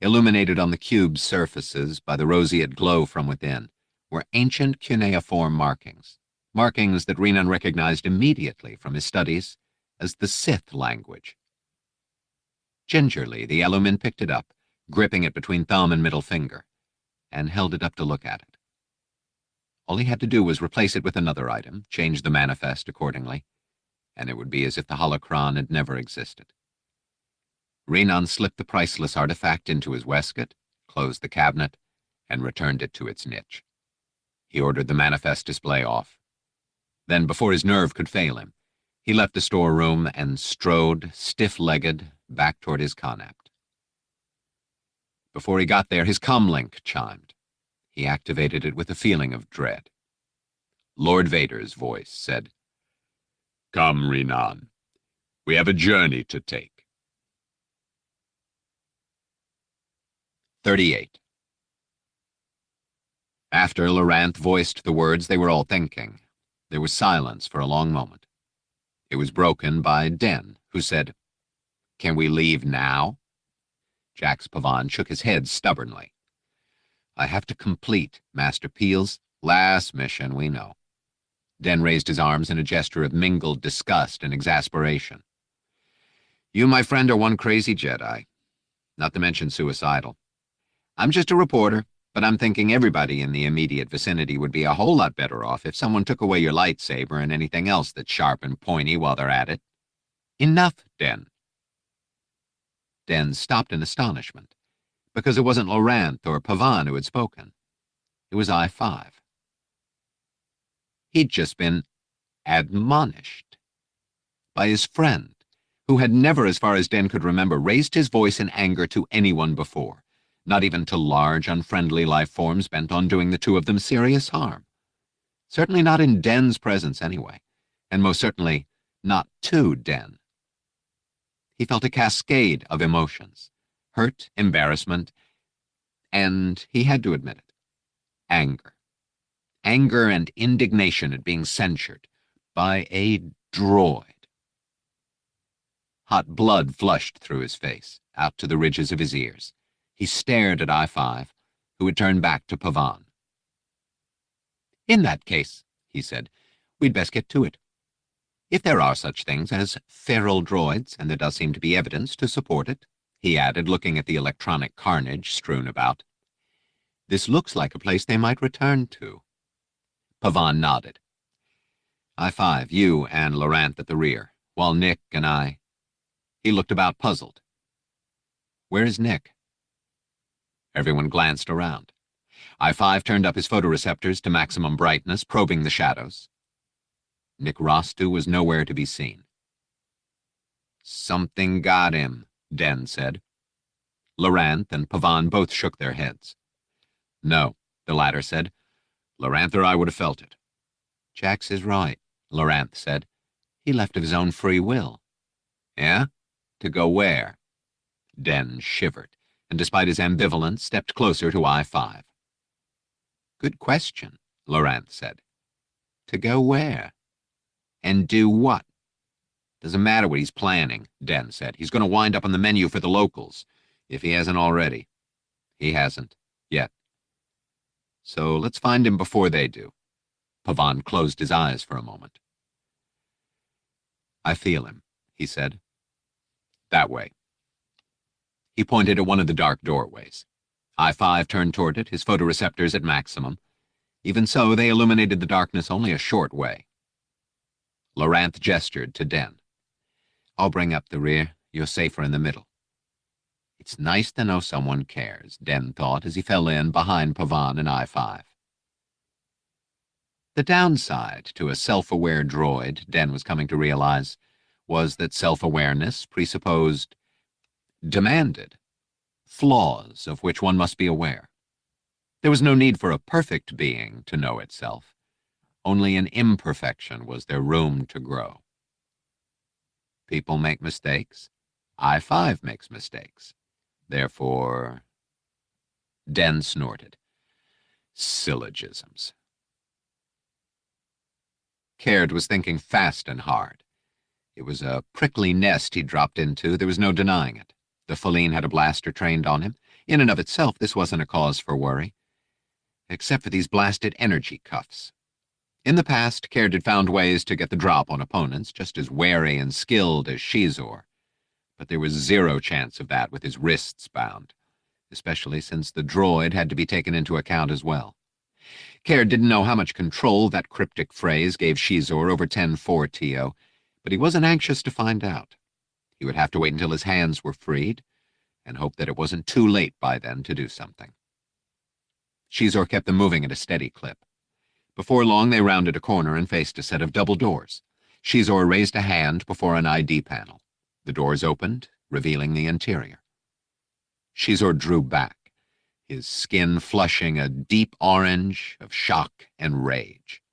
Illuminated on the cube's surfaces by the roseate glow from within were ancient cuneiform markings, markings that Renan recognized immediately from his studies as the Sith language. Gingerly, the Elumin picked it up, gripping it between thumb and middle finger, and held it up to look at it. All he had to do was replace it with another item, change the manifest accordingly, and it would be as if the holocron had never existed. Renan slipped the priceless artifact into his waistcoat, closed the cabinet, and returned it to its niche. He ordered the manifest display off. Then, before his nerve could fail him, he left the storeroom and strode, stiff-legged, back toward his conapt. Before he got there, his comlink chimed. He activated it with a feeling of dread. Lord Vader's voice said, "Come, Renan. We have a journey to take." 38. After Loranth voiced the words they were all thinking, there was silence for a long moment. It was broken by Den, who said, "Can we leave now?" Jax Pavan shook his head stubbornly. "I have to complete Master Peel's last mission, we know." Den raised his arms in a gesture of mingled disgust and exasperation. "You, my friend, are one crazy Jedi, not to mention suicidal. I'm just a reporter, but I'm thinking everybody in the immediate vicinity would be a whole lot better off if someone took away your lightsaber and anything else that's sharp and pointy while they're at it. Enough, Den." Den stopped in astonishment, because it wasn't Loranth or Pavan who had spoken. It was I-5. He'd just been admonished by his friend, who had never, as far as Den could remember, raised his voice in anger to anyone before, not even to large, unfriendly life forms bent on doing the two of them serious harm. Certainly not in Den's presence anyway, and most certainly not to Den. He felt a cascade of emotions: hurt, embarrassment, and he had to admit it, anger. Anger and indignation at being censured by a droid. Hot blood flushed through his face, out to the ridges of his ears. He stared at I-5, who had turned back to Pavan. "In that case," he said, "we'd best get to it. If there are such things as feral droids, and there does seem to be evidence to support it," he added, looking at the electronic carnage strewn about, "this looks like a place they might return to." Pavan nodded. "I-5, you and Loranth at the rear, while Nick and I—" He looked about, puzzled. "Where is Nick?" Everyone glanced around. I-5 turned up his photoreceptors to maximum brightness, probing the shadows. Nick Rostu was nowhere to be seen. "Something got him," Den said. Loranth and Pavan both shook their heads. "No," the latter said. Loranth or I would have felt it. Jax is right, Loranth said. He left of his own free will. Yeah? To go where? Den shivered, and despite his ambivalence, stepped closer to I-5. Good question, Loranth said. To go where? And do what? Doesn't matter what he's planning, Den said. He's going to wind up on the menu for the locals, if he hasn't already. He hasn't, yet. So let's find him before they do. Pavan closed his eyes for a moment. I feel him, he said. That way. He pointed at one of the dark doorways. I-5 turned toward it, his photoreceptors at maximum. Even so, they illuminated the darkness only a short way. Loranth gestured to Den. I'll bring up the rear. You're safer in the middle. It's nice to know someone cares, Den thought as he fell in behind Pavan and I-5. The downside to a self-aware droid, Den was coming to realize, was that self-awareness demanded flaws of which one must be aware. There was no need for a perfect being to know itself. Only in imperfection was there room to grow. People make mistakes. I-5 makes mistakes. Therefore, Den snorted. Syllogisms. Caird was thinking fast and hard. It was a prickly nest he'd dropped into, there was no denying it. The Feline had a blaster trained on him. In and of itself, this wasn't a cause for worry. Except for these blasted energy cuffs. In the past, Caird had found ways to get the drop on opponents, just as wary and skilled as Xizor. But there was zero chance of that with his wrists bound, especially since the droid had to be taken into account as well. Caird didn't know how much control that cryptic phrase gave Xizor over 10-4-TO, but he wasn't anxious to find out. He would have to wait until his hands were freed, and hope that it wasn't too late by then to do something. Xizor kept them moving at a steady clip. Before long, they rounded a corner and faced a set of double doors. Xizor raised a hand before an ID panel. The doors opened, revealing the interior. Xizor drew back, his skin flushing a deep orange of shock and rage.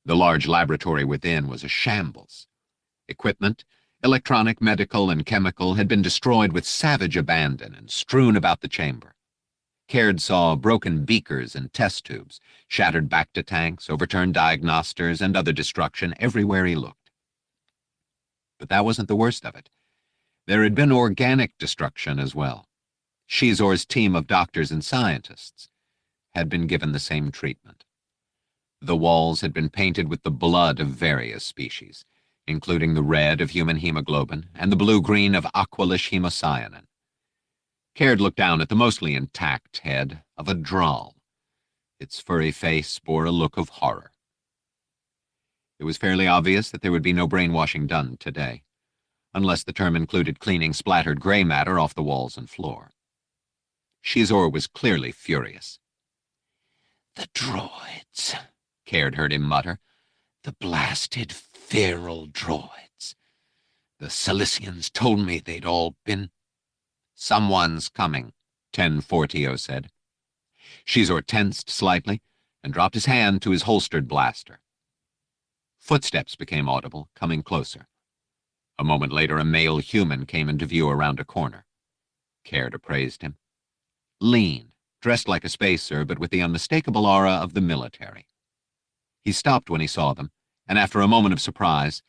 The large laboratory within was a shambles. Equipment, electronic, medical, and chemical, had been destroyed with savage abandon and strewn about the chamber. Caird saw broken beakers and test tubes, shattered bacta tanks, overturned diagnosters, and other destruction everywhere he looked. But that wasn't the worst of it. There had been organic destruction as well. Xizor's team of doctors and scientists had been given the same treatment. The walls had been painted with the blood of various species, including the red of human hemoglobin and the blue-green of aqualish hemocyanin. Caird looked down at the mostly intact head of a droll. Its furry face bore a look of horror. It was fairly obvious that there would be no brainwashing done today, unless the term included cleaning splattered gray matter off the walls and floor. Xizor was clearly furious. The droids, Caird heard him mutter. The blasted feral droids. The Silicians told me they'd all been... Someone's coming, 10-4-TO said. Xizor tensed slightly and dropped his hand to his holstered blaster. Footsteps became audible, coming closer. A moment later, a male human came into view around a corner. Caird appraised him. Lean, dressed like a spacer, but with the unmistakable aura of the military. He stopped when he saw them, and after a moment of surprise,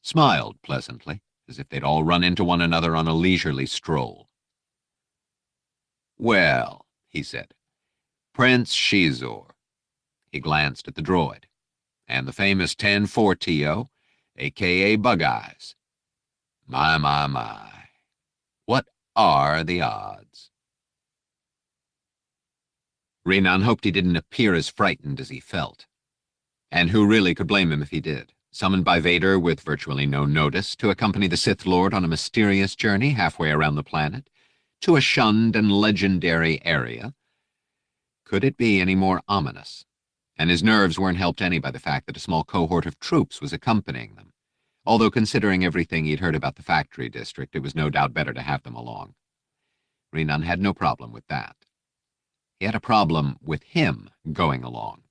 smiled pleasantly, as if they'd all run into one another on a leisurely stroll. Well, he said, Prince Xizor. He glanced at the droid, and the famous 10-4-TO, a.k.a. Bug Eyes. My. What are the odds? Renan hoped he didn't appear as frightened as he felt. And who really could blame him if he did? Summoned by Vader with virtually no notice to accompany the Sith Lord on a mysterious journey halfway around the planet, to a shunned and legendary area. Could it be any more ominous? And his nerves weren't helped any by the fact that a small cohort of troops was accompanying them. Although considering everything he'd heard about the factory district, it was no doubt better to have them along. Renan had no problem with that. He had a problem with him going along.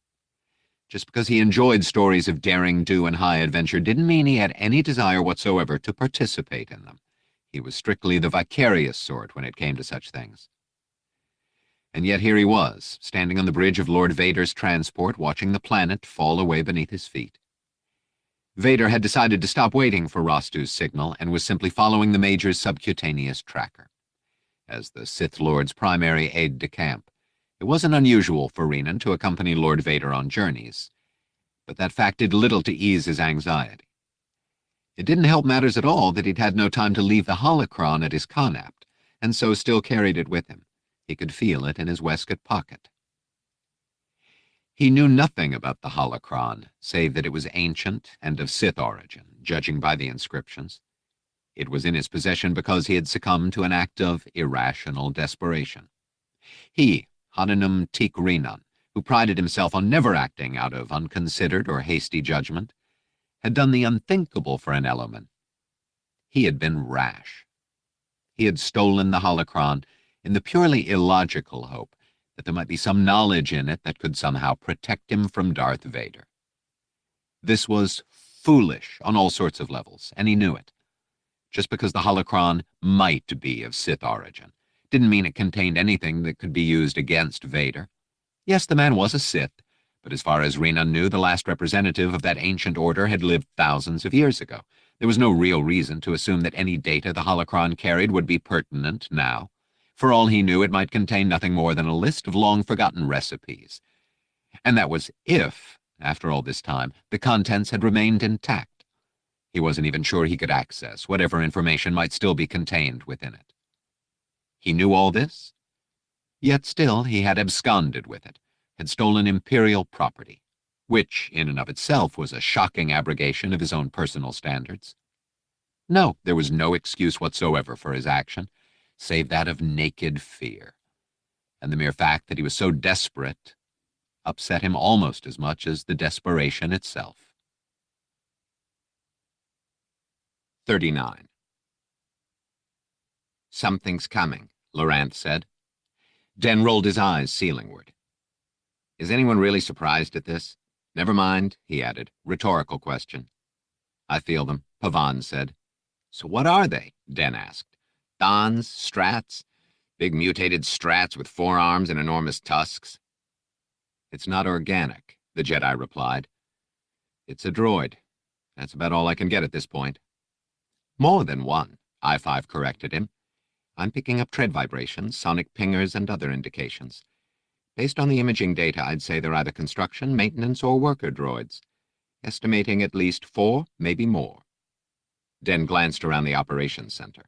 Just because he enjoyed stories of daring do and high adventure didn't mean he had any desire whatsoever to participate in them. He was strictly the vicarious sort when it came to such things. And yet here he was, standing on the bridge of Lord Vader's transport, watching the planet fall away beneath his feet. Vader had decided to stop waiting for Rostu's signal and was simply following the Major's subcutaneous tracker. As the Sith Lord's primary aide-de-camp, it wasn't unusual for Renan to accompany Lord Vader on journeys, but that fact did little to ease his anxiety. It didn't help matters at all that he'd had no time to leave the holocron at his connapt, and so still carried it with him. He could feel it in his waistcoat pocket. He knew nothing about the holocron, save that it was ancient and of Sith origin, judging by the inscriptions. It was in his possession because he had succumbed to an act of irrational desperation. He, Hananum Tik Renan, who prided himself on never acting out of unconsidered or hasty judgment, had done the unthinkable for an Eloman. He had been rash. He had stolen the holocron in the purely illogical hope that there might be some knowledge in it that could somehow protect him from Darth Vader. This was foolish on all sorts of levels, and he knew it. Just because the holocron might be of Sith origin didn't mean it contained anything that could be used against Vader. Yes, the man was a Sith, but as far as Renan knew, the last representative of that ancient order had lived thousands of years ago. There was no real reason to assume that any data the holocron carried would be pertinent now. For all he knew, it might contain nothing more than a list of long-forgotten recipes. And that was if, after all this time, the contents had remained intact. He wasn't even sure he could access whatever information might still be contained within it. He knew all this, yet still he had absconded with it, had stolen Imperial property, which, in and of itself, was a shocking abrogation of his own personal standards. No, there was no excuse whatsoever for his action, save that of naked fear. And the mere fact that he was so desperate upset him almost as much as the desperation itself. 39. "Something's coming," Loranth said. Den rolled his eyes ceilingward. "Is anyone really surprised at this? Never mind," he added. "Rhetorical question." "I feel them," Pavan said. "So what are they?" Den asked. "Thons? Strats? Big mutated strats with forearms and enormous tusks?" "It's not organic," the Jedi replied. "It's a droid. That's about all I can get at this point." "More than one," I-5 corrected him. "I'm picking up tread vibrations, sonic pingers, and other indications. Based on the imaging data, I'd say they're either construction, maintenance, or worker droids. Estimating at least 4, maybe more." Den glanced around the operations center.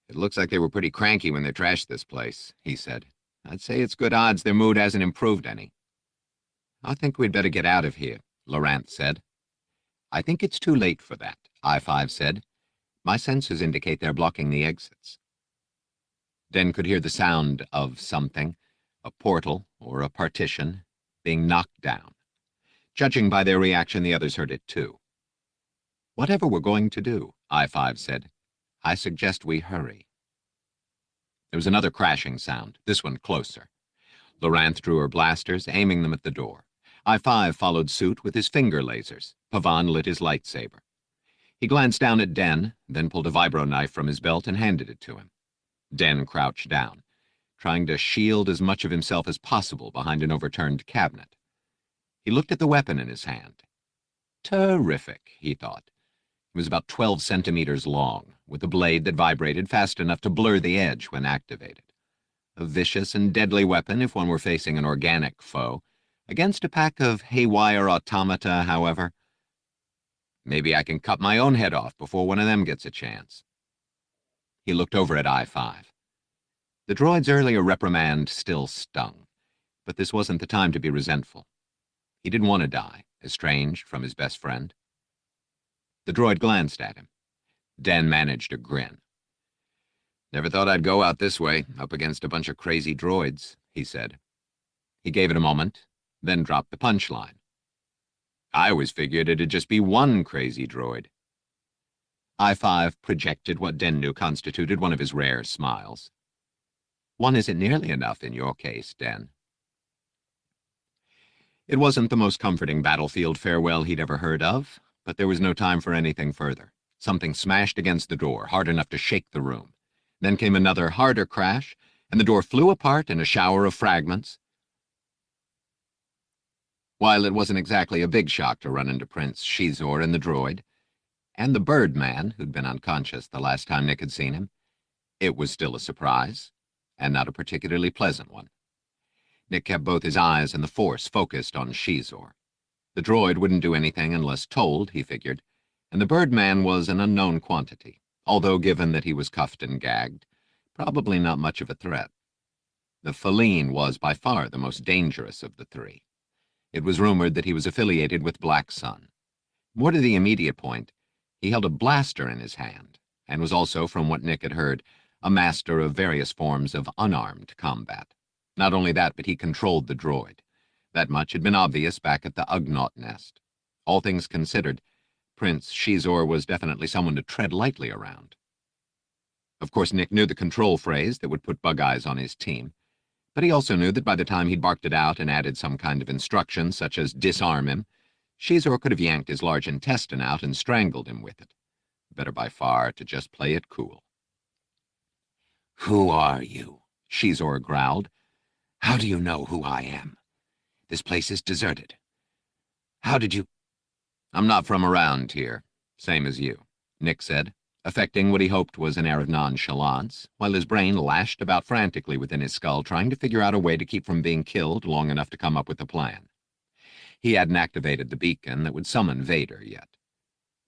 "It looks like they were pretty cranky when they trashed this place," he said. "I'd say it's good odds their mood hasn't improved any." "I think we'd better get out of here," Loranth said. "I think it's too late for that," I-5 said. "My sensors indicate they're blocking the exits." Den could hear the sound of something, a portal or a partition, being knocked down. Judging by their reaction, the others heard it too. "Whatever we're going to do," I-5 said, "I suggest we hurry." There was another crashing sound, this one closer. Loranth drew her blasters, aiming them at the door. I-5 followed suit with his finger lasers. Pavan lit his lightsaber. He glanced down at Den, then pulled a vibro knife from his belt and handed it to him. Den crouched down, trying to shield as much of himself as possible behind an overturned cabinet. He looked at the weapon in his hand. Terrific, he thought. It was about 12 centimeters long, with a blade that vibrated fast enough to blur the edge when activated. A vicious and deadly weapon if one were facing an organic foe. Against a pack of haywire automata, however, maybe I can cut my own head off before one of them gets a chance. He looked over at I-5. The droid's earlier reprimand still stung, but this wasn't the time to be resentful. He didn't want to die, estranged from his best friend. The droid glanced at him. Den managed a grin. "Never thought I'd go out this way, up against a bunch of crazy droids," he said. He gave it a moment, then dropped the punchline. "I always figured it'd just be one crazy droid." I-5 projected what Den knew constituted one of his rare smiles. "One isn't nearly enough in your case, Den." It wasn't the most comforting battlefield farewell he'd ever heard of, but there was no time for anything further. Something smashed against the door, hard enough to shake the room. Then came another harder crash, and the door flew apart in a shower of fragments. While it wasn't exactly a big shock to run into Prince Xizor and the droid, and the Birdman, who'd been unconscious the last time Nick had seen him, it was still a surprise, and not a particularly pleasant one. Nick kept both his eyes and the Force focused on Xizor. The droid wouldn't do anything unless told, he figured, and the Birdman was an unknown quantity, although given that he was cuffed and gagged, probably not much of a threat. The Feline was by far the most dangerous of the three. It was rumored that he was affiliated with Black Sun. More to the immediate point, he held a blaster in his hand, and was also, from what Nick had heard, a master of various forms of unarmed combat. Not only that, but he controlled the droid. That much had been obvious back at the Ugnaught nest. All things considered, Prince Xizor was definitely someone to tread lightly around. Of course, Nick knew the control phrase that would put Bug Eyes on his team, but he also knew that by the time he'd barked it out and added some kind of instruction, such as disarm him, Xizor could have yanked his large intestine out and strangled him with it. Better by far to just play it cool. "Who are you?" Xizor growled. "How do you know who I am? This place is deserted. How did you—" "I'm not from around here, same as you," Nick said, affecting what he hoped was an air of nonchalance, while his brain lashed about frantically within his skull, trying to figure out a way to keep from being killed long enough to come up with a plan. He hadn't activated the beacon that would summon Vader yet.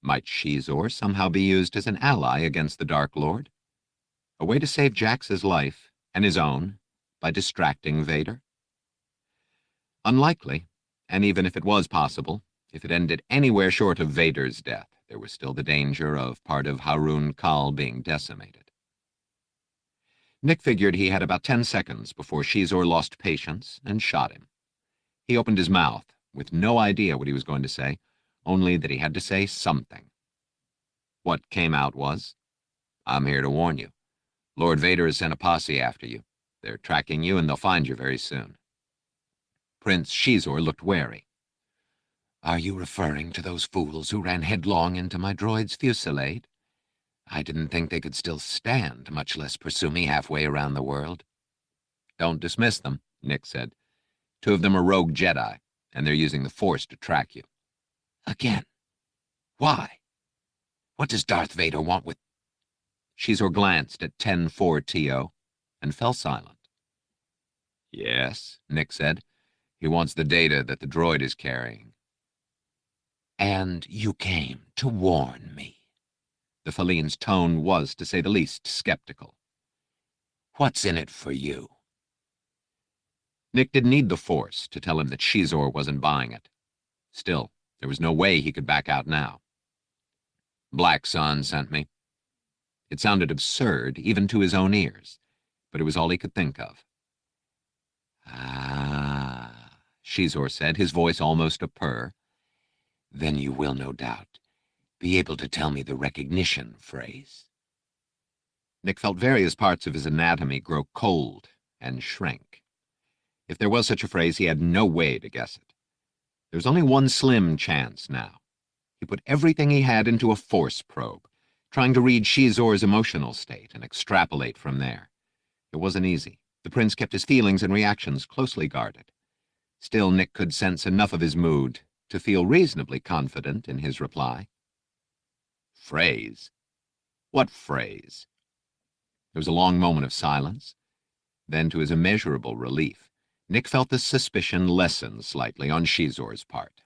Might Xizor somehow be used as an ally against the Dark Lord? A way to save Jax's life, and his own, by distracting Vader? Unlikely, and even if it was possible, if it ended anywhere short of Vader's death, there was still the danger of part of Harun Kal being decimated. Nick figured he had about 10 seconds before Xizor lost patience and shot him. He opened his mouth, with no idea what he was going to say, only that he had to say something. What came out was, "I'm here to warn you. Lord Vader has sent a posse after you. They're tracking you, and they'll find you very soon." Prince Xizor looked wary. "Are you referring to those fools who ran headlong into my droid's fusillade? I didn't think they could still stand, much less pursue me halfway around the world." "Don't dismiss them," Nick said. "2 of them are rogue Jedi, and they're using the Force to track you." "Again? Why? What does Darth Vader want with—" Xizor glanced at 10-4-TO and fell silent. "Yes," Nick said. "He wants the data that the droid is carrying." "And you came to warn me?" The Feline's tone was, to say the least, skeptical. "What's in it for you?" Nick didn't need the Force to tell him that Xizor wasn't buying it. Still, there was no way he could back out now. "Black Sun sent me." It sounded absurd, even to his own ears, but it was all he could think of. "Ah," Xizor said, his voice almost a purr. "Then you will, no doubt, be able to tell me the recognition phrase." Nick felt various parts of his anatomy grow cold and shrink. If there was such a phrase, he had no way to guess it. There was only one slim chance now. He put everything he had into a Force probe, trying to read Xizor's emotional state and extrapolate from there. It wasn't easy. The prince kept his feelings and reactions closely guarded. Still, Nick could sense enough of his mood to feel reasonably confident in his reply. "Phrase? What phrase?" There was a long moment of silence. Then, to his immeasurable relief, Nick felt the suspicion lessen slightly on Xizor's part.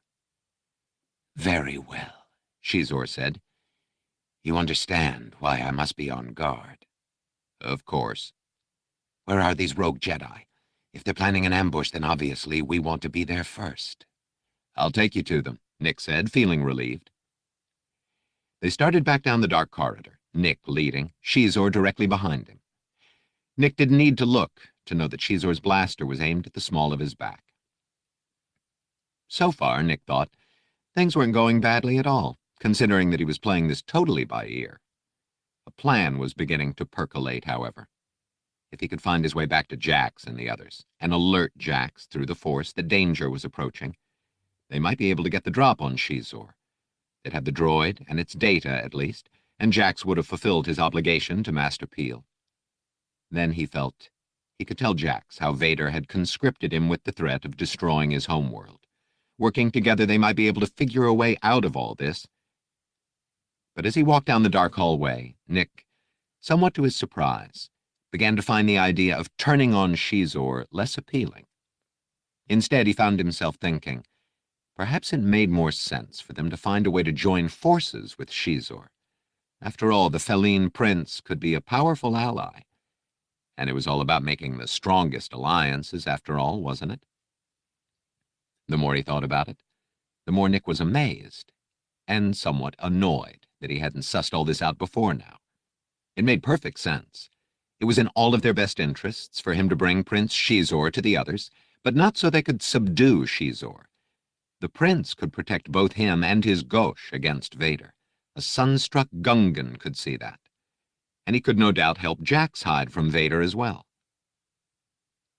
"Very well," Xizor said. "You understand why I must be on guard?" "Of course." "Where are these rogue Jedi? If they're planning an ambush, then obviously we want to be there first." "I'll take you to them," Nick said, feeling relieved. They started back down the dark corridor, Nick leading, Xizor directly behind him. Nick didn't need to look to know that Xizor's blaster was aimed at the small of his back. So far, Nick thought, things weren't going badly at all, considering that he was playing this totally by ear. A plan was beginning to percolate, however. If he could find his way back to Jax and the others, and alert Jax through the Force that danger was approaching, They might be able to get the drop on Xizor. They'd have the droid and its data, at least, and Jax would have fulfilled his obligation to Master Peel. Then he felt he could tell Jax how Vader had conscripted him with the threat of destroying his homeworld. Working together, they might be able to figure a way out of all this. But as he walked down the dark hallway, Nick, somewhat to his surprise, began to find the idea of turning on Xizor less appealing. Instead, he found himself thinking, perhaps it made more sense for them to find a way to join forces with Xizor. After all, the Feline Prince could be a powerful ally. And it was all about making the strongest alliances, after all, wasn't it? The more he thought about it, the more Nick was amazed, and somewhat annoyed that he hadn't sussed all this out before now. It made perfect sense. It was in all of their best interests for him to bring Prince Xizor to the others, but not so they could subdue Xizor. The prince could protect both him and his gauche against Vader. A sunstruck Gungan could see that. And he could no doubt help Jax hide from Vader as well.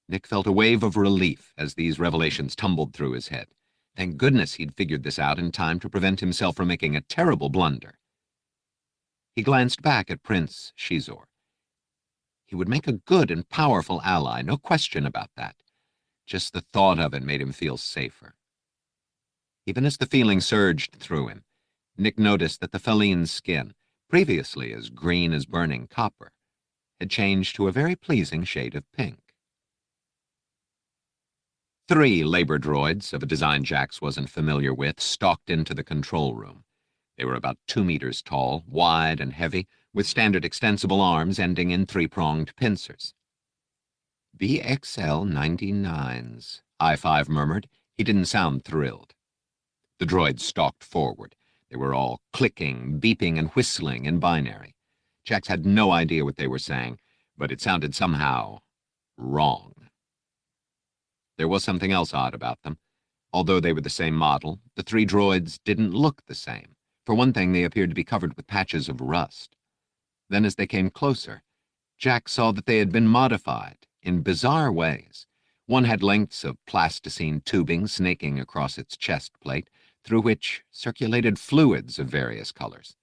Nick felt a wave of relief as these revelations tumbled through his head. Thank goodness he'd figured this out in time to prevent himself from making a terrible blunder. He glanced back at Prince Xizor. He would make a good and powerful ally, no question about that. Just the thought of it made him feel safer. Even as the feeling surged through him, Nick noticed that the Feline's skin, previously as green as burning copper, had changed to a very pleasing shade of pink. 3 labor droids, of a design Jax wasn't familiar with, stalked into the control room. They were about 2 meters tall, wide and heavy, with standard extensible arms ending in 3-pronged pincers. BXL-99s, I-5 murmured. He didn't sound thrilled. The droids stalked forward. They were all clicking, beeping, and whistling in binary. Jax had no idea what they were saying, but it sounded somehow wrong. There was something else odd about them. Although they were the same model, the 3 droids didn't look the same. For one thing, they appeared to be covered with patches of rust. Then as they came closer, Jax saw that they had been modified in bizarre ways. One had lengths of plasticine tubing snaking across its chest plate, through which circulated fluids of various colors.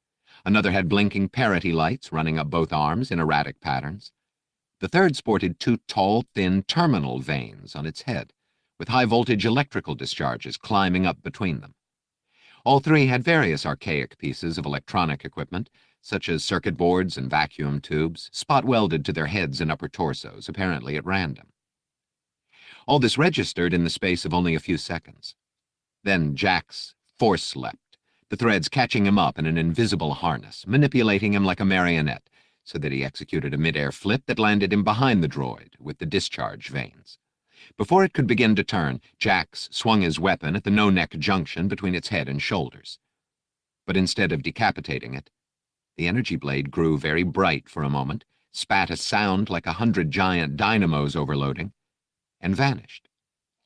Another had blinking parity lights running up both arms in erratic patterns. The third sported 2 tall, thin terminal veins on its head, with high-voltage electrical discharges climbing up between them. All 3 had various archaic pieces of electronic equipment, such as circuit boards and vacuum tubes, spot-welded to their heads and upper torsos, apparently at random. All this registered in the space of only a few seconds. Then Jax force-leapt, the threads catching him up in an invisible harness, manipulating him like a marionette, so that he executed a mid-air flip that landed him behind the droid with the discharge vanes. Before it could begin to turn, Jax swung his weapon at the no-neck junction between its head and shoulders. But instead of decapitating it, the energy blade grew very bright for a moment, spat a sound like 100 giant dynamos overloading, and vanished,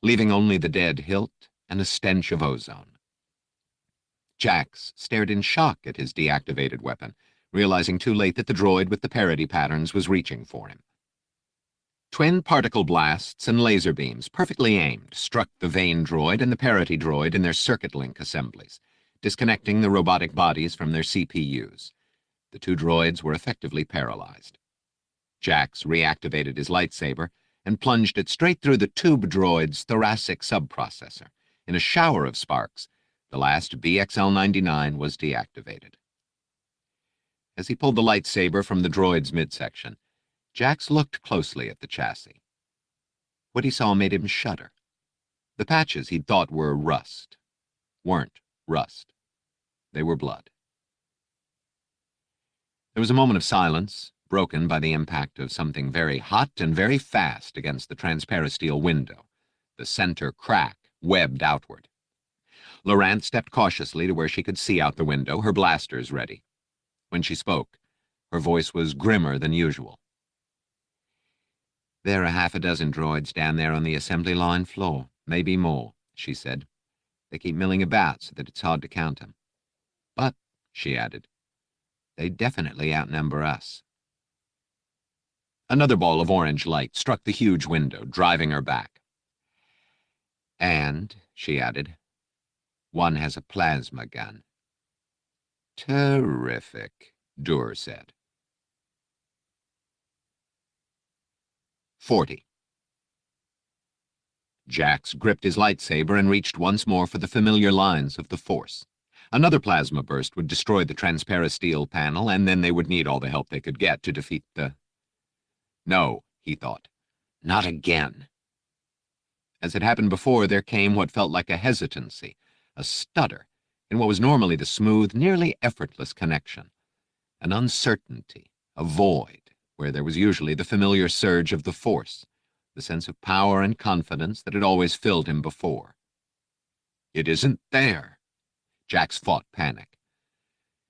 leaving only the dead hilt and a stench of ozone. Jax stared in shock at his deactivated weapon, realizing too late that the droid with the parity patterns was reaching for him. Twin particle blasts and laser beams, perfectly aimed, struck the vane droid and the parity droid in their circuit link assemblies, disconnecting the robotic bodies from their CPUs. The 2 droids were effectively paralyzed. Jax reactivated his lightsaber and plunged it straight through the tube droid's thoracic subprocessor. In a shower of sparks, the last BXL-99 was deactivated. As he pulled the lightsaber from the droid's midsection, Jax looked closely at the chassis. What he saw made him shudder. The patches he'd thought were rust weren't rust. They were blood. There was a moment of silence, broken by the impact of something very hot and very fast against the transparasteel window. The center crack webbed outward. Lorant stepped cautiously to where she could see out the window, her blasters ready. When she spoke, her voice was grimmer than usual. "There are 6 droids down there on the assembly line floor, maybe more," she said. "They keep milling about so that it's hard to count them. But," she added, "they definitely outnumber us." Another ball of orange light struck the huge window, driving her back. "And," she added, One has a plasma gun. Terrific, Dur said. 40. Jax gripped his lightsaber and reached once more for the familiar lines of the Force. Another plasma burst would destroy the transparasteel panel, and then they would need all the help they could get to defeat the... No, he thought. Not again. As had happened before, there came what felt like a hesitancy, a stutter, in what was normally the smooth, nearly effortless connection. An uncertainty, a void, where there was usually the familiar surge of the Force, the sense of power and confidence that had always filled him before. It isn't there. Jax fought panic.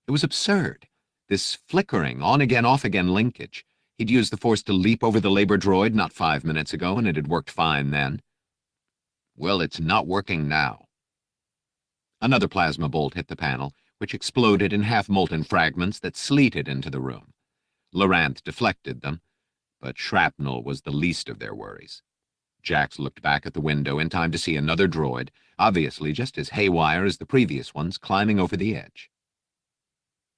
It was absurd, this flickering, on-again, off-again linkage. He'd used the Force to leap over the labor droid not 5 minutes ago, and it had worked fine then. Well, it's not working now. Another plasma bolt hit the panel, which exploded in half-molten fragments that sleeted into the room. Loranth deflected them, but shrapnel was the least of their worries. Jax looked back at the window in time to see another droid, obviously just as haywire as the previous ones, climbing over the edge.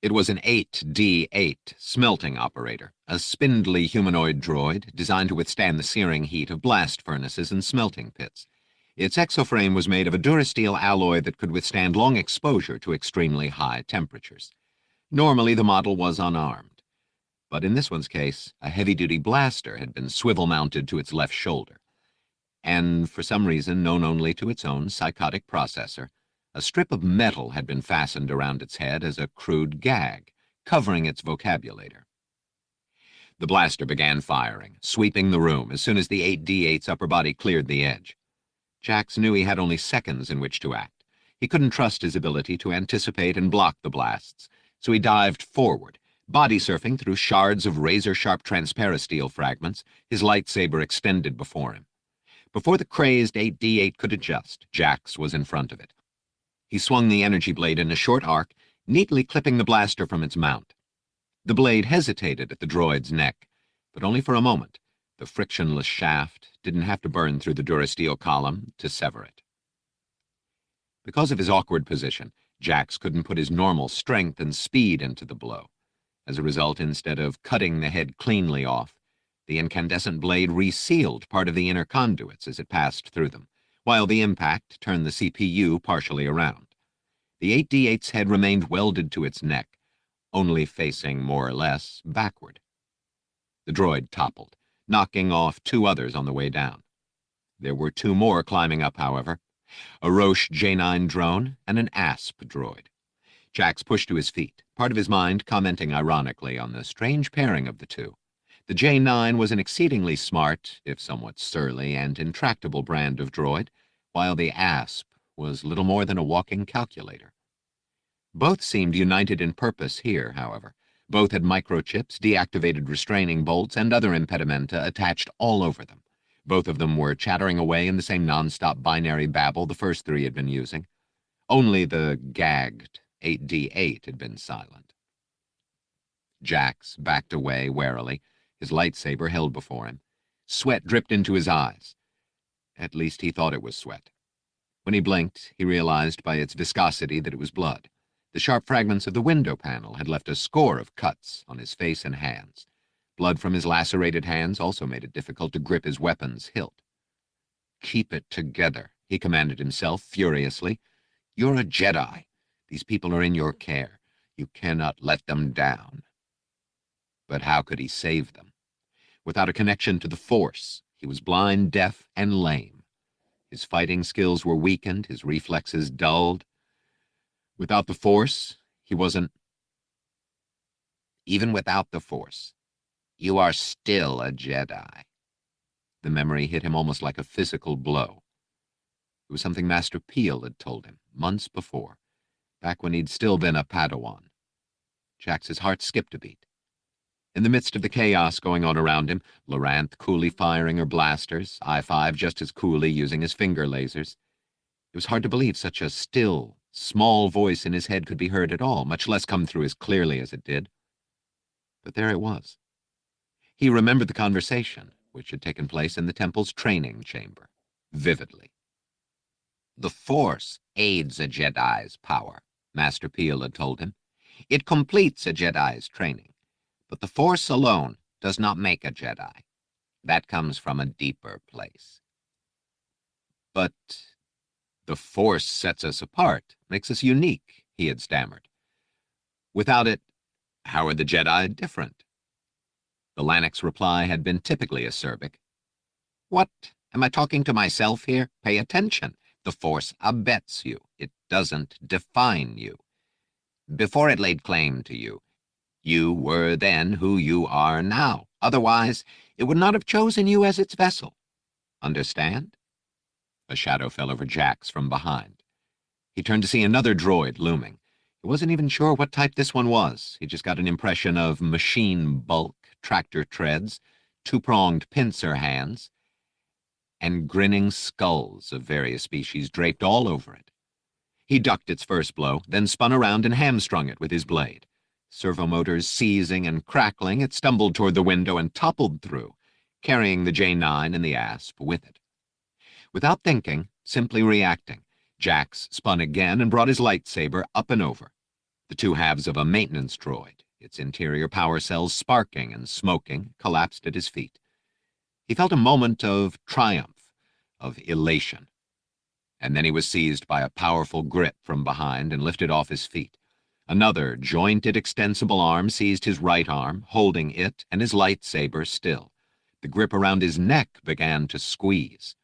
It was an 8D8 smelting operator, a spindly humanoid droid designed to withstand the searing heat of blast furnaces and smelting pits. Its exoframe was made of a durasteel alloy that could withstand long exposure to extremely high temperatures. Normally, the model was unarmed, but in this one's case, a heavy-duty blaster had been swivel-mounted to its left shoulder. And, for some reason known only to its own psychotic processor, a strip of metal had been fastened around its head as a crude gag, covering its vocabulator. The blaster began firing, sweeping the room as soon as the 8D8's upper body cleared the edge. Jax knew he had only seconds in which to act. He couldn't trust his ability to anticipate and block the blasts, so he dived forward, body surfing through shards of razor-sharp transparasteel fragments, his lightsaber extended before him. Before the crazed 8D8 could adjust, Jax was in front of it. He swung the energy blade in a short arc, neatly clipping the blaster from its mount. The blade hesitated at the droid's neck, but only for a moment. The frictionless shaft didn't have to burn through the durasteel column to sever it. Because of his awkward position, Jax couldn't put his normal strength and speed into the blow. As a result, instead of cutting the head cleanly off, the incandescent blade resealed part of the inner conduits as it passed through them, while the impact turned the CPU partially around. The 8D8's head remained welded to its neck, only facing more or less backward. The droid toppled, knocking off 2 others on the way down. There were 2 more climbing up, however, a Roche J9 drone and an ASP droid. Jax pushed to his feet, part of his mind commenting ironically on the strange pairing of the 2. The J9 was an exceedingly smart, if somewhat surly and intractable brand of droid, while the ASP was little more than a walking calculator. Both seemed united in purpose here, however. Both had microchips, deactivated restraining bolts, and other impedimenta attached all over them. Both of them were chattering away in the same non-stop binary babble the first 3 had been using. Only the gagged 8D8 had been silent. Jax backed away warily, his lightsaber held before him. Sweat dripped into his eyes. At least he thought it was sweat. When he blinked, he realized by its viscosity that it was blood. The sharp fragments of the window panel had left a score of cuts on his face and hands. Blood from his lacerated hands also made it difficult to grip his weapon's hilt. "Keep it together," he commanded himself furiously. "You're a Jedi. These people are in your care. You cannot let them down." But how could he save them? Without a connection to the Force, he was blind, deaf, and lame. His fighting skills were weakened, his reflexes dulled. Without the Force, he wasn't... Even without the Force, you are still a Jedi. The memory hit him almost like a physical blow. It was something Master Peel had told him months before, back when he'd still been a Padawan. Jax's heart skipped a beat. In the midst of the chaos going on around him, Loranth coolly firing her blasters, I-5 just as coolly using his finger lasers, it was hard to believe such a still, small voice in his head could be heard at all, much less come through as clearly as it did. But there it was. He remembered the conversation, which had taken place in the temple's training chamber, vividly. The Force aids a Jedi's power, Master Peel had told him. It completes a Jedi's training. But the Force alone does not make a Jedi. That comes from a deeper place. But the Force sets us apart, makes us unique, he had stammered. Without it, how are the Jedi different? The Lannik's reply had been typically acerbic. What? Am I talking to myself here? Pay attention. The Force abets you. It doesn't define you. Before it laid claim to you, you were then who you are now. Otherwise, it would not have chosen you as its vessel. Understand? A shadow fell over Jax from behind. He turned to see another droid looming. He wasn't even sure what type this one was. He just got an impression of machine bulk, tractor treads, two-pronged pincer hands, and grinning skulls of various species draped all over it. He ducked its first blow, then spun around and hamstrung it with his blade. Servomotors seizing and crackling, it stumbled toward the window and toppled through, carrying the J9 and the Asp with it. Without thinking, simply reacting, Jax spun again and brought his lightsaber up and over. The two halves of a maintenance droid, its interior power cells sparking and smoking, collapsed at his feet. He felt a moment of triumph, of elation. And then he was seized by a powerful grip from behind and lifted off his feet. Another jointed extensible arm seized his right arm, holding it and his lightsaber still. The grip around his neck began to squeeze.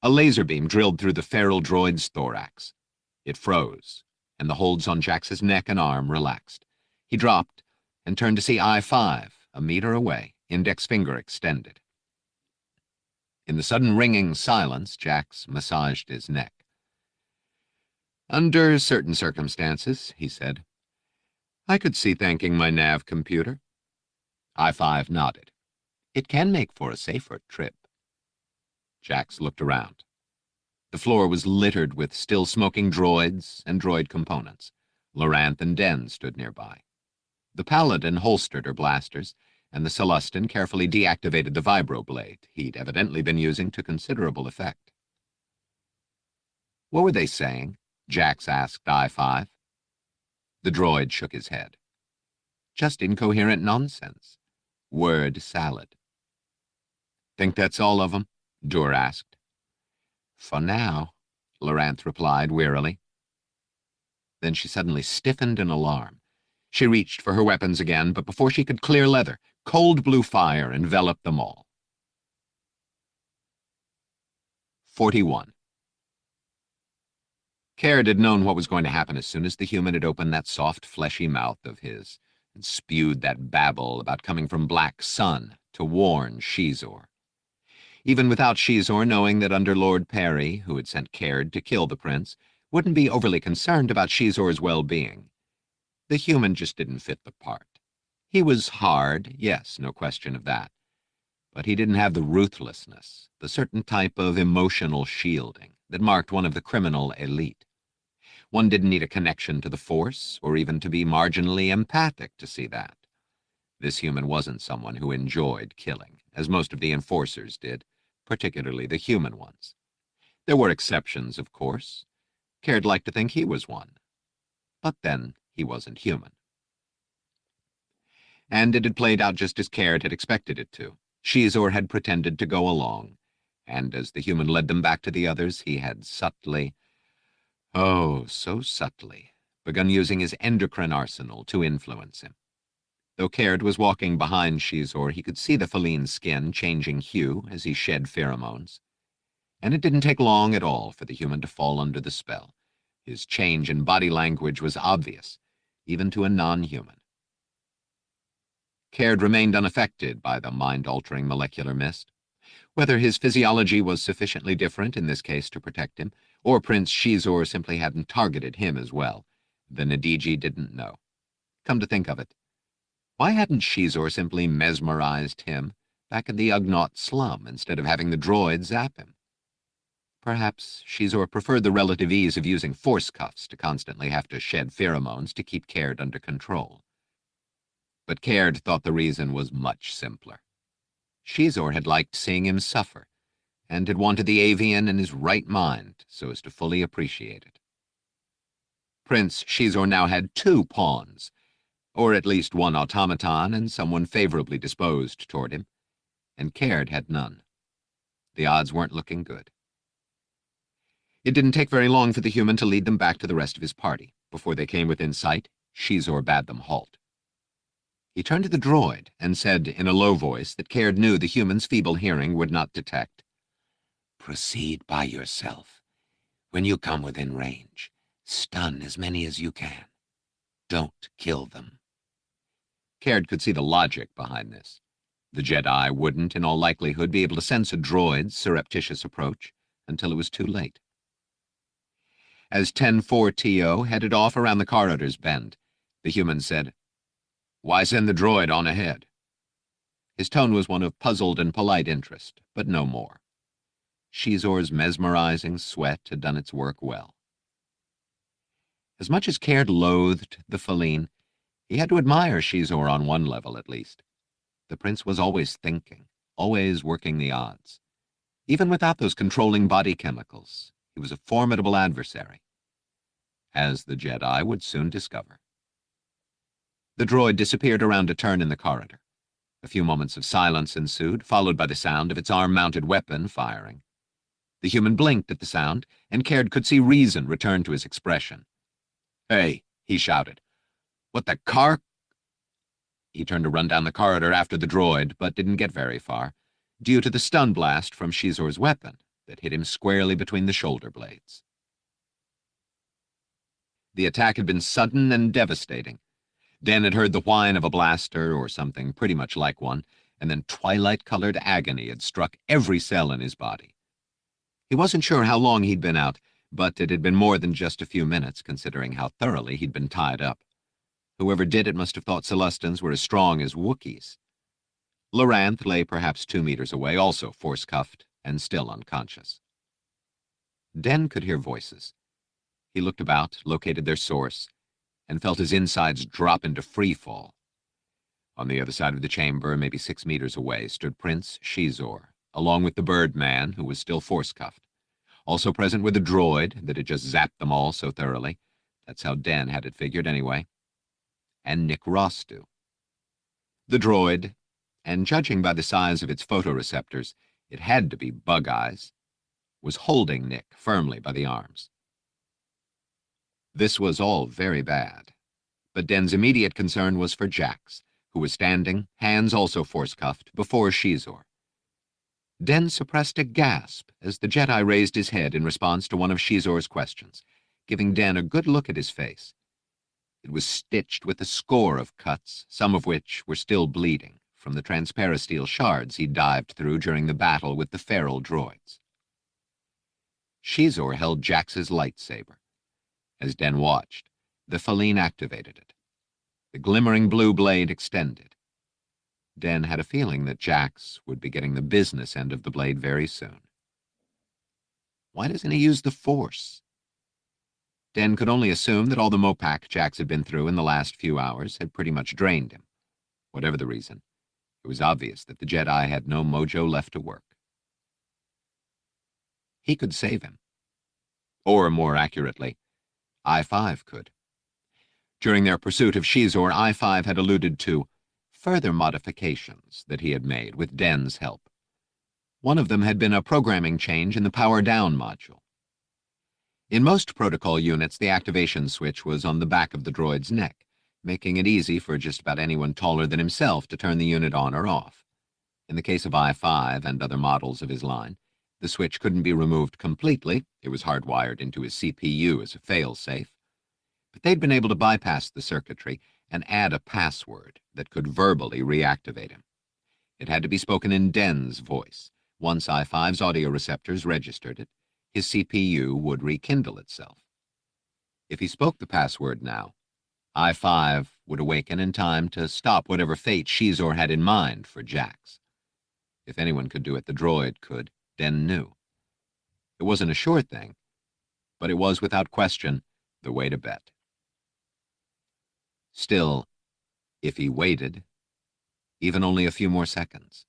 A laser beam drilled through the feral droid's thorax. It froze, and the holds on Jax's neck and arm relaxed. He dropped and turned to see I-5, a meter away, index finger extended. In the sudden ringing silence, Jax massaged his neck. "Under certain circumstances," he said, "I could see thanking my nav computer." I-5 nodded. "It can make for a safer trip." Jax looked around. The floor was littered with still-smoking droids and droid components. Loranth and Den stood nearby. The Paladin holstered her blasters, and the Celestin carefully deactivated the vibroblade he'd evidently been using to considerable effect. "What were they saying?" Jax asked I-5. The droid shook his head. "Just incoherent nonsense. Word salad." "Think that's all of them?" Dur asked. "For now," Loranth replied wearily. Then she suddenly stiffened in alarm. She reached for her weapons again, but before she could clear leather, cold blue fire enveloped them all. 41. Caird had known what was going to happen as soon as the human had opened that soft, fleshy mouth of his and spewed that babble about coming from Black Sun to warn Xizor. Even without Xizor knowing that under Lord Perry, who had sent Caird to kill the prince, wouldn't be overly concerned about Xizor's well-being. The human just didn't fit the part. He was hard, yes, no question of that. But he didn't have the ruthlessness, the certain type of emotional shielding that marked one of the criminal elite. One didn't need a connection to the Force, or even to be marginally empathic to see that. This human wasn't someone who enjoyed killing, as most of the enforcers did, particularly the human ones. There were exceptions, of course. Caird liked to think he was one. But then he wasn't human. And it had played out just as Caird had expected it to. Xizor had pretended to go along, and as the human led them back to the others, he had subtly, oh, so subtly, begun using his endocrine arsenal to influence him. Though Caird was walking behind Xizor, he could see the feline skin changing hue as he shed pheromones. And it didn't take long at all for the human to fall under the spell. His change in body language was obvious, even to a non-human. Caird remained unaffected by the mind-altering molecular mist. Whether his physiology was sufficiently different in this case to protect him, or Prince Xizor simply hadn't targeted him as well, the Nadiji didn't know. Come to think of it, why hadn't Xizor simply mesmerized him back in the Ugnaught slum instead of having the droid zap him? Perhaps Xizor preferred the relative ease of using force cuffs to constantly have to shed pheromones to keep Caird under control. But Caird thought the reason was much simpler. Xizor had liked seeing him suffer, and had wanted the avian in his right mind, so as to fully appreciate it. Prince Xizor now had 2 pawns, or at least 1 automaton and someone favorably disposed toward him, and Caird had none. The odds weren't looking good. It didn't take very long for the human to lead them back to the rest of his party. Before they came within sight, Xizor bade them halt. He turned to the droid and said in a low voice that Caird knew the human's feeble hearing would not detect, "Proceed by yourself. When you come within range, stun as many as you can. Don't kill them." Caird could see the logic behind this. The Jedi wouldn't, in all likelihood, be able to sense a droid's surreptitious approach until it was too late. As 10-4-TO headed off around the corridor's bend, the human said, "Why send the droid on ahead?" His tone was one of puzzled and polite interest, but no more. Xizor's mesmerizing sweat had done its work well. As much as Caird loathed the feline, he had to admire Xizor on one level at least. The prince was always thinking, always working the odds. Even without those controlling body chemicals, he was a formidable adversary, as the Jedi would soon discover. The droid disappeared around a turn in the corridor. A few moments of silence ensued, followed by the sound of its arm-mounted weapon firing. The human blinked at the sound, and Caird could see reason return to his expression. "Hey," he shouted. "What the car—" He turned to run down the corridor after the droid, but didn't get very far, due to the stun blast from Xizor's weapon that hit him squarely between the shoulder blades. The attack had been sudden and devastating. Den had heard the whine of a blaster, or something pretty much like one, and then twilight-colored agony had struck every cell in his body. He wasn't sure how long he'd been out, but it had been more than just a few minutes, considering how thoroughly he'd been tied up. Whoever did it must have thought Celestans were as strong as Wookiees. Loranth lay perhaps 2 meters away, also force-cuffed and still unconscious. Den could hear voices. He looked about, located their source, and felt his insides drop into free fall. On the other side of the chamber, maybe 6 meters away, stood Prince Xizor, along with the Birdman, who was still force-cuffed. Also present were the droid that had just zapped them all so thoroughly. That's how Den had it figured anyway. And Nick Rostu. The droid, and judging by the size of its photoreceptors, it had to be Bug Eyes, was holding Nick firmly by the arms. This was all very bad, but Den's immediate concern was for Jax, who was standing, hands also force-cuffed, before Xizor. Den suppressed a gasp as the Jedi raised his head in response to one of Xizor's questions, giving Den a good look at his face. It was stitched with a score of cuts, some of which were still bleeding, from the transparasteel shards he dived through during the battle with the feral droids. Xizor held Jax's lightsaber. As Den watched, the feline activated it. The glimmering blue blade extended. Den had a feeling that Jax would be getting the business end of the blade very soon. Why doesn't he use the Force? Den could only assume that all the mopac Jax had been through in the last few hours had pretty much drained him. Whatever the reason, it was obvious that the Jedi had no mojo left to work. He could save him. Or, more accurately, I-5 could. During their pursuit of Xizor, I-5 had alluded to further modifications that he had made with Den's help. One of them had been a programming change in the power-down module. In most protocol units, the activation switch was on the back of the droid's neck, making it easy for just about anyone taller than himself to turn the unit on or off. In the case of I-5 and other models of his line, the switch couldn't be removed completely. It was hardwired into his CPU as a fail-safe. But they'd been able to bypass the circuitry and add a password that could verbally reactivate him. It had to be spoken in Den's voice. Once I-5's audio receptors registered it, his CPU would rekindle itself. If he spoke the password now, I-5 would awaken in time to stop whatever fate Xizor had in mind for Jax. If anyone could do it, the droid could. Den knew. It wasn't a sure thing, but it was without question the way to bet. Still, if he waited, even only a few more seconds,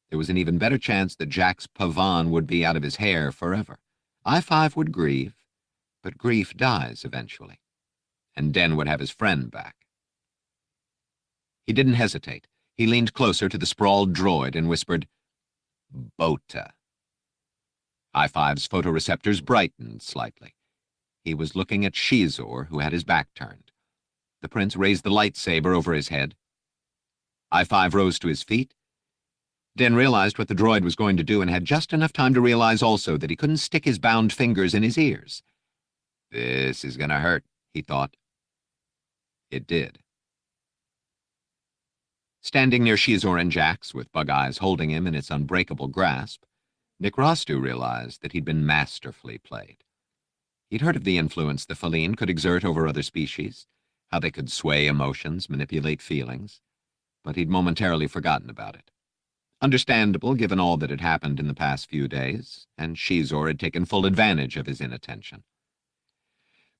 there was an even better chance that Jax Pavan would be out of his hair forever, I-5 would grieve, but grief dies eventually, and Den would have his friend back. He didn't hesitate. He leaned closer to the sprawled droid and whispered, "Bota." I-5's photoreceptors brightened slightly. He was looking at Xizor, who had his back turned. The prince raised the lightsaber over his head. I-5 rose to his feet. Den realized what the droid was going to do and had just enough time to realize also that he couldn't stick his bound fingers in his ears. This is going to hurt, he thought. It did. Standing near Xizor and Jax, with Bug-Eyes holding him in its unbreakable grasp, Nick Rostu realized that he'd been masterfully played. He'd heard of the influence the Feline could exert over other species, how they could sway emotions, manipulate feelings, but he'd momentarily forgotten about it. Understandable, given all that had happened in the past few days, and Xizor had taken full advantage of his inattention.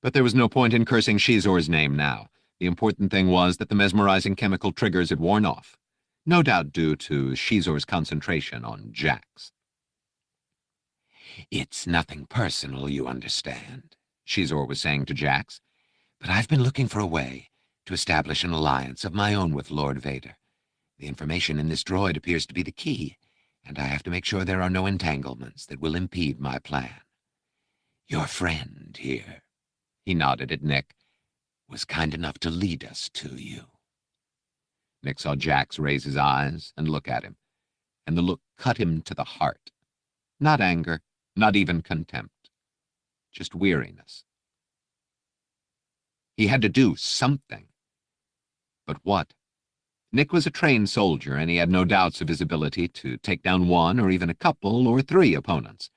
But there was no point in cursing Xizor's name now. The important thing was that the mesmerizing chemical triggers had worn off, no doubt due to Xizor's concentration on Jax. "It's nothing personal, you understand," Xizor was saying to Jax, "but I've been looking for a way to establish an alliance of my own with Lord Vader. The information in this droid appears to be the key, and I have to make sure there are no entanglements that will impede my plan. Your friend here," he nodded at Nick, "was kind enough to lead us to you." Nick saw Jax raise his eyes and look at him, and the look cut him to the heart. Not anger, not even contempt, just weariness. He had to do something. But what? Nick was a trained soldier, and he had no doubts of his ability to take down one or even a couple or three opponents.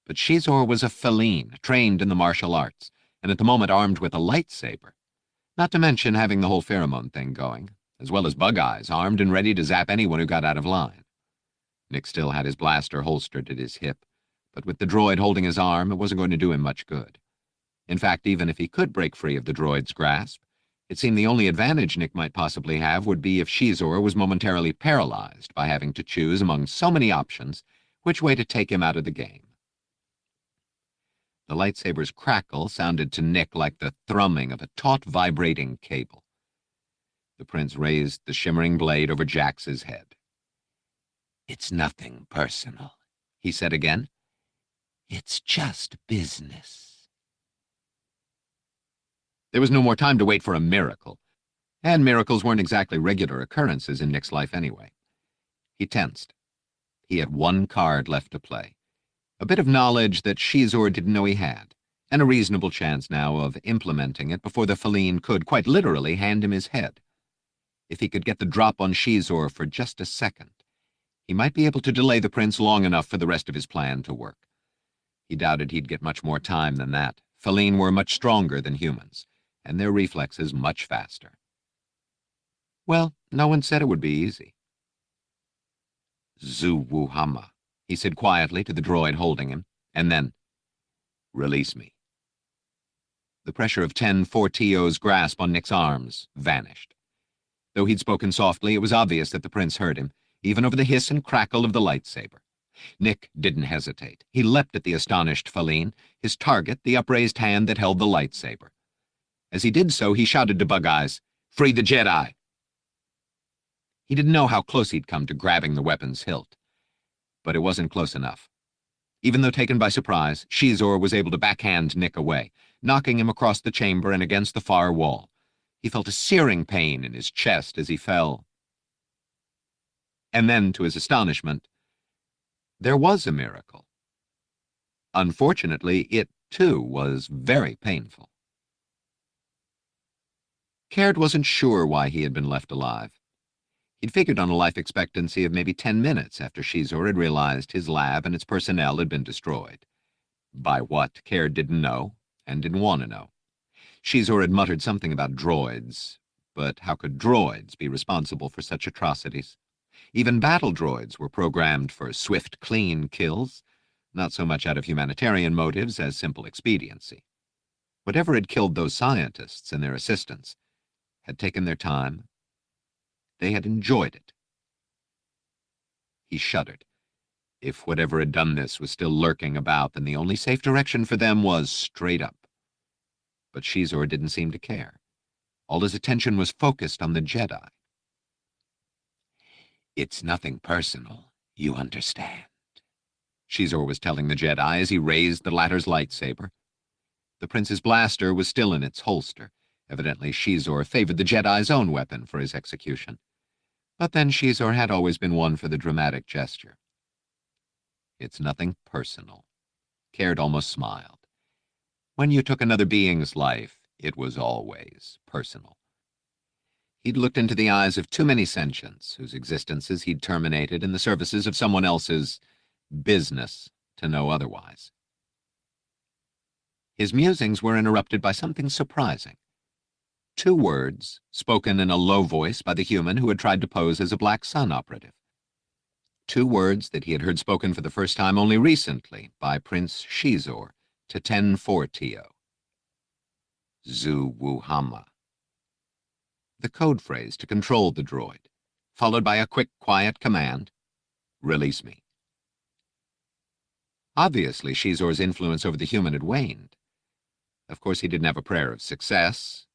But Xizor was a Feline, trained in the martial arts, and at the moment armed with a lightsaber, not to mention having the whole pheromone thing going, as well as Bug-Eyes, armed and ready to zap anyone who got out of line. Nick still had his blaster holstered at his hip, but with the droid holding his arm, it wasn't going to do him much good. In fact, even if he could break free of the droid's grasp, it seemed the only advantage Nick might possibly have would be if Xizor was momentarily paralyzed by having to choose among so many options which way to take him out of the game. The lightsaber's crackle sounded to Nick like the thrumming of a taut vibrating cable. The prince raised the shimmering blade over Jax's head. "It's nothing personal," he said again. "It's just business." There was no more time to wait for a miracle, and miracles weren't exactly regular occurrences in Nick's life anyway. He tensed. He had one card left to play, a bit of knowledge that Xizor didn't know he had, and a reasonable chance now of implementing it before the Feline could, quite literally, hand him his head. If he could get the drop on Xizor for just a second, he might be able to delay the prince long enough for the rest of his plan to work. He doubted he'd get much more time than that. Feline were much stronger than humans, and their reflexes much faster. Well, no one said it would be easy. "Zuwuhama," he said quietly to the droid holding him, and then, "Release me." The pressure of 10-4TO's grasp on Nick's arms vanished. Though he'd spoken softly, it was obvious that the prince heard him, even over the hiss and crackle of the lightsaber. Nick didn't hesitate. He leapt at the astonished Feline, his target the upraised hand that held the lightsaber. As he did so, he shouted to Bug-Eyes, "Free the Jedi!" He didn't know how close he'd come to grabbing the weapon's hilt, but it wasn't close enough. Even though taken by surprise, Xizor was able to backhand Nick away, knocking him across the chamber and against the far wall. He felt a searing pain in his chest as he fell. And then, to his astonishment, there was a miracle. Unfortunately, it, too, was very painful. Caird wasn't sure why he had been left alive. He'd figured on a life expectancy of maybe 10 minutes after Xizor had realized his lab and its personnel had been destroyed. By what, Caird didn't know, and didn't want to know. Xizor had muttered something about droids, but how could droids be responsible for such atrocities? Even battle droids were programmed for swift, clean kills, not so much out of humanitarian motives as simple expediency. Whatever had killed those scientists and their assistants had taken their time. They had enjoyed it. He shuddered. If whatever had done this was still lurking about, then the only safe direction for them was straight up. But Xizor didn't seem to care. All his attention was focused on the Jedi. "It's nothing personal, you understand," Xizor was telling the Jedi as he raised the latter's lightsaber. The prince's blaster was still in its holster. Evidently, Xizor favored the Jedi's own weapon for his execution. But then Xizor had always been one for the dramatic gesture. "It's nothing personal." Caird almost smiled. When you took another being's life, it was always personal. He'd looked into the eyes of too many sentients whose existences he'd terminated in the services of someone else's business to know otherwise. His musings were interrupted by something surprising. 2 words, spoken in a low voice by the human who had tried to pose as a Black Sun operative. 2 words that he had heard spoken for the first time only recently by Prince Xizor to 10-4-Tio. Zu-Wu-Hama. The code phrase to control the droid, followed by a quick, quiet command, "Release me." Obviously, Xizor's influence over the human had waned. Of course, he didn't have a prayer of success,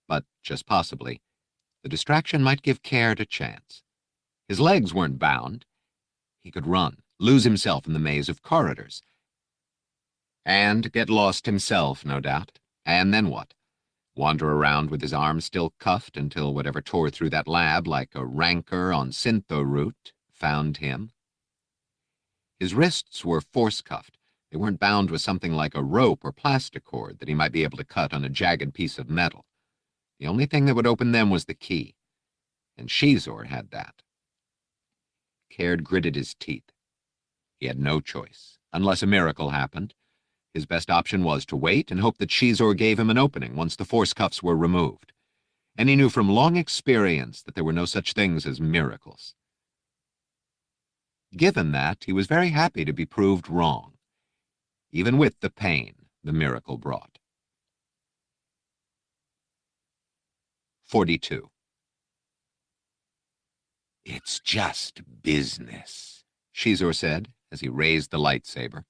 but just possibly, the distraction might give Caird a chance. His legs weren't bound. He could run, lose himself in the maze of corridors, and get lost himself, no doubt. And then what? Wander around with his arms still cuffed until whatever tore through that lab like a rancor on Syntho route found him. His wrists were force-cuffed. They weren't bound with something like a rope or plasticord that he might be able to cut on a jagged piece of metal. The only thing that would open them was the key, and Xizor had that. Caird gritted his teeth. He had no choice. Unless a miracle happened, his best option was to wait and hope that Xizor gave him an opening once the force cuffs were removed. And he knew from long experience that there were no such things as miracles. Given that, he was very happy to be proved wrong, even with the pain the miracle brought. 42. "It's just business," Xizor said as he raised the lightsaber.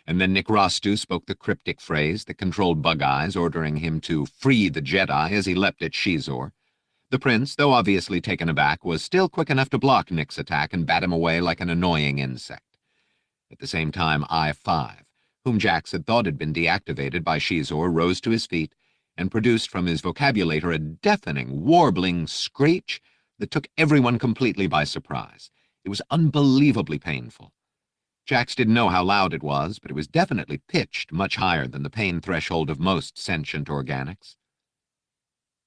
And then Nick Rostu spoke the cryptic phrase that controlled Bug Eyes, ordering him to free the Jedi as he leapt at Xizor. The prince, though obviously taken aback, was still quick enough to block Nick's attack and bat him away like an annoying insect. At the same time, I-5, whom Jax had thought had been deactivated by Xizor, rose to his feet and produced from his vocabulator a deafening, warbling screech that took everyone completely by surprise. It was unbelievably painful. Jax didn't know how loud it was, but it was definitely pitched much higher than the pain threshold of most sentient organics.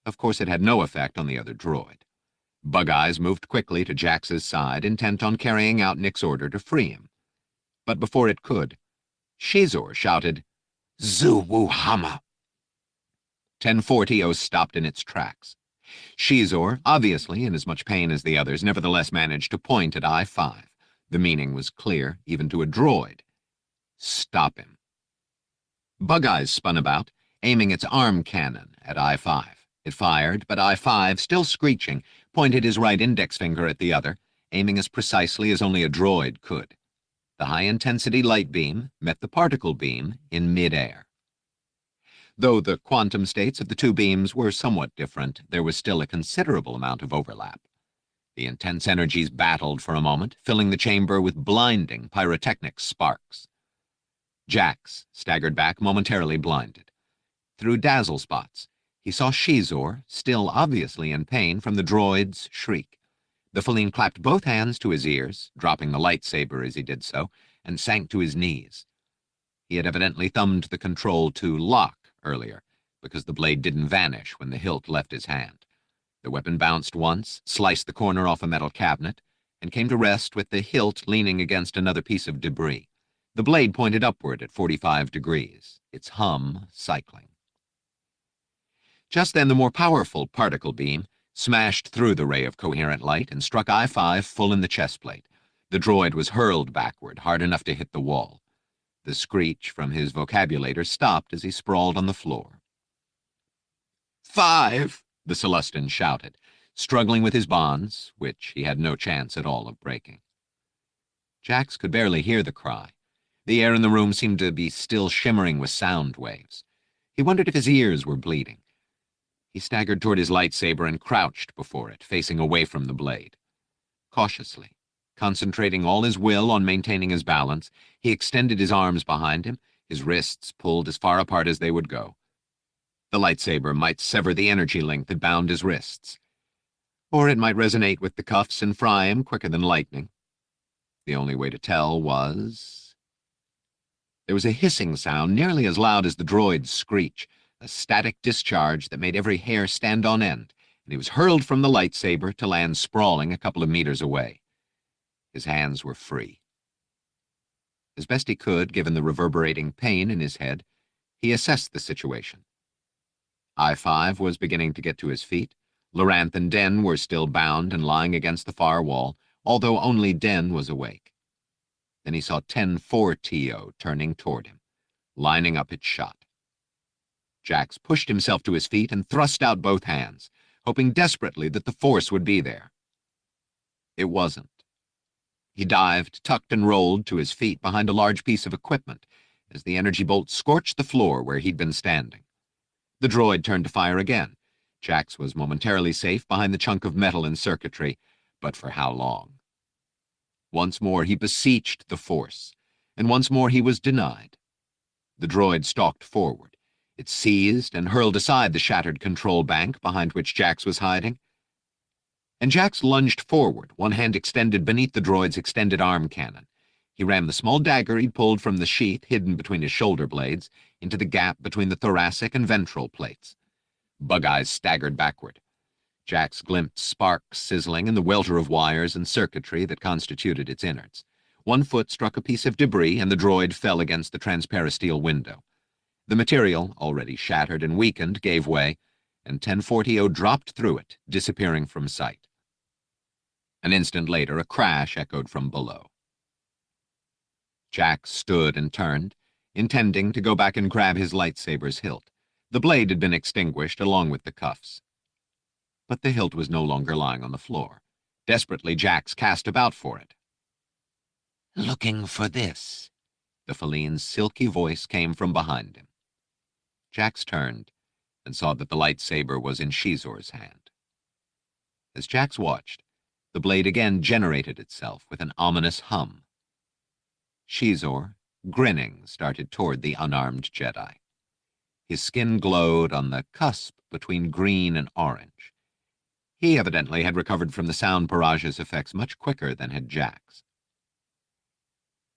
Of course, it had no effect on the other droid. Bug Eyes moved quickly to Jax's side, intent on carrying out Nick's order to free him. But before it could, Xizor shouted, "Zu-Wu-Hama!" 10-4-Tio stopped in its tracks. Xizor, obviously in as much pain as the others, nevertheless managed to point at I-5. The meaning was clear, even to a droid. Stop him. Bug Eyes spun about, aiming its arm cannon at I-5. It fired, but I-5, still screeching, pointed his right index finger at the other, aiming as precisely as only a droid could. The high-intensity light beam met the particle beam in mid-air. Though the quantum states of the 2 beams were somewhat different, there was still a considerable amount of overlap. The intense energies battled for a moment, filling the chamber with blinding pyrotechnic sparks. Jax staggered back, momentarily blinded. Through dazzle spots, he saw Xizor, still obviously in pain from the droid's shriek. The Feline clapped both hands to his ears, dropping the lightsaber as he did so, and sank to his knees. He had evidently thumbed the control to lock earlier, because the blade didn't vanish when the hilt left his hand. The weapon bounced once, sliced the corner off a metal cabinet, and came to rest with the hilt leaning against another piece of debris. The blade pointed upward at 45 degrees, its hum cycling. Just then the more powerful particle beam smashed through the ray of coherent light and struck I-5 full in the chest plate. The droid was hurled backward, hard enough to hit the wall. The screech from his vocabulator stopped as he sprawled on the floor. 5! The Celestin shouted, struggling with his bonds, which he had no chance at all of breaking. Jax could barely hear the cry. The air in the room seemed to be still shimmering with sound waves. He wondered if his ears were bleeding. He staggered toward his lightsaber and crouched before it, facing away from the blade. Cautiously, concentrating all his will on maintaining his balance, he extended his arms behind him, his wrists pulled as far apart as they would go. The lightsaber might sever the energy link that bound his wrists, or it might resonate with the cuffs and fry him quicker than lightning. The only way to tell was... There was a hissing sound nearly as loud as the droid's screech, a static discharge that made every hair stand on end, and he was hurled from the lightsaber to land sprawling a couple of meters away. His hands were free. As best he could, given the reverberating pain in his head, he assessed the situation. I-5 was beginning to get to his feet. Loranth and Den were still bound and lying against the far wall, although only Den was awake. Then he saw 10-4-TO turning toward him, lining up its shot. Jax pushed himself to his feet and thrust out both hands, hoping desperately that the Force would be there. It wasn't. He dived, tucked and rolled to his feet behind a large piece of equipment as the energy bolt scorched the floor where he'd been standing. The droid turned to fire again. Jax was momentarily safe behind the chunk of metal and circuitry, but for how long? Once more he beseeched the Force, and once more he was denied. The droid stalked forward. It seized and hurled aside the shattered control bank behind which Jax was hiding. And Jax lunged forward, one hand extended beneath the droid's extended arm cannon. He rammed the small dagger he'd pulled from the sheath hidden between his shoulder blades into the gap between the thoracic and ventral plates. Bug-Eyes staggered backward. Jax glimpsed sparks sizzling in the welter of wires and circuitry that constituted its innards. One foot struck a piece of debris, and the droid fell against the transparasteel window. The material, already shattered and weakened, gave way, and 10-4-TO dropped through it, disappearing from sight. An instant later, a crash echoed from below. Jax stood and turned, intending to go back and grab his lightsaber's hilt. The blade had been extinguished along with the cuffs. But the hilt was no longer lying on the floor. Desperately, Jax cast about for it. Looking for this? The Falene's silky voice came from behind him. Jax turned and saw that the lightsaber was in Xizor's hand. As Jax watched, the blade again generated itself with an ominous hum. Xizor, grinning, started toward the unarmed Jedi. His skin glowed on the cusp between green and orange. He evidently had recovered from the sound barrage's effects much quicker than had Jax.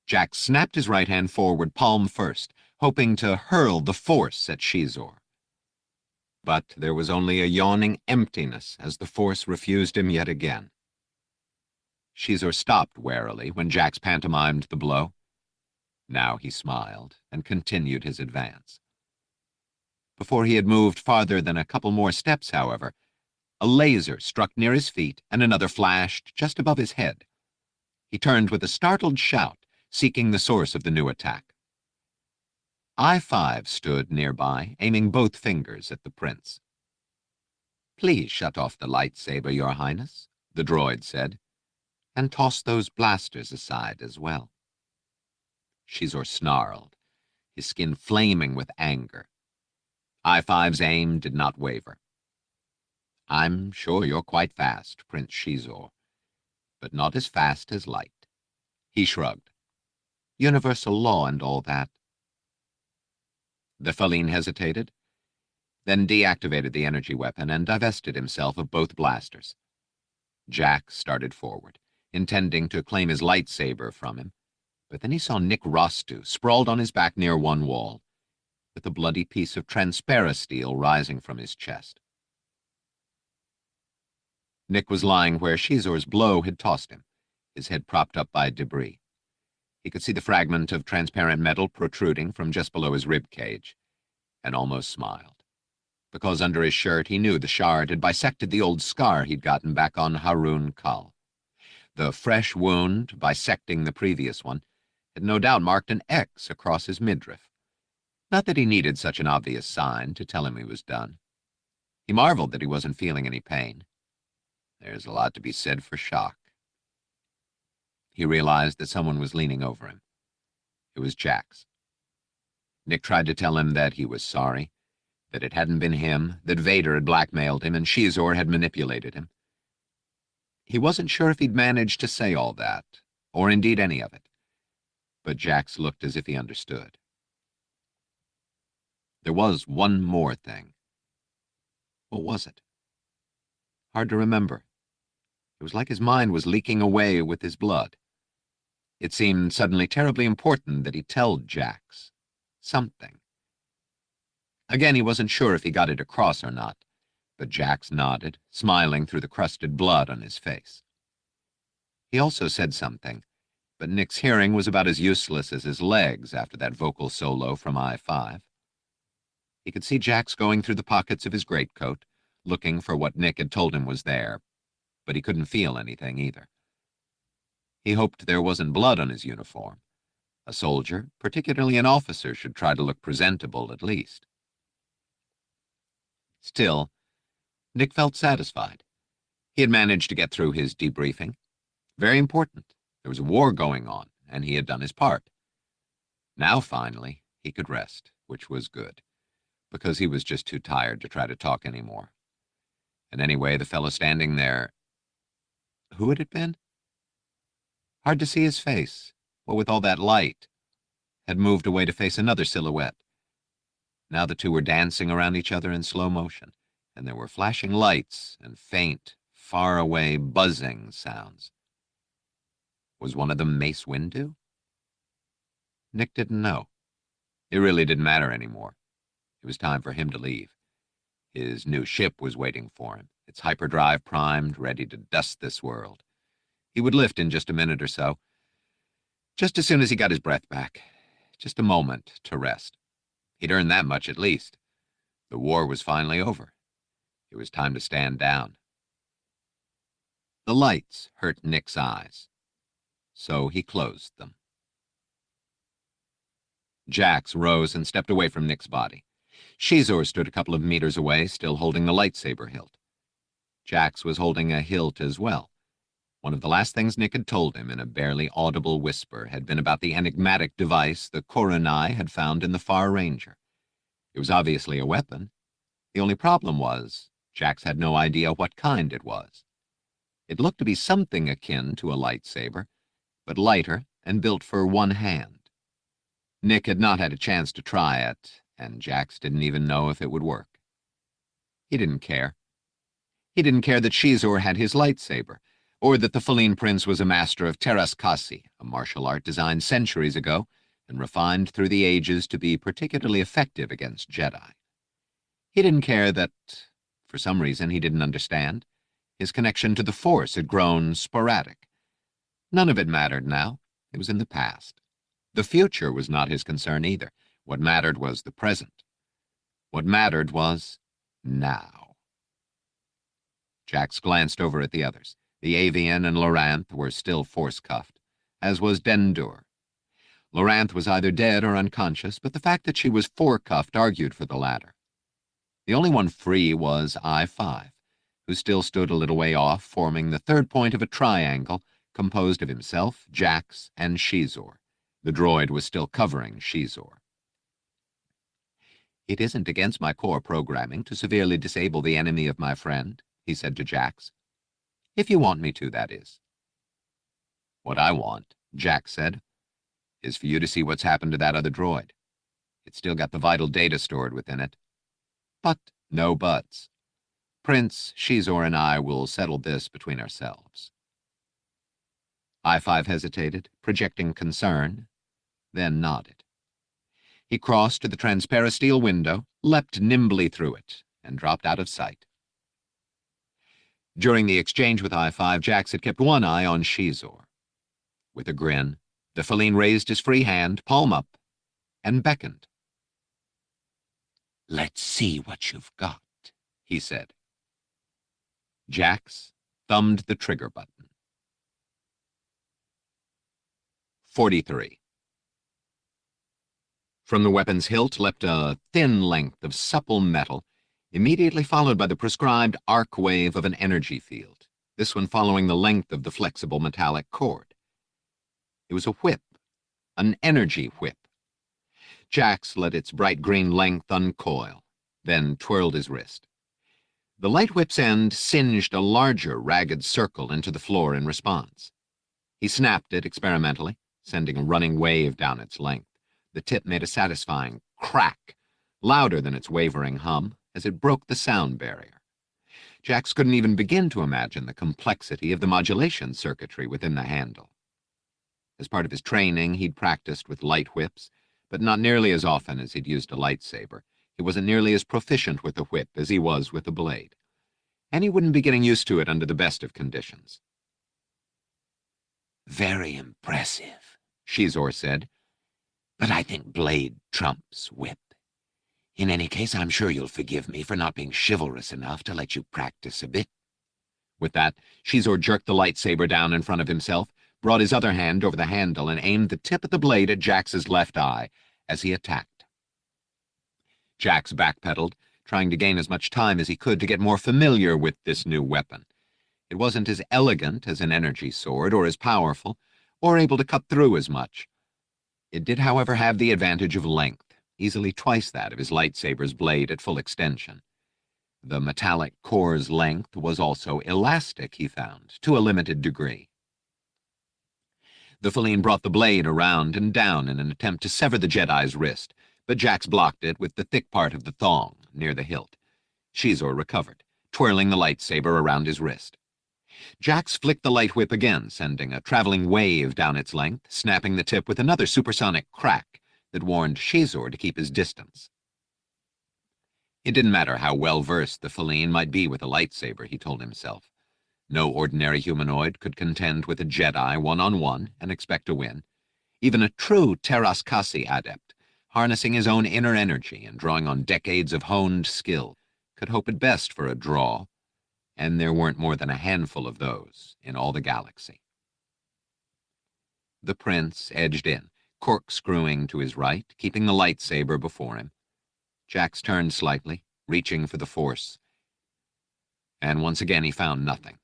Jax snapped his right hand forward, palm first, hoping to hurl the Force at Xizor. But there was only a yawning emptiness as the Force refused him yet again. Xizor stopped warily when Jax pantomimed the blow. Now he smiled and continued his advance. Before he had moved farther than a couple more steps, however, a laser struck near his feet and another flashed just above his head. He turned with a startled shout, seeking the source of the new attack. I-5 stood nearby, aiming both fingers at the prince. "Please shut off the lightsaber, Your Highness," the droid said, "and toss those blasters aside as well." Xizor snarled, his skin flaming with anger. I-5's aim did not waver. "I'm sure you're quite fast, Prince Xizor, but not as fast as light." He shrugged. "Universal law and all that." The Falene hesitated, then deactivated the energy weapon and divested himself of both blasters. Jax started forward, intending to claim his lightsaber from him, but then he saw Nick Rostu sprawled on his back near one wall, with a bloody piece of transparasteel rising from his chest. Nick was lying where Xizor's blow had tossed him, his head propped up by debris. He could see the fragment of transparent metal protruding from just below his rib cage, and almost smiled, because under his shirt he knew the shard had bisected the old scar he'd gotten back on Harun Kal. The fresh wound, bisecting the previous one, had no doubt marked an X across his midriff. Not that he needed such an obvious sign to tell him he was done. He marveled that he wasn't feeling any pain. There's a lot to be said for shock. He realized that someone was leaning over him. It was Jax. Nick tried to tell him that he was sorry, that it hadn't been him, that Vader had blackmailed him and Xizor had manipulated him. He wasn't sure if he'd managed to say all that, or indeed any of it, but Jax looked as if he understood. There was one more thing. What was it? Hard to remember. It was like his mind was leaking away with his blood. It seemed suddenly terribly important that he tell Jax something. Again, he wasn't sure if he got it across or not, but Jax nodded, smiling through the crusted blood on his face. He also said something, but Nick's hearing was about as useless as his legs after that vocal solo from I-5. He could see Jax going through the pockets of his greatcoat, looking for what Nick had told him was there, but he couldn't feel anything either. He hoped there wasn't blood on his uniform. A soldier, particularly an officer, should try to look presentable at least. Still, Nick felt satisfied. He had managed to get through his debriefing. Very important. There was a war going on, and he had done his part. Now, finally, he could rest, which was good, because he was just too tired to try to talk anymore. And anyway, the fellow standing there... Who had it been? Hard to see his face, what with all that light, had moved away to face another silhouette. Now the two were dancing around each other in slow motion, and there were flashing lights and faint, far-away buzzing sounds. Was one of them Mace Windu? Nick didn't know. It really didn't matter anymore. It was time for him to leave. His new ship was waiting for him, its hyperdrive primed, ready to dust this world. He would lift in just a minute or so, just as soon as he got his breath back. Just a moment to rest. He'd earned that much at least. The war was finally over. It was time to stand down. The lights hurt Nick's eyes, so he closed them. Jax rose and stepped away from Nick's body. Xizor stood a couple of meters away, still holding the lightsaber hilt. Jax was holding a hilt as well. One of the last things Nick had told him in a barely audible whisper had been about the enigmatic device the Coruscant had found in the Far Ranger. It was obviously a weapon. The only problem was, Jax had no idea what kind it was. It looked to be something akin to a lightsaber, but lighter and built for one hand. Nick had not had a chance to try it, and Jax didn't even know if it would work. He didn't care. He didn't care that Xizor had his lightsaber, or that the Feline Prince was a master of Terraskasi, a martial art designed centuries ago and refined through the ages to be particularly effective against Jedi. He didn't care that, for some reason he didn't understand, his connection to the Force had grown sporadic. None of it mattered now. It was in the past. The future was not his concern either. What mattered was the present. What mattered was now. Jax glanced over at the others. The Avian and Loranth were still force-cuffed, as was Dendur. Loranth was either dead or unconscious, but the fact that she was fore-cuffed argued for the latter. The only one free was I-5, who still stood a little way off, forming the third point of a triangle composed of himself, Jax, and Xizor. The droid was still covering Xizor. "It isn't against my core programming to severely disable the enemy of my friend," he said to Jax. "If you want me to, that is." "What I want," Jax said, "is for you to see what's happened to that other droid. It's still got the vital data stored within it. But no buts. Prince, Xizor, and I will settle this between ourselves." I-5 hesitated, projecting concern, then nodded. He crossed to the transparent steel window, leapt nimbly through it, and dropped out of sight. During the exchange with I-5, Jax had kept one eye on Xizor. With a grin, the Feline raised his free hand, palm up, and beckoned. "Let's see what you've got," he said. Jax thumbed the trigger button. 43. From the weapon's hilt leapt a thin length of supple metal, immediately followed by the prescribed arc wave of an energy field, this one following the length of the flexible metallic cord. It was a whip, an energy whip. Jax let its bright green length uncoil, then twirled his wrist. The light whip's end singed a larger, ragged circle into the floor in response. He snapped it experimentally, sending a running wave down its length. The tip made a satisfying crack, louder than its wavering hum, as it broke the sound barrier. Jax couldn't even begin to imagine the complexity of the modulation circuitry within the handle. As part of his training, he'd practiced with light whips, but not nearly as often as he'd used a lightsaber. He wasn't nearly as proficient with the whip as he was with the blade, and he wouldn't be getting used to it under the best of conditions. "Very impressive," Xizor said, "but I think blade trumps whip. In any case, I'm sure you'll forgive me for not being chivalrous enough to let you practice a bit." With that, Xizor jerked the lightsaber down in front of himself, brought his other hand over the handle, and aimed the tip of the blade at Jax's left eye as he attacked. Jax backpedaled, trying to gain as much time as he could to get more familiar with this new weapon. It wasn't as elegant as an energy sword, or as powerful, or able to cut through as much. It did, however, have the advantage of length, easily twice that of his lightsaber's blade at full extension. The metallic core's length was also elastic, he found, to a limited degree. The feline brought the blade around and down in an attempt to sever the Jedi's wrist, but Jax blocked it with the thick part of the thong near the hilt. Xizor recovered, twirling the lightsaber around his wrist. Jax flicked the light whip again, sending a traveling wave down its length, snapping the tip with another supersonic crack that warned Xizor to keep his distance. It didn't matter how well-versed the feline might be with a lightsaber, he told himself. No ordinary humanoid could contend with a Jedi one-on-one and expect to win. Even a true Terraskasi adept, harnessing his own inner energy and drawing on decades of honed skill, could hope at best for a draw, and there weren't more than a handful of those in all the galaxy. The prince edged in, corkscrewing to his right, keeping the lightsaber before him. Jax turned slightly, reaching for the Force, and once again he found nothing.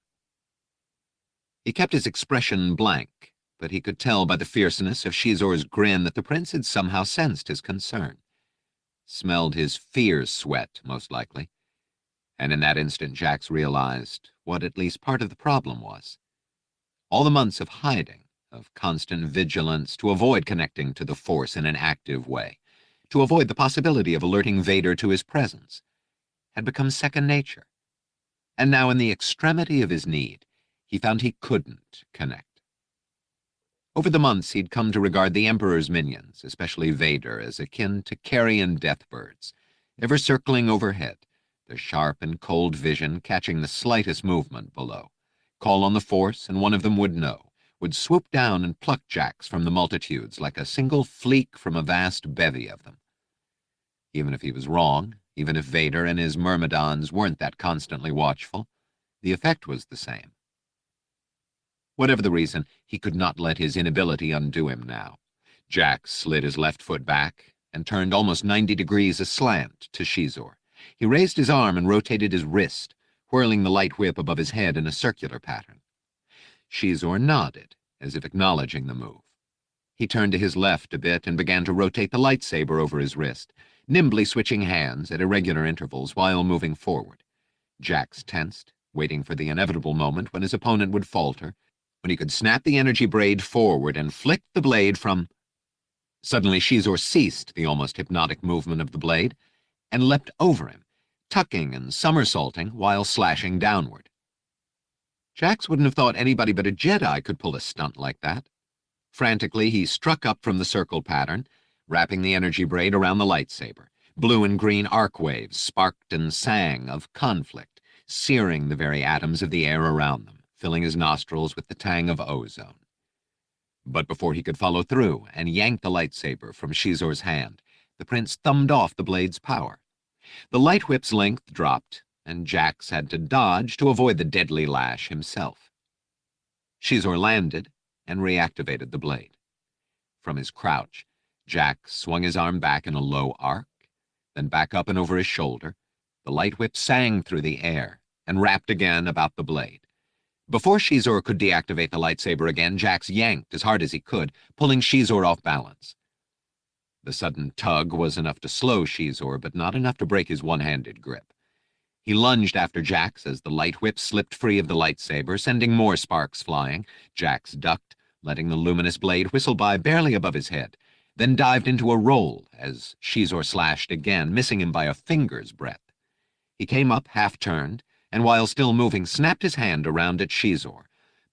He kept his expression blank, but he could tell by the fierceness of Xizor's grin that the prince had somehow sensed his concern. Smelled his fear sweat, most likely, and in that instant Jax realized what at least part of the problem was. All the months of hiding, of constant vigilance to avoid connecting to the Force in an active way, to avoid the possibility of alerting Vader to his presence, had become second nature. And now, in the extremity of his need, he found he couldn't connect. Over the months, he'd come to regard the Emperor's minions, especially Vader, as akin to carrion deathbirds, ever circling overhead, their sharp and cold vision catching the slightest movement below. Call on the Force, and one of them would know, would swoop down and pluck Jax from the multitudes like a single fleek from a vast bevy of them. Even if he was wrong, even if Vader and his myrmidons weren't that constantly watchful, the effect was the same. Whatever the reason, he could not let his inability undo him now. Jax slid his left foot back and turned almost 90 degrees aslant to Xizor. He raised his arm and rotated his wrist, whirling the light whip above his head in a circular pattern. Xizor nodded, as if acknowledging the move. He turned to his left a bit and began to rotate the lightsaber over his wrist, nimbly switching hands at irregular intervals while moving forward. Jax tensed, waiting for the inevitable moment when his opponent would falter, when he could snap the energy braid forward and flick the blade from... Suddenly Xizor ceased the almost hypnotic movement of the blade and leapt over him, tucking and somersaulting while slashing downward. Jax wouldn't have thought anybody but a Jedi could pull a stunt like that. Frantically, he struck up from the circle pattern, wrapping the energy braid around the lightsaber. Blue and green arc waves sparked and sang of conflict, searing the very atoms of the air around them, filling his nostrils with the tang of ozone. But before he could follow through and yank the lightsaber from Xizor's hand, the prince thumbed off the blade's power. The light whip's length dropped, and Jax had to dodge to avoid the deadly lash himself. Xizor landed and reactivated the blade. From his crouch, Jax swung his arm back in a low arc, then back up and over his shoulder. The light whip sang through the air and wrapped again about the blade. Before Xizor could deactivate the lightsaber again, Jax yanked as hard as he could, pulling Xizor off balance. The sudden tug was enough to slow Xizor, but not enough to break his one-handed grip. He lunged after Jax as the light whip slipped free of the lightsaber, sending more sparks flying. Jax ducked, letting the luminous blade whistle by barely above his head, then dived into a roll as Xizor slashed again, missing him by a finger's breadth. He came up, half-turned, and while still moving, snapped his hand around at Xizor.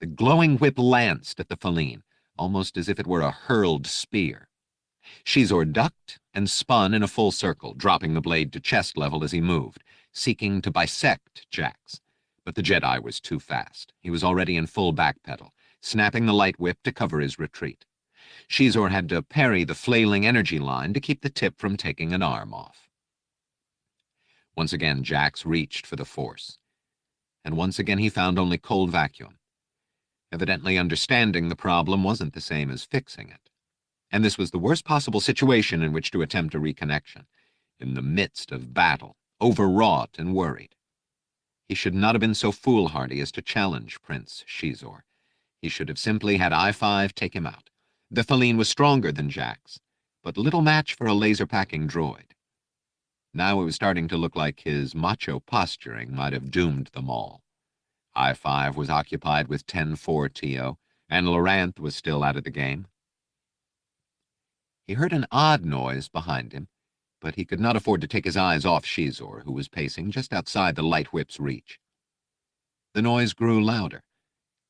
The glowing whip lanced at the Feline, almost as if it were a hurled spear. Xizor ducked and spun in a full circle, dropping the blade to chest level as he moved, seeking to bisect Jax. But the Jedi was too fast. He was already in full backpedal, snapping the light whip to cover his retreat. Xizor had to parry the flailing energy line to keep the tip from taking an arm off. Once again, Jax reached for the Force. And once again he found only cold vacuum. Evidently understanding the problem wasn't the same as fixing it. And this was the worst possible situation in which to attempt a reconnection, in the midst of battle, overwrought and worried. He should not have been so foolhardy as to challenge Prince Xizor. He should have simply had I-5 take him out. The Feline was stronger than Jax, but little match for a laser-packing droid. Now it was starting to look like his macho posturing might have doomed them all. I-5 was occupied with 10-4 TO, and Loranth was still out of the game. He heard an odd noise behind him, but he could not afford to take his eyes off Xizor, who was pacing just outside the light whip's reach. The noise grew louder,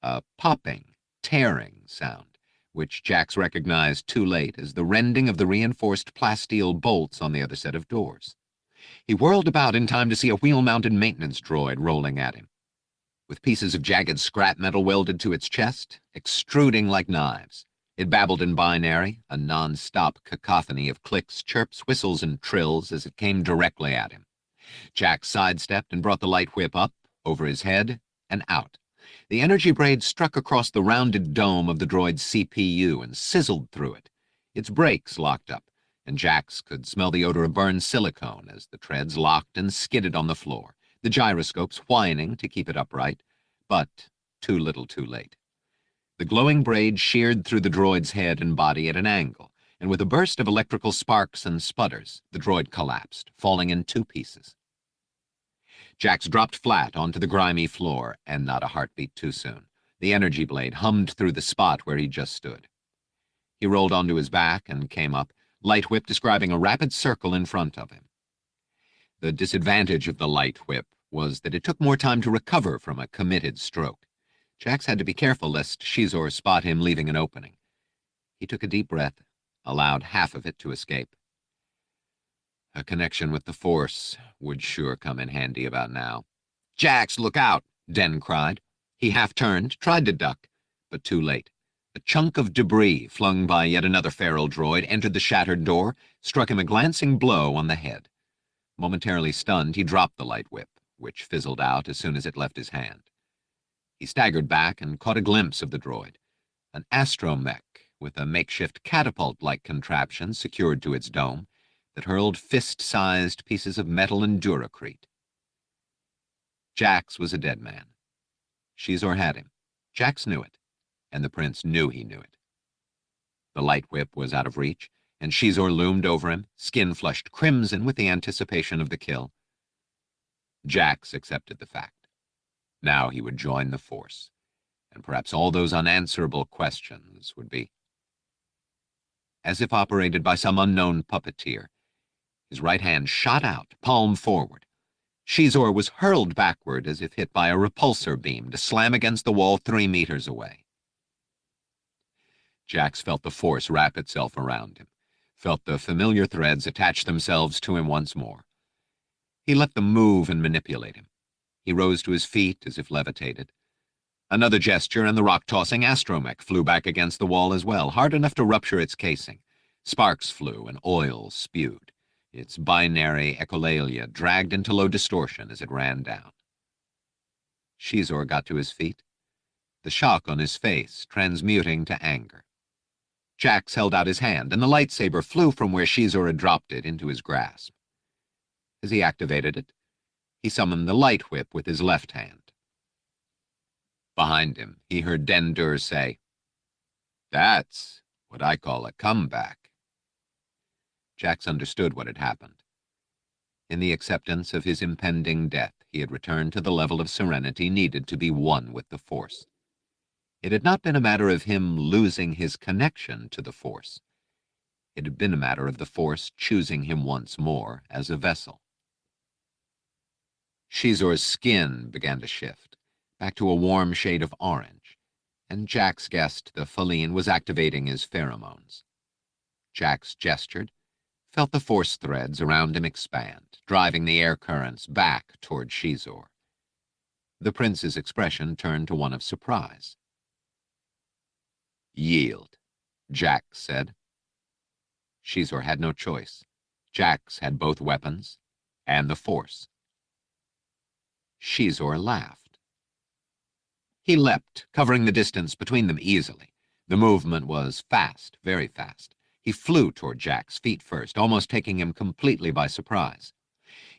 a popping, tearing sound, which Jax recognized too late as the rending of the reinforced plasteel bolts on the other set of doors. He whirled about in time to see a wheel-mounted maintenance droid rolling at him, with pieces of jagged scrap metal welded to its chest, extruding like knives. It babbled in binary, a non-stop cacophony of clicks, chirps, whistles, and trills as it came directly at him. Jax sidestepped and brought the light whip up, over his head, and out. The energy braid struck across the rounded dome of the droid's CPU and sizzled through it. Its brakes locked up, and Jax could smell the odor of burned silicone as the treads locked and skidded on the floor, the gyroscopes whining to keep it upright, but too little too late. The glowing braid sheared through the droid's head and body at an angle, and with a burst of electrical sparks and sputters, the droid collapsed, falling in two pieces. Jax dropped flat onto the grimy floor, and not a heartbeat too soon. The energy blade hummed through the spot where he just stood. He rolled onto his back and came up, light whip describing a rapid circle in front of him. The disadvantage of the light whip was that it took more time to recover from a committed stroke. Jax had to be careful lest Xizor spot him leaving an opening. He took a deep breath, allowed half of it to escape. A connection with the Force would sure come in handy about now. "Jax, look out!" Den cried. He half-turned, tried to duck, but too late. A chunk of debris flung by yet another feral droid entered the shattered door, struck him a glancing blow on the head. Momentarily stunned, he dropped the light whip, which fizzled out as soon as it left his hand. He staggered back and caught a glimpse of the droid, an astromech with a makeshift catapult-like contraption secured to its dome that hurled fist-sized pieces of metal and duracrete. Jax was a dead man. Xizor had him. Jax knew it, and the prince knew he knew it. The light whip was out of reach, and Xizor loomed over him, skin flushed crimson with the anticipation of the kill. Jax accepted the fact. Now he would join the Force, and perhaps all those unanswerable questions would be. As if operated by some unknown puppeteer, his right hand shot out, palm forward. Xizor was hurled backward as if hit by a repulsor beam to slam against the wall 3 meters away. Jax felt the Force wrap itself around him, felt the familiar threads attach themselves to him once more. He let them move and manipulate him. He rose to his feet as if levitated. Another gesture, and the rock-tossing astromech flew back against the wall as well, hard enough to rupture its casing. Sparks flew and oil spewed. Its binary echolalia dragged into low distortion as it ran down. Xizor got to his feet, the shock on his face transmuting to anger. Jax held out his hand, and the lightsaber flew from where Xizor had dropped it into his grasp. As he activated it, he summoned the light whip with his left hand. Behind him, he heard Den say, "That's what I call a comeback." Jax understood what had happened. In the acceptance of his impending death, he had returned to the level of serenity needed to be one with the Force. It had not been a matter of him losing his connection to the Force. It had been a matter of the Force choosing him once more as a vessel. Xizor's skin began to shift, back to a warm shade of orange, and Jax guessed the Feline was activating his pheromones. Jax gestured, felt the Force threads around him expand, driving the air currents back toward Xizor. The prince's expression turned to one of surprise. "Yield," Jax said. Xizor had no choice. Jax had both weapons and the Force. Xizor laughed. He leapt, covering the distance between them easily. The movement was fast, very fast. He flew toward Jax, feet first, almost taking him completely by surprise.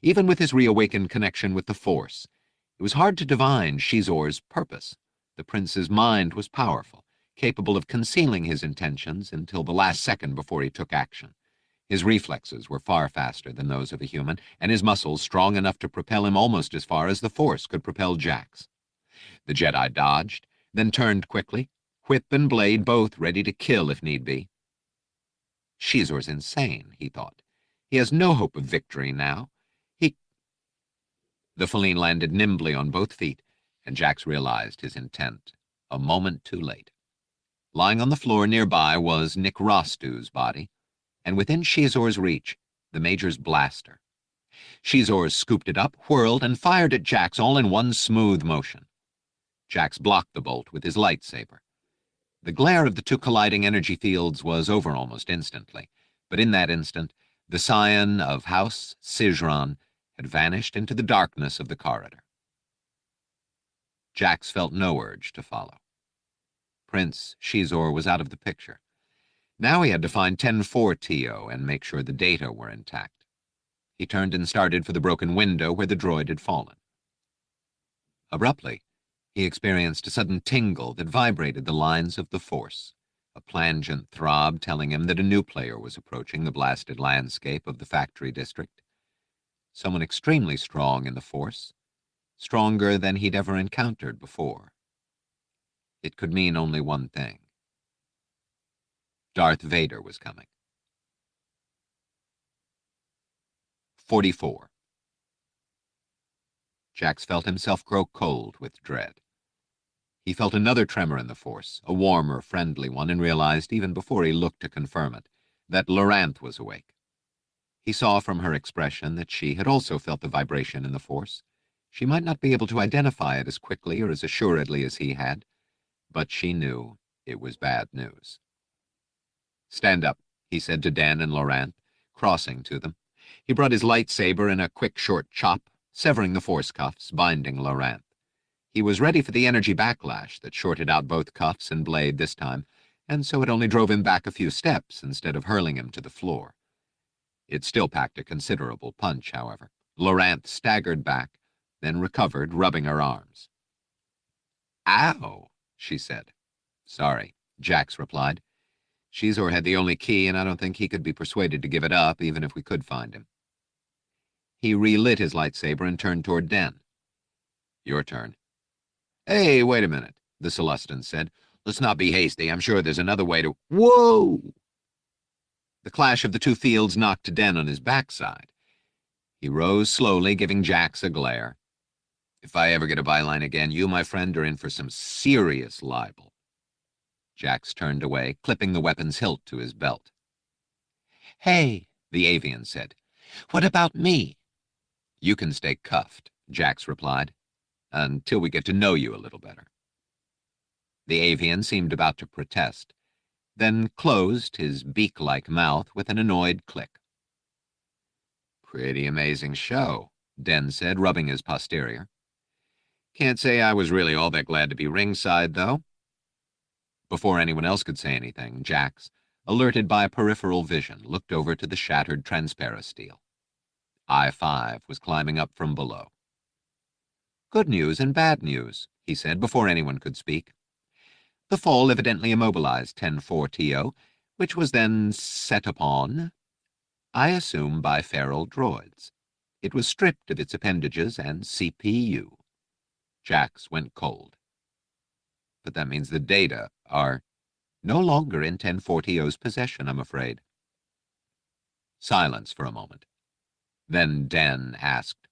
Even with his reawakened connection with the Force, it was hard to divine Xizor's purpose. The prince's mind was powerful, capable of concealing his intentions until the last second before he took action. His reflexes were far faster than those of a human, and his muscles strong enough to propel him almost as far as the Force could propel Jax. The Jedi dodged, then turned quickly, whip and blade both ready to kill if need be. Xizor's insane, he thought. He has no hope of victory now. The Feline landed nimbly on both feet, and Jax realized his intent a moment too late. Lying on the floor nearby was Nick Rostu's body, and within Xizor's reach, the Major's blaster. Xizor scooped it up, whirled, and fired at Jax all in one smooth motion. Jax blocked the bolt with his lightsaber. The glare of the two colliding energy fields was over almost instantly, but in that instant, the scion of House Xizor had vanished into the darkness of the corridor. Jax felt no urge to follow. Prince Xizor was out of the picture. Now he had to find 10-4-TO and make sure the data were intact. He turned and started for the broken window where the droid had fallen. Abruptly, he experienced a sudden tingle that vibrated the lines of the Force, a plangent throb telling him that a new player was approaching the blasted landscape of the factory district. Someone extremely strong in the Force, stronger than he'd ever encountered before. It could mean only one thing. Darth Vader was coming. 44. Jax felt himself grow cold with dread. He felt another tremor in the Force, a warmer, friendly one, and realized, even before he looked to confirm it, that Loranth was awake. He saw from her expression that she had also felt the vibration in the Force. She might not be able to identify it as quickly or as assuredly as he had, but she knew it was bad news. "Stand up," he said to Dan and Loranth, crossing to them. He brought his lightsaber in a quick, short chop, severing the Force cuffs, binding Loranth. He was ready for the energy backlash that shorted out both cuffs and blade this time, and so it only drove him back a few steps instead of hurling him to the floor. It still packed a considerable punch, however. Loranth staggered back, then recovered, rubbing her arms. "Ow," she said. "Sorry," Jax replied. "Xizor had the only key, and I don't think he could be persuaded to give it up, even if we could find him." He relit his lightsaber and turned toward Den. "Your turn." "Hey, wait a minute," the Celestin said. "Let's not be hasty. I'm sure there's another way to—" Whoa! The clash of the two fields knocked Den on his backside. He rose slowly, giving Jax a glare. "If I ever get a byline again, you, my friend, are in for some serious libel." Jax turned away, clipping the weapon's hilt to his belt. "Hey," the avian said. "What about me?" "You can stay cuffed," Jax replied, "until we get to know you a little better." The avian seemed about to protest, then closed his beak-like mouth with an annoyed click. "Pretty amazing show," Den said, rubbing his posterior. "Can't say I was really all that glad to be ringside, though." Before anyone else could say anything, Jax, alerted by a peripheral vision, looked over to the shattered transparasteel. I-5 was climbing up from below. Good news and bad news, he said before anyone could speak. The fall evidently immobilized 10-4-TO, which was then set upon, I assume by feral droids. It was stripped of its appendages and CPU. Jax went cold. But that means the data are no longer in 10-4-TO's possession, I'm afraid. Silence for a moment. Then Den asked,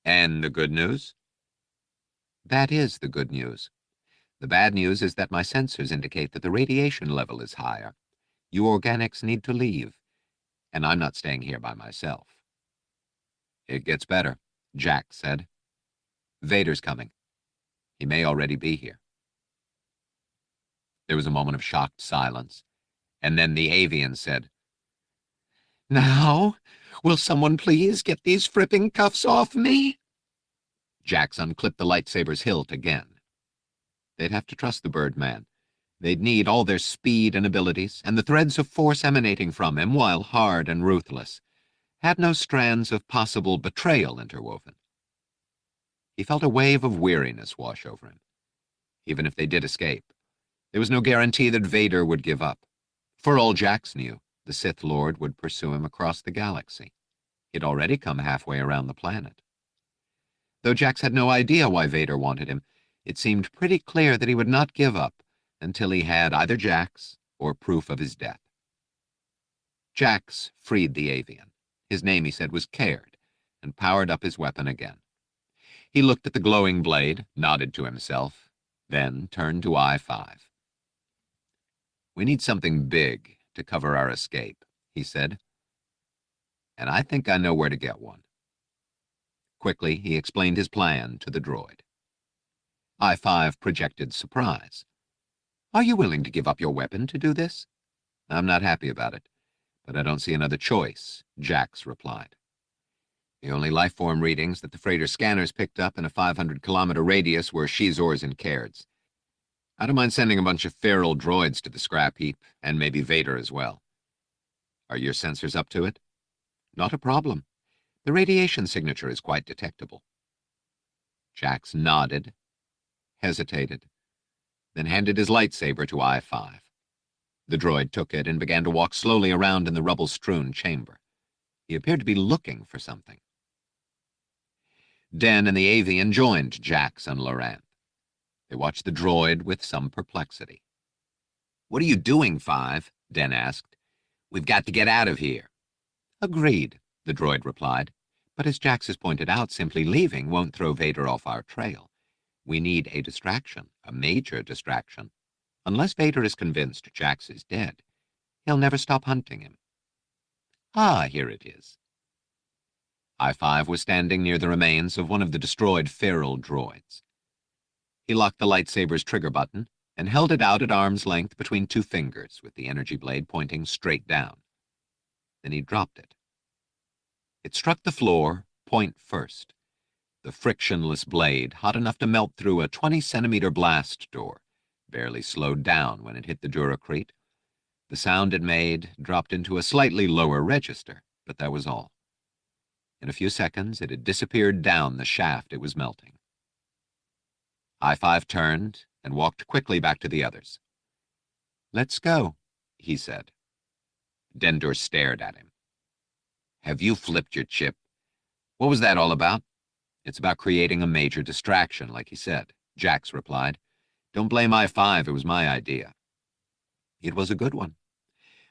"And the good news?" "That is the good news. The bad news is that my sensors indicate that the radiation level is higher. You organics need to leave, and I'm not staying here by myself." "It gets better," Jack said. "Vader's coming. He may already be here." There was a moment of shocked silence, and then the avian said, "Now, will someone please get these fripping cuffs off me?" Jax unclipped the lightsaber's hilt again. They'd have to trust the Birdman. They'd need all their speed and abilities, and the threads of force emanating from him, while hard and ruthless, had no strands of possible betrayal interwoven. He felt a wave of weariness wash over him. Even if they did escape, there was no guarantee that Vader would give up. For all Jax knew, the Sith Lord would pursue him across the galaxy. He'd already come halfway around the planet. Though Jax had no idea why Vader wanted him, it seemed pretty clear that he would not give up until he had either Jax or proof of his death. Jax freed the avian. His name, he said, was Caird, and powered up his weapon again. He looked at the glowing blade, nodded to himself, then turned to I-5. "We need something big to cover our escape," he said. "And I think I know where to get one." Quickly, he explained his plan to the droid. I-5 projected surprise. "Are you willing to give up your weapon to do this?" "I'm not happy about it, but I don't see another choice," Jax replied. "The only life-form readings that the freighter scanners picked up in a 500-kilometer radius were Xizor's and Caird's. I don't mind sending a bunch of feral droids to the scrap heap, and maybe Vader as well. Are your sensors up to it?" "Not a problem. The radiation signature is quite detectable." Jax nodded, hesitated, then handed his lightsaber to I-5. The droid took it and began to walk slowly around in the rubble-strewn chamber. He appeared to be looking for something. Den and the avian joined Jax and Loranth. They watched the droid with some perplexity. "What are you doing, 5?" Den asked. "We've got to get out of here." "Agreed," the droid replied. "But as Jax has pointed out, simply leaving won't throw Vader off our trail. We need a distraction, a major distraction. Unless Vader is convinced Jax is dead, he'll never stop hunting him." "Ah, here it is." I-5 was standing near the remains of one of the destroyed feral droids. He locked the lightsaber's trigger button and held it out at arm's length between two fingers, with the energy blade pointing straight down. Then he dropped it. It struck the floor, point first. The frictionless blade, hot enough to melt through a 20-centimeter blast door, barely slowed down when it hit the Duracrete. The sound it made dropped into a slightly lower register, but that was all. In a few seconds, it had disappeared down the shaft it was melting. I-5 turned and walked quickly back to the others. "Let's go," he said. Dendur stared at him. "Have you flipped your chip? What was that all about?" "It's about creating a major distraction, like he said," Jax replied. "Don't blame I-5, it was my idea." "It was a good one.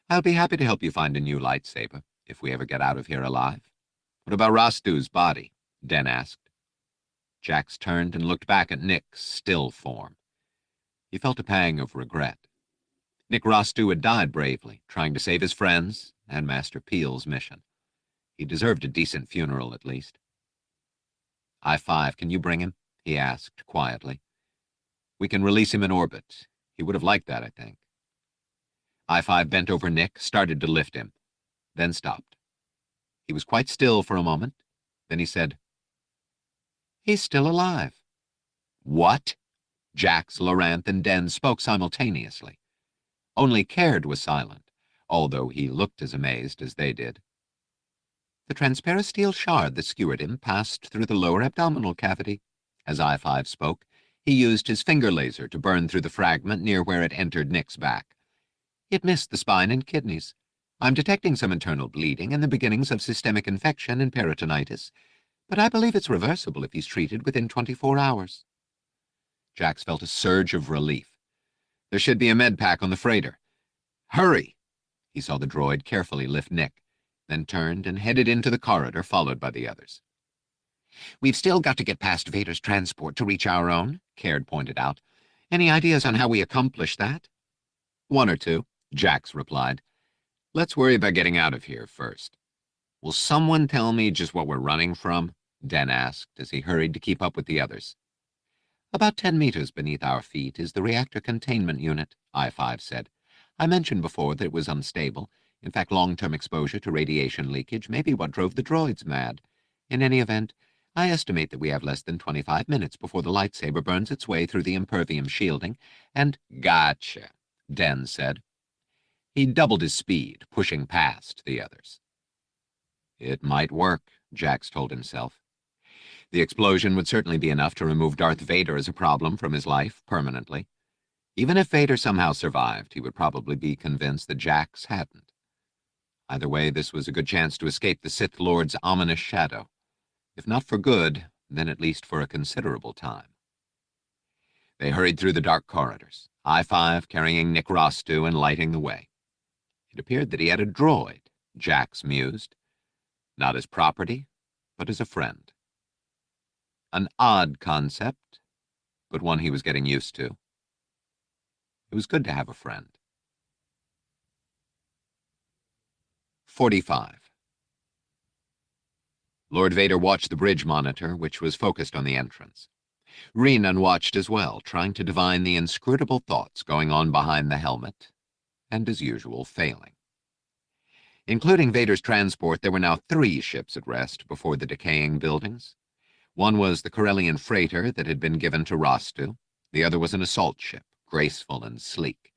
I'll be happy to help you find a new lightsaber, if we ever get out of here alive." "What about Rastu's body?" Den asked. Jax turned and looked back at Nick's still form. He felt a pang of regret. Nick Rastu had died bravely, trying to save his friends and Master Peel's mission. He deserved a decent funeral, at least. "I-5, can you bring him?" he asked quietly. "We can release him in orbit. He would have liked that, I think." I-5 bent over Nick, started to lift him, then stopped. He was quite still for a moment. Then he said, "He's still alive." "What?" Jax, Loranth, and Den spoke simultaneously. Only Caird was silent, although he looked as amazed as they did. The transparent steel shard that skewered him passed through the lower abdominal cavity. As I-5 spoke, he used his finger laser to burn through the fragment near where it entered Nick's back. It missed the spine and kidneys. I'm detecting some internal bleeding and the beginnings of systemic infection and peritonitis, but I believe it's reversible if he's treated within 24 hours. Jax felt a surge of relief. There should be a med pack on the freighter. Hurry! He saw the droid carefully lift Nick, then turned and headed into the corridor, followed by the others. We've still got to get past Vader's transport to reach our own, Caird pointed out. Any ideas on how we accomplish that? One or two, Jax replied. Let's worry about getting out of here first. Will someone tell me just what we're running from? Den asked as he hurried to keep up with the others. About 10 meters beneath our feet is the reactor containment unit, I-5 said. I mentioned before that it was unstable. In fact, long-term exposure to radiation leakage may be what drove the droids mad. In any event, I estimate that we have less than 25 minutes before the lightsaber burns its way through the impervium shielding, and— Gotcha, Den said. He doubled his speed, pushing past the others. It might work, Jax told himself. The explosion would certainly be enough to remove Darth Vader as a problem from his life permanently. Even if Vader somehow survived, he would probably be convinced that Jax hadn't. Either way, this was a good chance to escape the Sith Lord's ominous shadow. If not for good, then at least for a considerable time. They hurried through the dark corridors, I-5 carrying Nick Rostu and lighting the way. It appeared that he had a droid, Jax mused. Not as property, but as a friend. An odd concept, but one he was getting used to. It was good to have a friend. 45. Lord Vader watched the bridge monitor, which was focused on the entrance. Renan watched as well, trying to divine the inscrutable thoughts going on behind the helmet, and as usual, failing. Including Vader's transport, there were now 3 ships at rest before the decaying buildings. One was the Corellian freighter that had been given to Rostu. The other was an assault ship, graceful and sleek.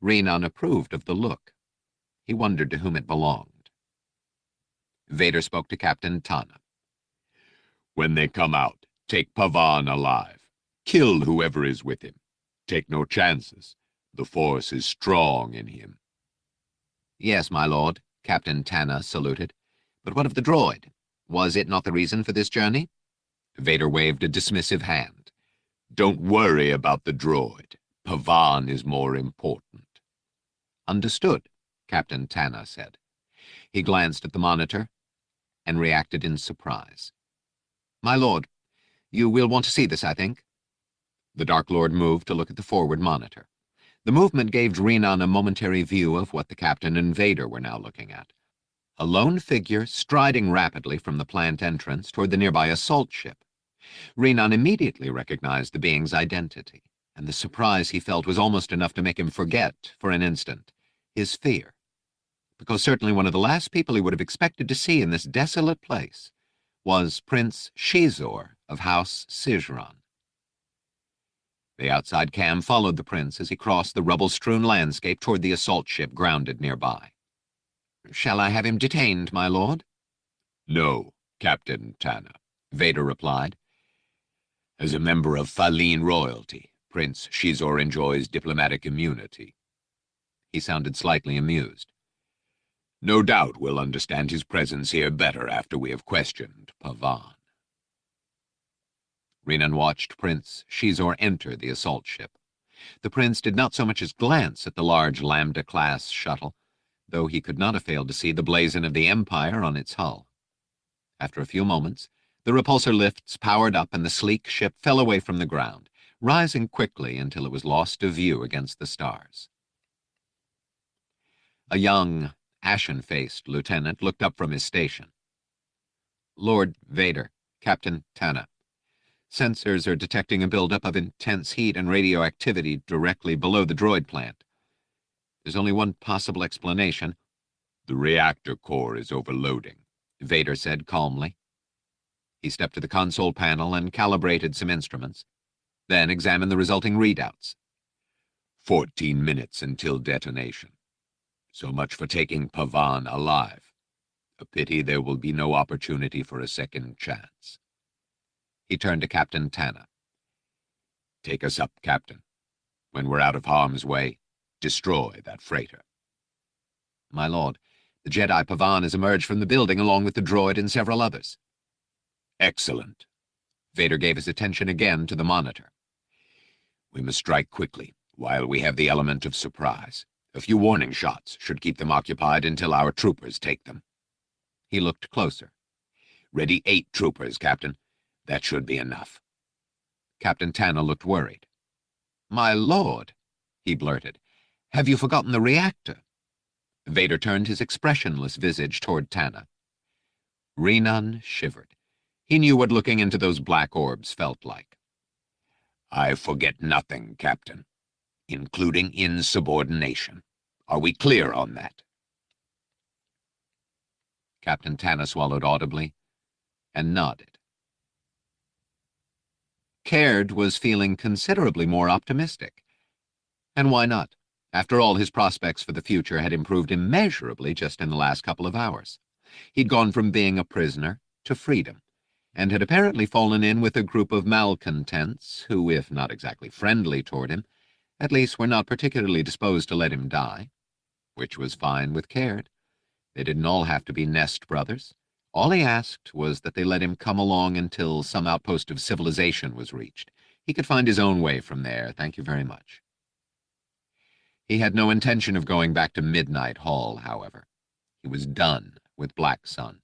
Renan approved of the look. He wondered to whom it belonged. Vader spoke to Captain Tana. When they come out, take Pavan alive. Kill whoever is with him. Take no chances. The Force is strong in him. Yes, my lord, Captain Tana saluted. But what of the droid? Was it not the reason for this journey? Vader waved a dismissive hand. Don't worry about the droid. Pavan is more important. Understood, Captain Tana said. He glanced at the monitor and reacted in surprise. My lord, you will want to see this, I think. The Dark Lord moved to look at the forward monitor. The movement gave Renan a momentary view of what the captain and Vader were now looking at. A lone figure striding rapidly from the plant entrance toward the nearby assault ship. Renan immediately recognized the being's identity, and the surprise he felt was almost enough to make him forget, for an instant, his fear. Because certainly one of the last people he would have expected to see in this desolate place was Prince Xizor of House Xizor. The outside cam followed the prince as he crossed the rubble-strewn landscape toward the assault ship grounded nearby. Shall I have him detained, my lord? No, Captain Tana, Vader replied. As a member of Faline royalty, Prince Xizor enjoys diplomatic immunity. He sounded slightly amused. No doubt we'll understand his presence here better after we have questioned Pavan. Renan watched Prince Xizor enter the assault ship. The prince did not so much as glance at the large Lambda-class shuttle, though he could not have failed to see the blazon of the Empire on its hull. After a few moments, the repulsor lifts powered up and the sleek ship fell away from the ground, rising quickly until it was lost to view against the stars. A young, ashen-faced lieutenant looked up from his station. Lord Vader, Captain Tana. Sensors are detecting a buildup of intense heat and radioactivity directly below the droid plant. There's only one possible explanation. The reactor core is overloading, Vader said calmly. He stepped to the console panel and calibrated some instruments, then examined the resulting readouts. 14 minutes until detonation. So much for taking Pavan alive. A pity there will be no opportunity for a second chance. He turned to Captain Tana. Take us up, Captain. When we're out of harm's way, destroy that freighter. My lord, the Jedi Pavan has emerged from the building along with the droid and several others. Excellent. Vader gave his attention again to the monitor. We must strike quickly, while we have the element of surprise. A few warning shots should keep them occupied until our troopers take them. He looked closer. Ready 8 troopers, Captain. That should be enough. Captain Tana looked worried. My lord, he blurted, have you forgotten the reactor? Vader turned his expressionless visage toward Tana. Renan shivered. He knew what looking into those black orbs felt like. I forget nothing, Captain, including insubordination. Are we clear on that? Captain Tana swallowed audibly and nodded. Caird was feeling considerably more optimistic. And why not? After all, his prospects for the future had improved immeasurably just in the last couple of hours. He'd gone from being a prisoner to freedom, and had apparently fallen in with a group of malcontents who, if not exactly friendly toward him, at least were not particularly disposed to let him die, which was fine with Caird. They didn't all have to be Nest brothers. All he asked was that they let him come along until some outpost of civilization was reached. He could find his own way from there, thank you very much. He had no intention of going back to Midnight Hall, however. He was done with Black Sun.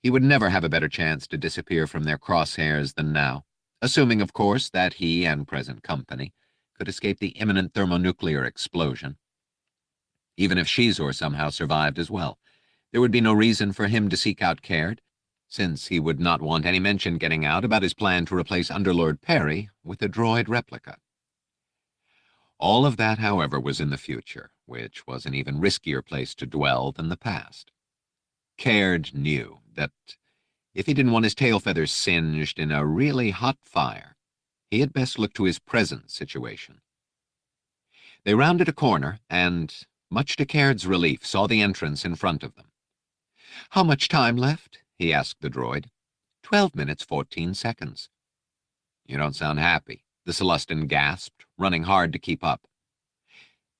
He would never have a better chance to disappear from their crosshairs than now, assuming, of course, that he and present company could escape the imminent thermonuclear explosion. Even if Xizor somehow survived as well, there would be no reason for him to seek out Caird, since he would not want any mention getting out about his plan to replace Underlord Perry with a droid replica. All of that, however, was in the future, which was an even riskier place to dwell than the past. Caird knew that if he didn't want his tail feathers singed in a really hot fire, he had best look to his present situation. They rounded a corner and, much to Caird's relief, saw the entrance in front of them. How much time left? He asked the droid. 12 minutes, 14 seconds. You don't sound happy, the Celestin gasped, running hard to keep up.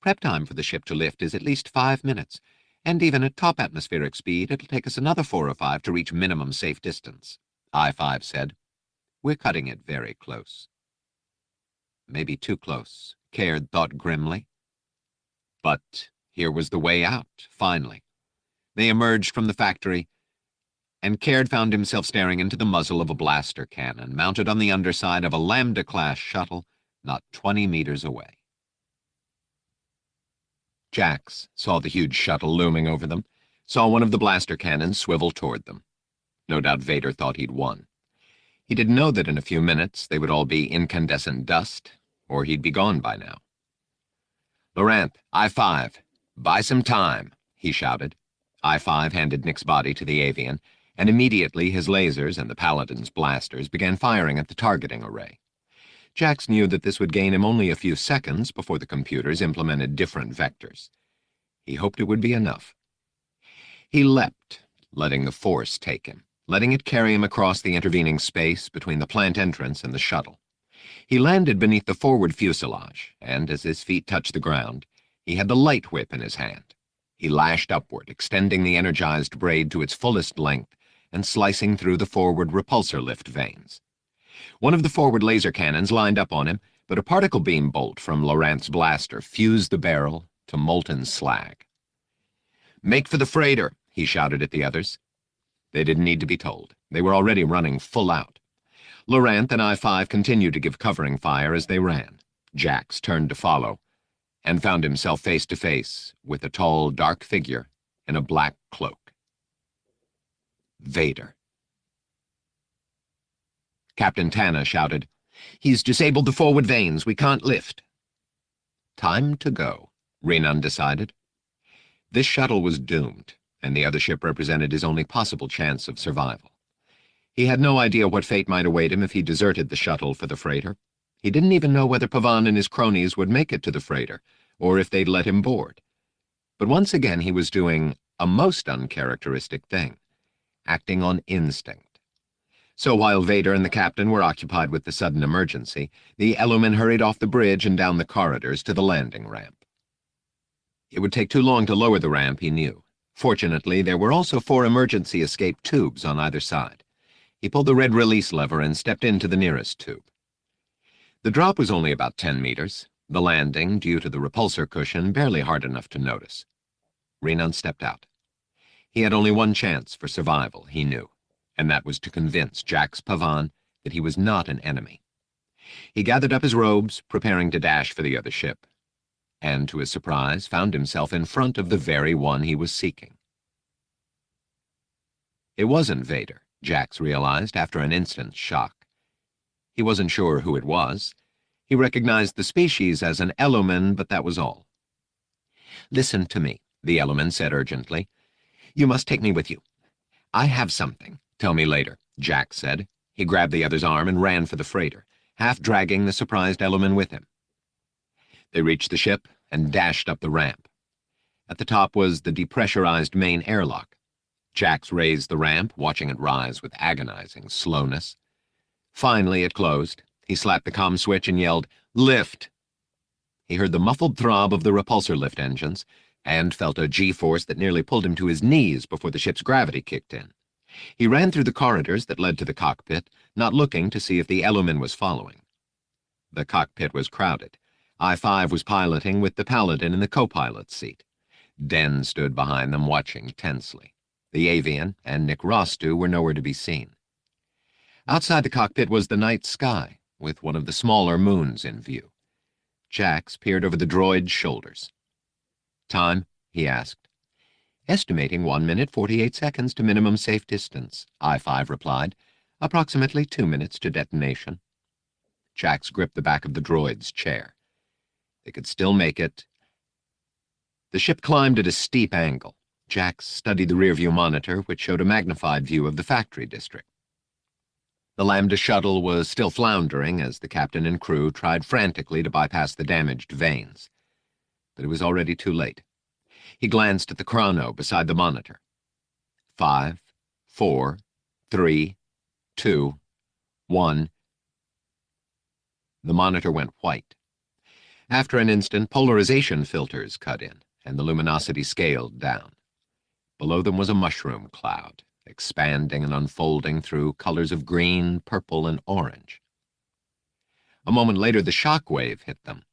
Prep time for the ship to lift is at least 5 minutes, and even at top atmospheric speed, it'll take us another 4 or 5 to reach minimum safe distance, I-5 said. We're cutting it very close. Maybe too close, Caird thought grimly. But here was the way out, finally. They emerged from the factory, and Caird found himself staring into the muzzle of a blaster cannon mounted on the underside of a Lambda-class shuttle not 20 meters away. Jax saw the huge shuttle looming over them, saw one of the blaster cannons swivel toward them. No doubt Vader thought he'd won. He didn't know that in a few minutes they would all be incandescent dust, or he'd be gone by now. Loranth, I-5, buy some time, he shouted. I-5 handed Nick's body to the avian, and immediately his lasers and the Paladin's blasters began firing at the targeting array. Jax knew that this would gain him only a few seconds before the computers implemented different vectors. He hoped it would be enough. He leapt, letting the Force take him, letting it carry him across the intervening space between the plant entrance and the shuttle. He landed beneath the forward fuselage, and as his feet touched the ground, he had the light whip in his hand. He lashed upward, extending the energized braid to its fullest length and slicing through the forward repulsor lift vanes. One of the forward laser cannons lined up on him, but a particle beam bolt from Loranth's blaster fused the barrel to molten slag. "Make for the freighter," he shouted at the others. They didn't need to be told. They were already running full out. Loranth and I-5 continued to give covering fire as they ran. Jax turned to follow, and found himself face to face with a tall, dark figure in a black cloak. Vader. Captain Tana shouted, "He's disabled the forward vanes. We can't lift." Time to go, Renan decided. This shuttle was doomed, and the other ship represented his only possible chance of survival. He had no idea what fate might await him if he deserted the shuttle for the freighter. He didn't even know whether Pavan and his cronies would make it to the freighter, or if they'd let him board. But once again he was doing a most uncharacteristic thing, acting on instinct. So while Vader and the captain were occupied with the sudden emergency, the Eluman hurried off the bridge and down the corridors to the landing ramp. It would take too long to lower the ramp, he knew. Fortunately, there were also 4 emergency escape tubes on either side. He pulled the red release lever and stepped into the nearest tube. The drop was only about 10 meters, the landing, due to the repulsor cushion, barely hard enough to notice. Renan stepped out. He had only one chance for survival, he knew, and that was to convince Jax Pavan that he was not an enemy. He gathered up his robes, preparing to dash for the other ship, and to his surprise found himself in front of the very one he was seeking. It wasn't Vader, Jax realized after an instant's shock. He wasn't sure who it was. He recognized the species as an Eluman, but that was all. "Listen to me," the Eluman said urgently. "You must take me with you." "I have something. Tell me later," Jax said. He grabbed the other's arm and ran for the freighter, half dragging the surprised Eluman with him. They reached the ship and dashed up the ramp. At the top was the depressurized main airlock. Jax raised the ramp, watching it rise with agonizing slowness. Finally, it closed. He slapped the comm switch and yelled, "Lift!" He heard the muffled throb of the repulsor lift engines and felt a G-force that nearly pulled him to his knees before the ship's gravity kicked in. He ran through the corridors that led to the cockpit, not looking to see if the Eluman was following. The cockpit was crowded. I-5 was piloting with the Paladin in the co-pilot's seat. Den stood behind them, watching tensely. The Avian and Nick Rostu were nowhere to be seen. Outside the cockpit was the night sky, with one of the smaller moons in view. Jax peered over the droid's shoulders. "Time?" he asked. "Estimating 1 minute 48 seconds to minimum safe distance," I-5 replied. "Approximately 2 minutes to detonation." Jax gripped the back of the droid's chair. They could still make it. The ship climbed at a steep angle. Jax studied the rearview monitor, which showed a magnified view of the factory district. The Lambda shuttle was still floundering as the captain and crew tried frantically to bypass the damaged vanes. But it was already too late. He glanced at the chrono beside the monitor. 5, 4, 3, 2, 1. The monitor went white. After an instant, polarization filters cut in, and the luminosity scaled down. Below them was a mushroom cloud, expanding and unfolding through colors of green, purple, and orange. A moment later, the shock wave hit them.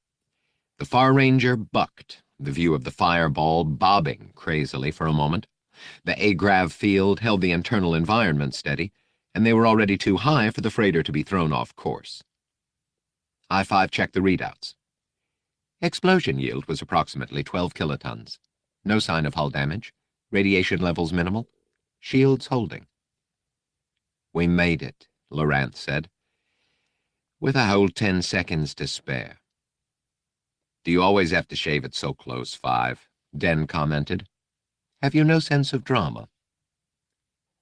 The Far Ranger bucked, the view of the fireball bobbing crazily for a moment. The A-grav field held the internal environment steady, and they were already too high for the freighter to be thrown off course. I-5 checked the readouts. Explosion yield was approximately 12 kilotons. No sign of hull damage. Radiation levels minimal. Shields holding. "We made it," Loranth said. "With a whole 10 seconds to spare." "Do you always have to shave it so close, 5? Den commented. "Have you no sense of drama?"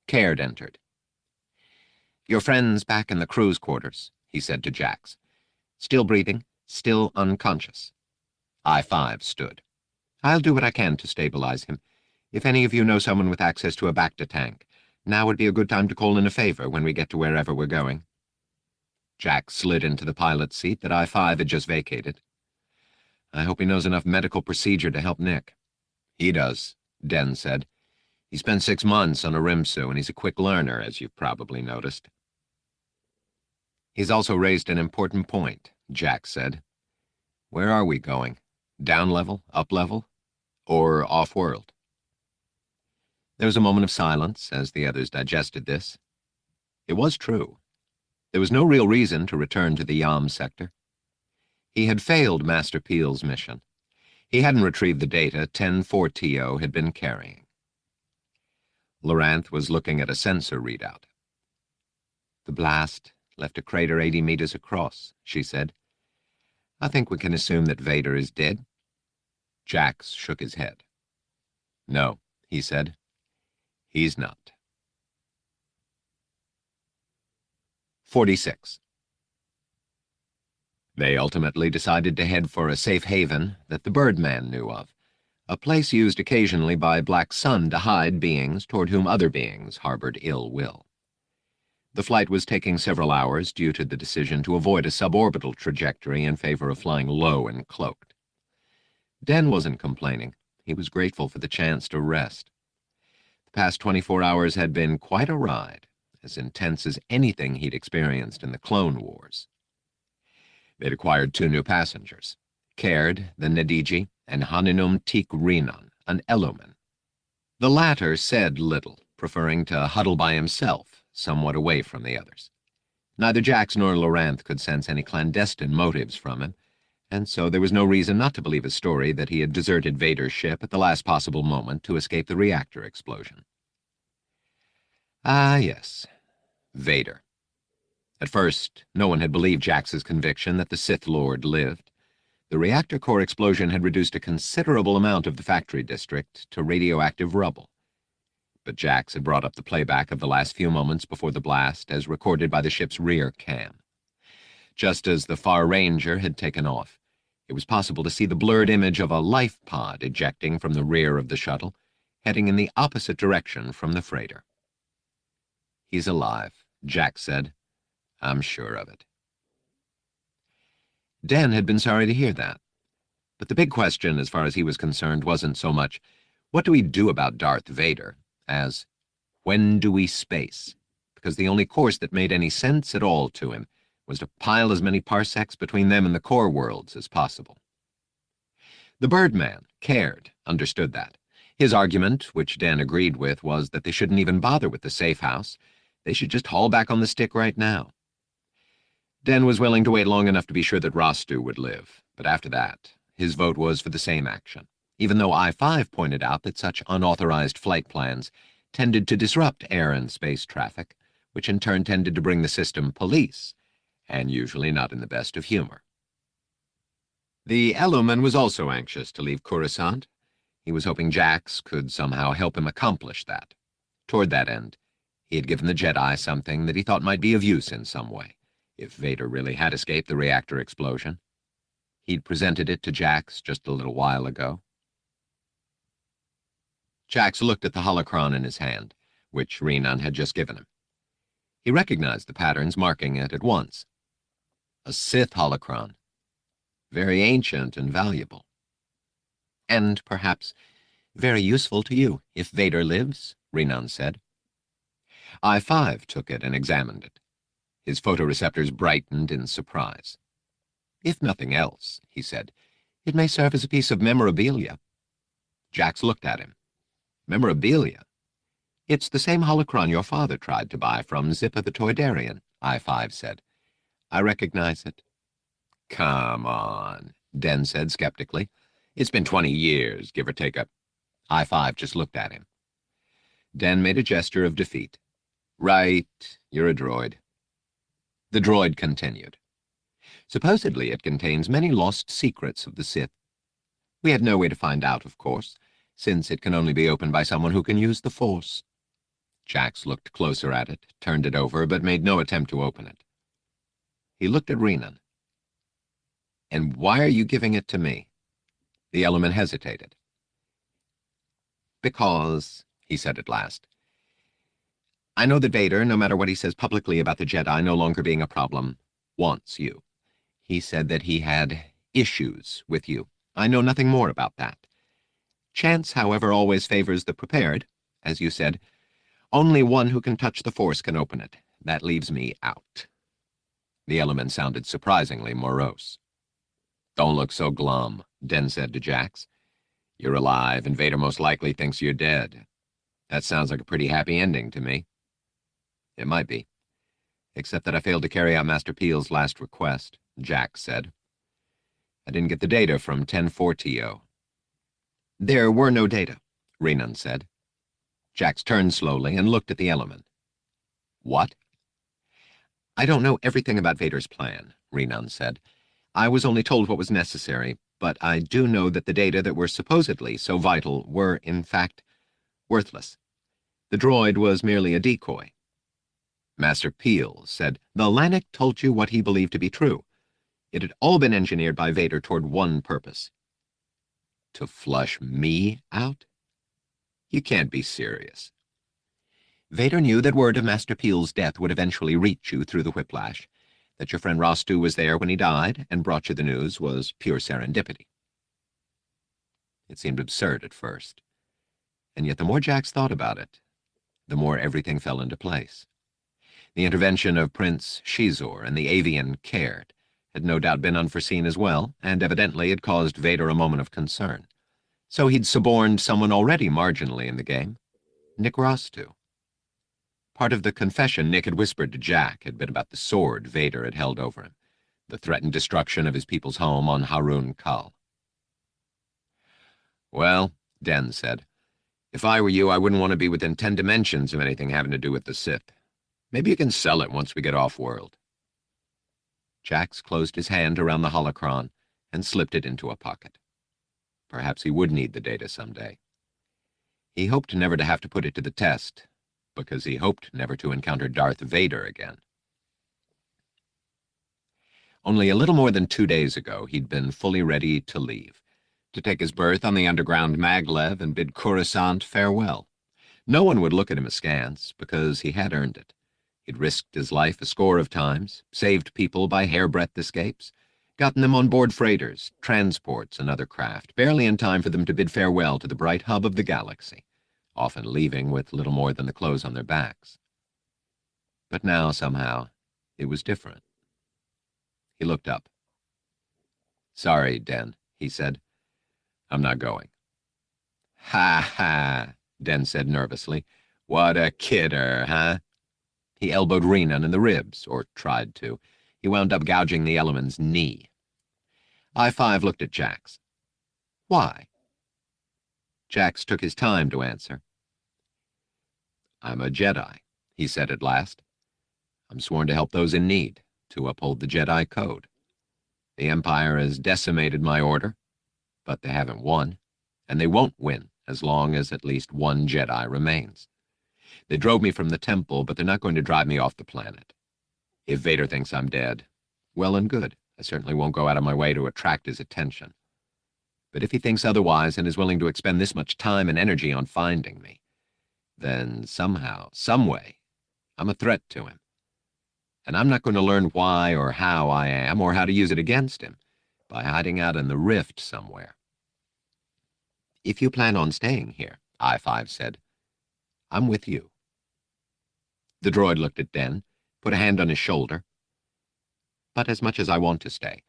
Caird entered. "Your friend's back in the crew's quarters," he said to Jax. "Still breathing, still unconscious." I-5 stood. "I'll do what I can to stabilize him. If any of you know someone with access to a Bacta tank, now would be a good time to call in a favor when we get to wherever we're going." Jax slid into the pilot's seat that I-5 had just vacated. "I hope he knows enough medical procedure to help Nick." "He does," Den said. "He spent 6 months on a Rimsu, and he's a quick learner, as you've probably noticed." "He's also raised an important point," Jax said. "Where are we going? Down level, up level, or off-world?" There was a moment of silence as the others digested this. It was true. There was no real reason to return to the Yam sector. He had failed Master Peel's mission. He hadn't retrieved the data 10-4TO had been carrying. Loranth was looking at a sensor readout. "The blast left a crater 80 meters across," she said. "I think we can assume that Vader is dead." Jax shook his head. "No," he said. "He's not." 46. They ultimately decided to head for a safe haven that the Birdman knew of, a place used occasionally by Black Sun to hide beings toward whom other beings harbored ill will. The flight was taking several hours due to the decision to avoid a suborbital trajectory in favor of flying low and cloaked. Den wasn't complaining. He was grateful for the chance to rest. The past 24 hours had been quite a ride, as intense as anything he'd experienced in the Clone Wars. They'd acquired 2 new passengers, Caird, the Nadiji, and Haninum Tik Renan, an Eloman. The latter said little, preferring to huddle by himself, somewhat away from the others. Neither Jax nor Loranth could sense any clandestine motives from him, and so there was no reason not to believe his story that he had deserted Vader's ship at the last possible moment to escape the reactor explosion. Ah, yes, Vader. At first, no one had believed Jax's conviction that the Sith Lord lived. The reactor core explosion had reduced a considerable amount of the factory district to radioactive rubble. But Jax had brought up the playback of the last few moments before the blast as recorded by the ship's rear cam. Just as the Far Ranger had taken off, it was possible to see the blurred image of a life pod ejecting from the rear of the shuttle, heading in the opposite direction from the freighter. "He's alive," Jax said. "I'm sure of it." Den had been sorry to hear that. But the big question, as far as he was concerned, wasn't so much, what do we do about Darth Vader, as, when do we space? Because the only course that made any sense at all to him was to pile as many parsecs between them and the core worlds as possible. The Birdman, Caird, understood that. His argument, which Dan agreed with, was that they shouldn't even bother with the safe house. They should just haul back on the stick right now. Den was willing to wait long enough to be sure that Rostu would live, but after that, his vote was for the same action, even though I-5 pointed out that such unauthorized flight plans tended to disrupt air and space traffic, which in turn tended to bring the system police, and usually not in the best of humor. The Eloman was also anxious to leave Coruscant. He was hoping Jax could somehow help him accomplish that. Toward that end, he had given the Jedi something that he thought might be of use in some way, if Vader really had escaped the reactor explosion. He'd presented it to Jax just a little while ago. Jax looked at the holocron in his hand, which Renan had just given him. He recognized the patterns marking it at once. A Sith holocron. Very ancient and valuable. And perhaps very useful to you if Vader lives, Renan said. I-5 took it and examined it. His photoreceptors brightened in surprise. "If nothing else," he said, "it may serve as a piece of memorabilia." Jax looked at him. "Memorabilia? It's the same holocron your father tried to buy from Zippa the Toydarian," I-5 said. "I recognize it." "Come on," Den said skeptically. "It's been 20 years, give or take a—" I-5 just looked at him. Den made a gesture of defeat. "Right, you're a droid." The droid continued. "Supposedly it contains many lost secrets of the Sith. We had no way to find out, of course, since it can only be opened by someone who can use the Force." Jax looked closer at it, turned it over, but made no attempt to open it. He looked at Renan. "And why are you giving it to me?" The Eloman hesitated. "Because," he said at last, "I know that Vader, no matter what he says publicly about the Jedi no longer being a problem, wants you. He said that he had issues with you. I know nothing more about that. Chance, however, always favors the prepared. As you said, only one who can touch the Force can open it. That leaves me out." The Eloman sounded surprisingly morose. "Don't look so glum," Den said to Jax. "You're alive, and Vader most likely thinks you're dead. That sounds like a pretty happy ending to me." "It might be. Except that I failed to carry out Master Peel's last request," Jax said. "I didn't get the data from 10-4TO. "There were no data," Renan said. Jax turned slowly and looked at the Eloman. "What?" "I don't know everything about Vader's plan," Renan said. "I was only told what was necessary, but I do know that the data that were supposedly so vital were, in fact, worthless. The droid was merely a decoy." Master Peel said, "The Lannick told you what he believed to be true. It had all been engineered by Vader toward one purpose." To flush me out? You can't be serious. Vader knew that word of Master Peel's death would eventually reach you through the whiplash. That your friend Rostu was there when he died and brought you the news was pure serendipity. It seemed absurd at first, and yet the more Jax thought about it, the more everything fell into place. The intervention of Prince Xizor and the avian Caird had no doubt been unforeseen as well, and evidently had caused Vader a moment of concern. So he'd suborned someone already marginally in the game, Nick Rostu. Part of the confession Nick had whispered to Jack had been about the sword Vader had held over him, the threatened destruction of his people's home on Harun Kal. Well, Den said, if I were you, I wouldn't want to be within 10 dimensions of anything having to do with the Sith. Maybe you can sell it once we get off-world. Jax closed his hand around the holocron and slipped it into a pocket. Perhaps he would need the data someday. He hoped never to have to put it to the test, because he hoped never to encounter Darth Vader again. Only a little more than 2 days ago, he'd been fully ready to leave, to take his berth on the underground maglev and bid Coruscant farewell. No one would look at him askance, because he had earned it. He'd risked his life a score of times, saved people by hairbreadth escapes, gotten them on board freighters, transports, and other craft, barely in time for them to bid farewell to the bright hub of the galaxy, often leaving with little more than the clothes on their backs. But now, somehow, it was different. He looked up. Sorry, Den, he said. I'm not going. Ha ha, Den said nervously. What a kidder, huh? He elbowed Renan in the ribs, or tried to. He wound up gouging the Elliman's knee. I-5 looked at Jax. Why? Jax took his time to answer. I'm a Jedi, he said at last. I'm sworn to help those in need, to uphold the Jedi Code. The Empire has decimated my order, but they haven't won, and they won't win as long as at least one Jedi remains. They drove me from the temple, but they're not going to drive me off the planet. If Vader thinks I'm dead, well and good. I certainly won't go out of my way to attract his attention. But if he thinks otherwise and is willing to expend this much time and energy on finding me, then somehow, someway, I'm a threat to him. And I'm not going to learn why or how I am, or how to use it against him, by hiding out in the rift somewhere. If you plan on staying here, I-5 said, I'm with you. The droid looked at Den, put a hand on his shoulder. But as much as I want to stay,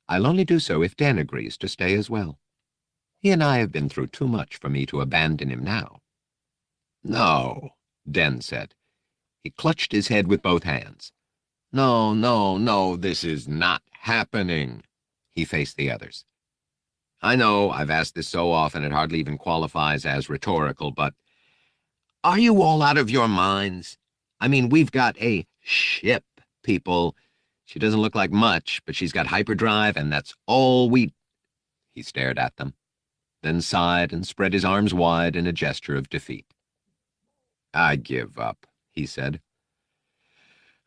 I'll only do so if Den agrees to stay as well. He and I have been through too much for me to abandon him now. No, Den said. He clutched his head with both hands. No, no, no, this is not happening. He faced the others. I know I've asked this so often it hardly even qualifies as rhetorical, but are you all out of your minds? I mean, we've got a ship, people. She doesn't look like much, but she's got hyperdrive, and that's all we... He stared at them, then sighed and spread his arms wide in a gesture of defeat. I give up, he said.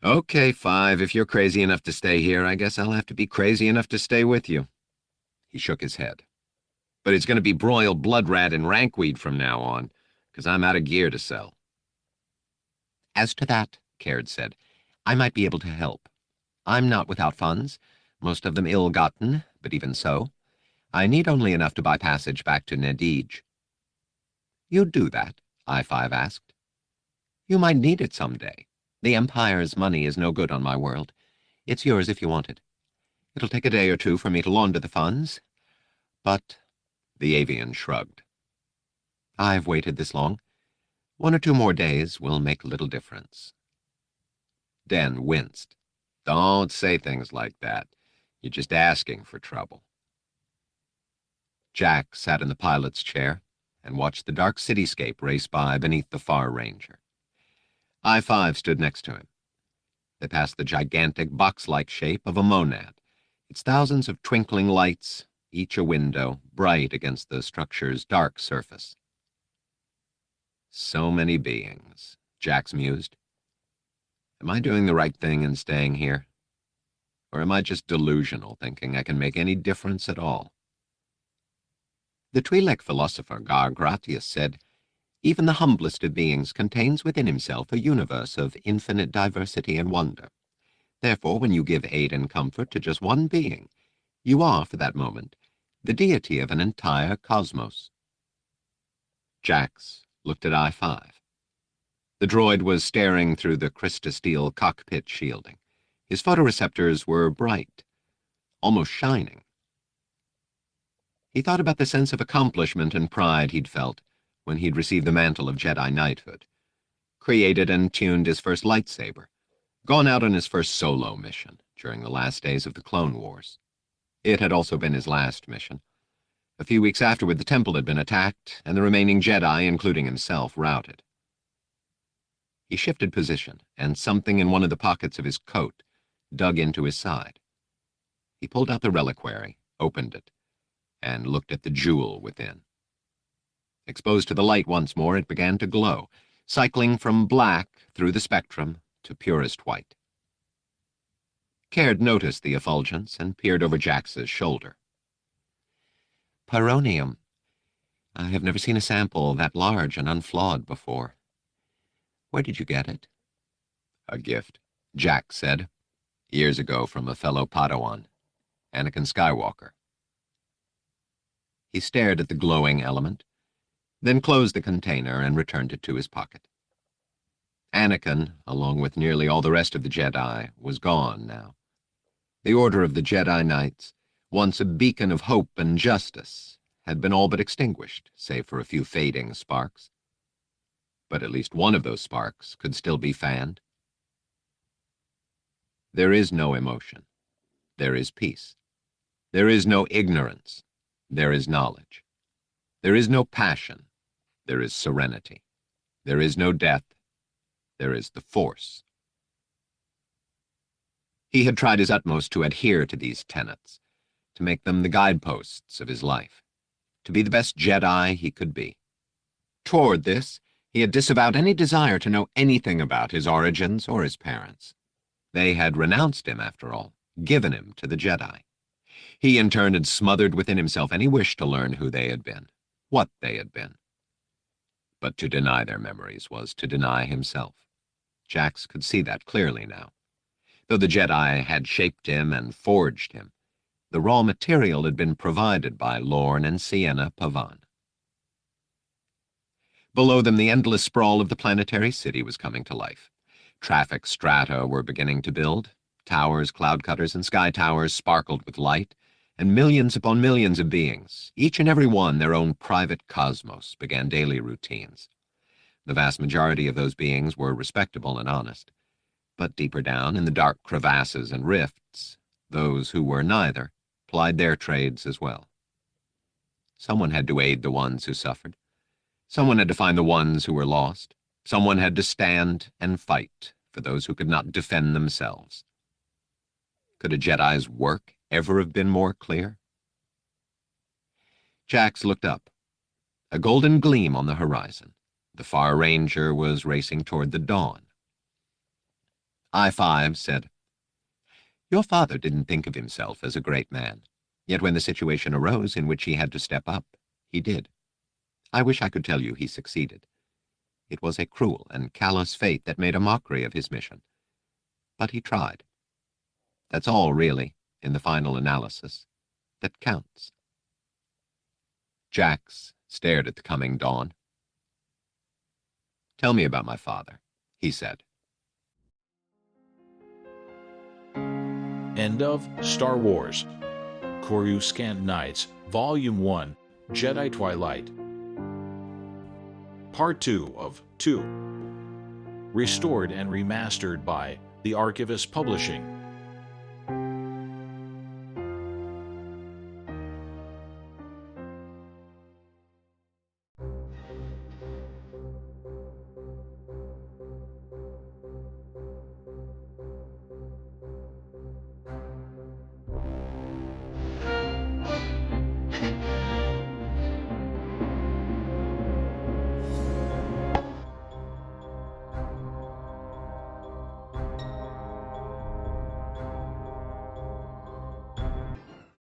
Okay, 5, if you're crazy enough to stay here, I guess I'll have to be crazy enough to stay with you. He shook his head. But it's going to be broiled blood rat and rankweed from now on, because I'm out of gear to sell. As to that, Caird said, I might be able to help. I'm not without funds, most of them ill-gotten, but even so, I need only enough to buy passage back to Nedij. You'd do that? I-5 asked. You might need it someday. The Empire's money is no good on my world. It's yours if you want it. It'll take a day or two for me to launder the funds, but... The avian shrugged. I've waited this long. 1 or 2 more days will make little difference. Den winced. Don't say things like that. You're just asking for trouble. Jack sat in the pilot's chair and watched the dark cityscape race by beneath the far Ranger. I-5 stood next to him. They passed the gigantic box-like shape of a monad, its thousands of twinkling lights, each a window, bright against the structure's dark surface. So many beings, Jax mused. Am I doing the right thing in staying here? Or am I just delusional, thinking I can make any difference at all? The Twi'lek philosopher Gratius said, "Even the humblest of beings contains within himself a universe of infinite diversity and wonder. Therefore, when you give aid and comfort to just one being, you are, for that moment, the deity of an entire cosmos." Jax looked at I-5. The droid was staring through the crystasteel cockpit shielding. His photoreceptors were bright, almost shining. He thought about the sense of accomplishment and pride he'd felt when he'd received the mantle of Jedi Knighthood, created and tuned his first lightsaber, gone out on his first solo mission during the last days of the Clone Wars. It had also been his last mission. A few weeks afterward, the temple had been attacked, and the remaining Jedi, including himself, routed. He shifted position, and something in one of the pockets of his coat dug into his side. He pulled out the reliquary, opened it, and looked at the jewel within. Exposed to the light once more, it began to glow, cycling from black through the spectrum to purest white. Caird noticed the effulgence and peered over Jax's shoulder. "Pyronium. I have never seen a sample that large and unflawed before. Where did you get it?" "A gift," Jax said. "Years ago from a fellow Padawan, Anakin Skywalker." He stared at the glowing element, then closed the container and returned it to his pocket. Anakin, along with nearly all the rest of the Jedi, was gone now. The Order of the Jedi Knights, once a beacon of hope and justice, had been all but extinguished, save for a few fading sparks. But at least one of those sparks could still be fanned. There is no emotion. There is peace. There is no ignorance. There is knowledge. There is no passion. There is serenity. There is no death. There is the Force. He had tried his utmost to adhere to these tenets, to make them the guideposts of his life, to be the best Jedi he could be. Toward this, he had disavowed any desire to know anything about his origins or his parents. They had renounced him, after all, given him to the Jedi. He, in turn, had smothered within himself any wish to learn who they had been, what they had been. But to deny their memories was to deny himself. Jax could see that clearly now. Though the Jedi had shaped him and forged him, the raw material had been provided by Lorne and Sienna Pavan. Below them, the endless sprawl of the planetary city was coming to life. Traffic strata were beginning to build. Towers, cloud cutters, and sky towers sparkled with light, and millions upon millions of beings, each and every one their own private cosmos, began daily routines. The vast majority of those beings were respectable and honest, but deeper down in the dark crevasses and rifts, those who were neither plied their trades as well. Someone had to aid the ones who suffered. Someone had to find the ones who were lost. Someone had to stand and fight for those who could not defend themselves. Could a Jedi's work ever have been more clear? Jax looked up. A golden gleam on the horizon. The far ranger was racing toward the dawn. I-5 said, "Your father didn't think of himself as a great man, yet when the situation arose in which he had to step up, he did. I wish I could tell you he succeeded. It was a cruel and callous fate that made a mockery of his mission. But he tried. That's all, really, in the final analysis, that counts." Jax stared at the coming dawn. "Tell me about my father," he said. End of Star Wars. Coruscant Knights, Volume 1, Jedi Twilight. Part 2 of 2. Restored and remastered by The.Archivist Publishing.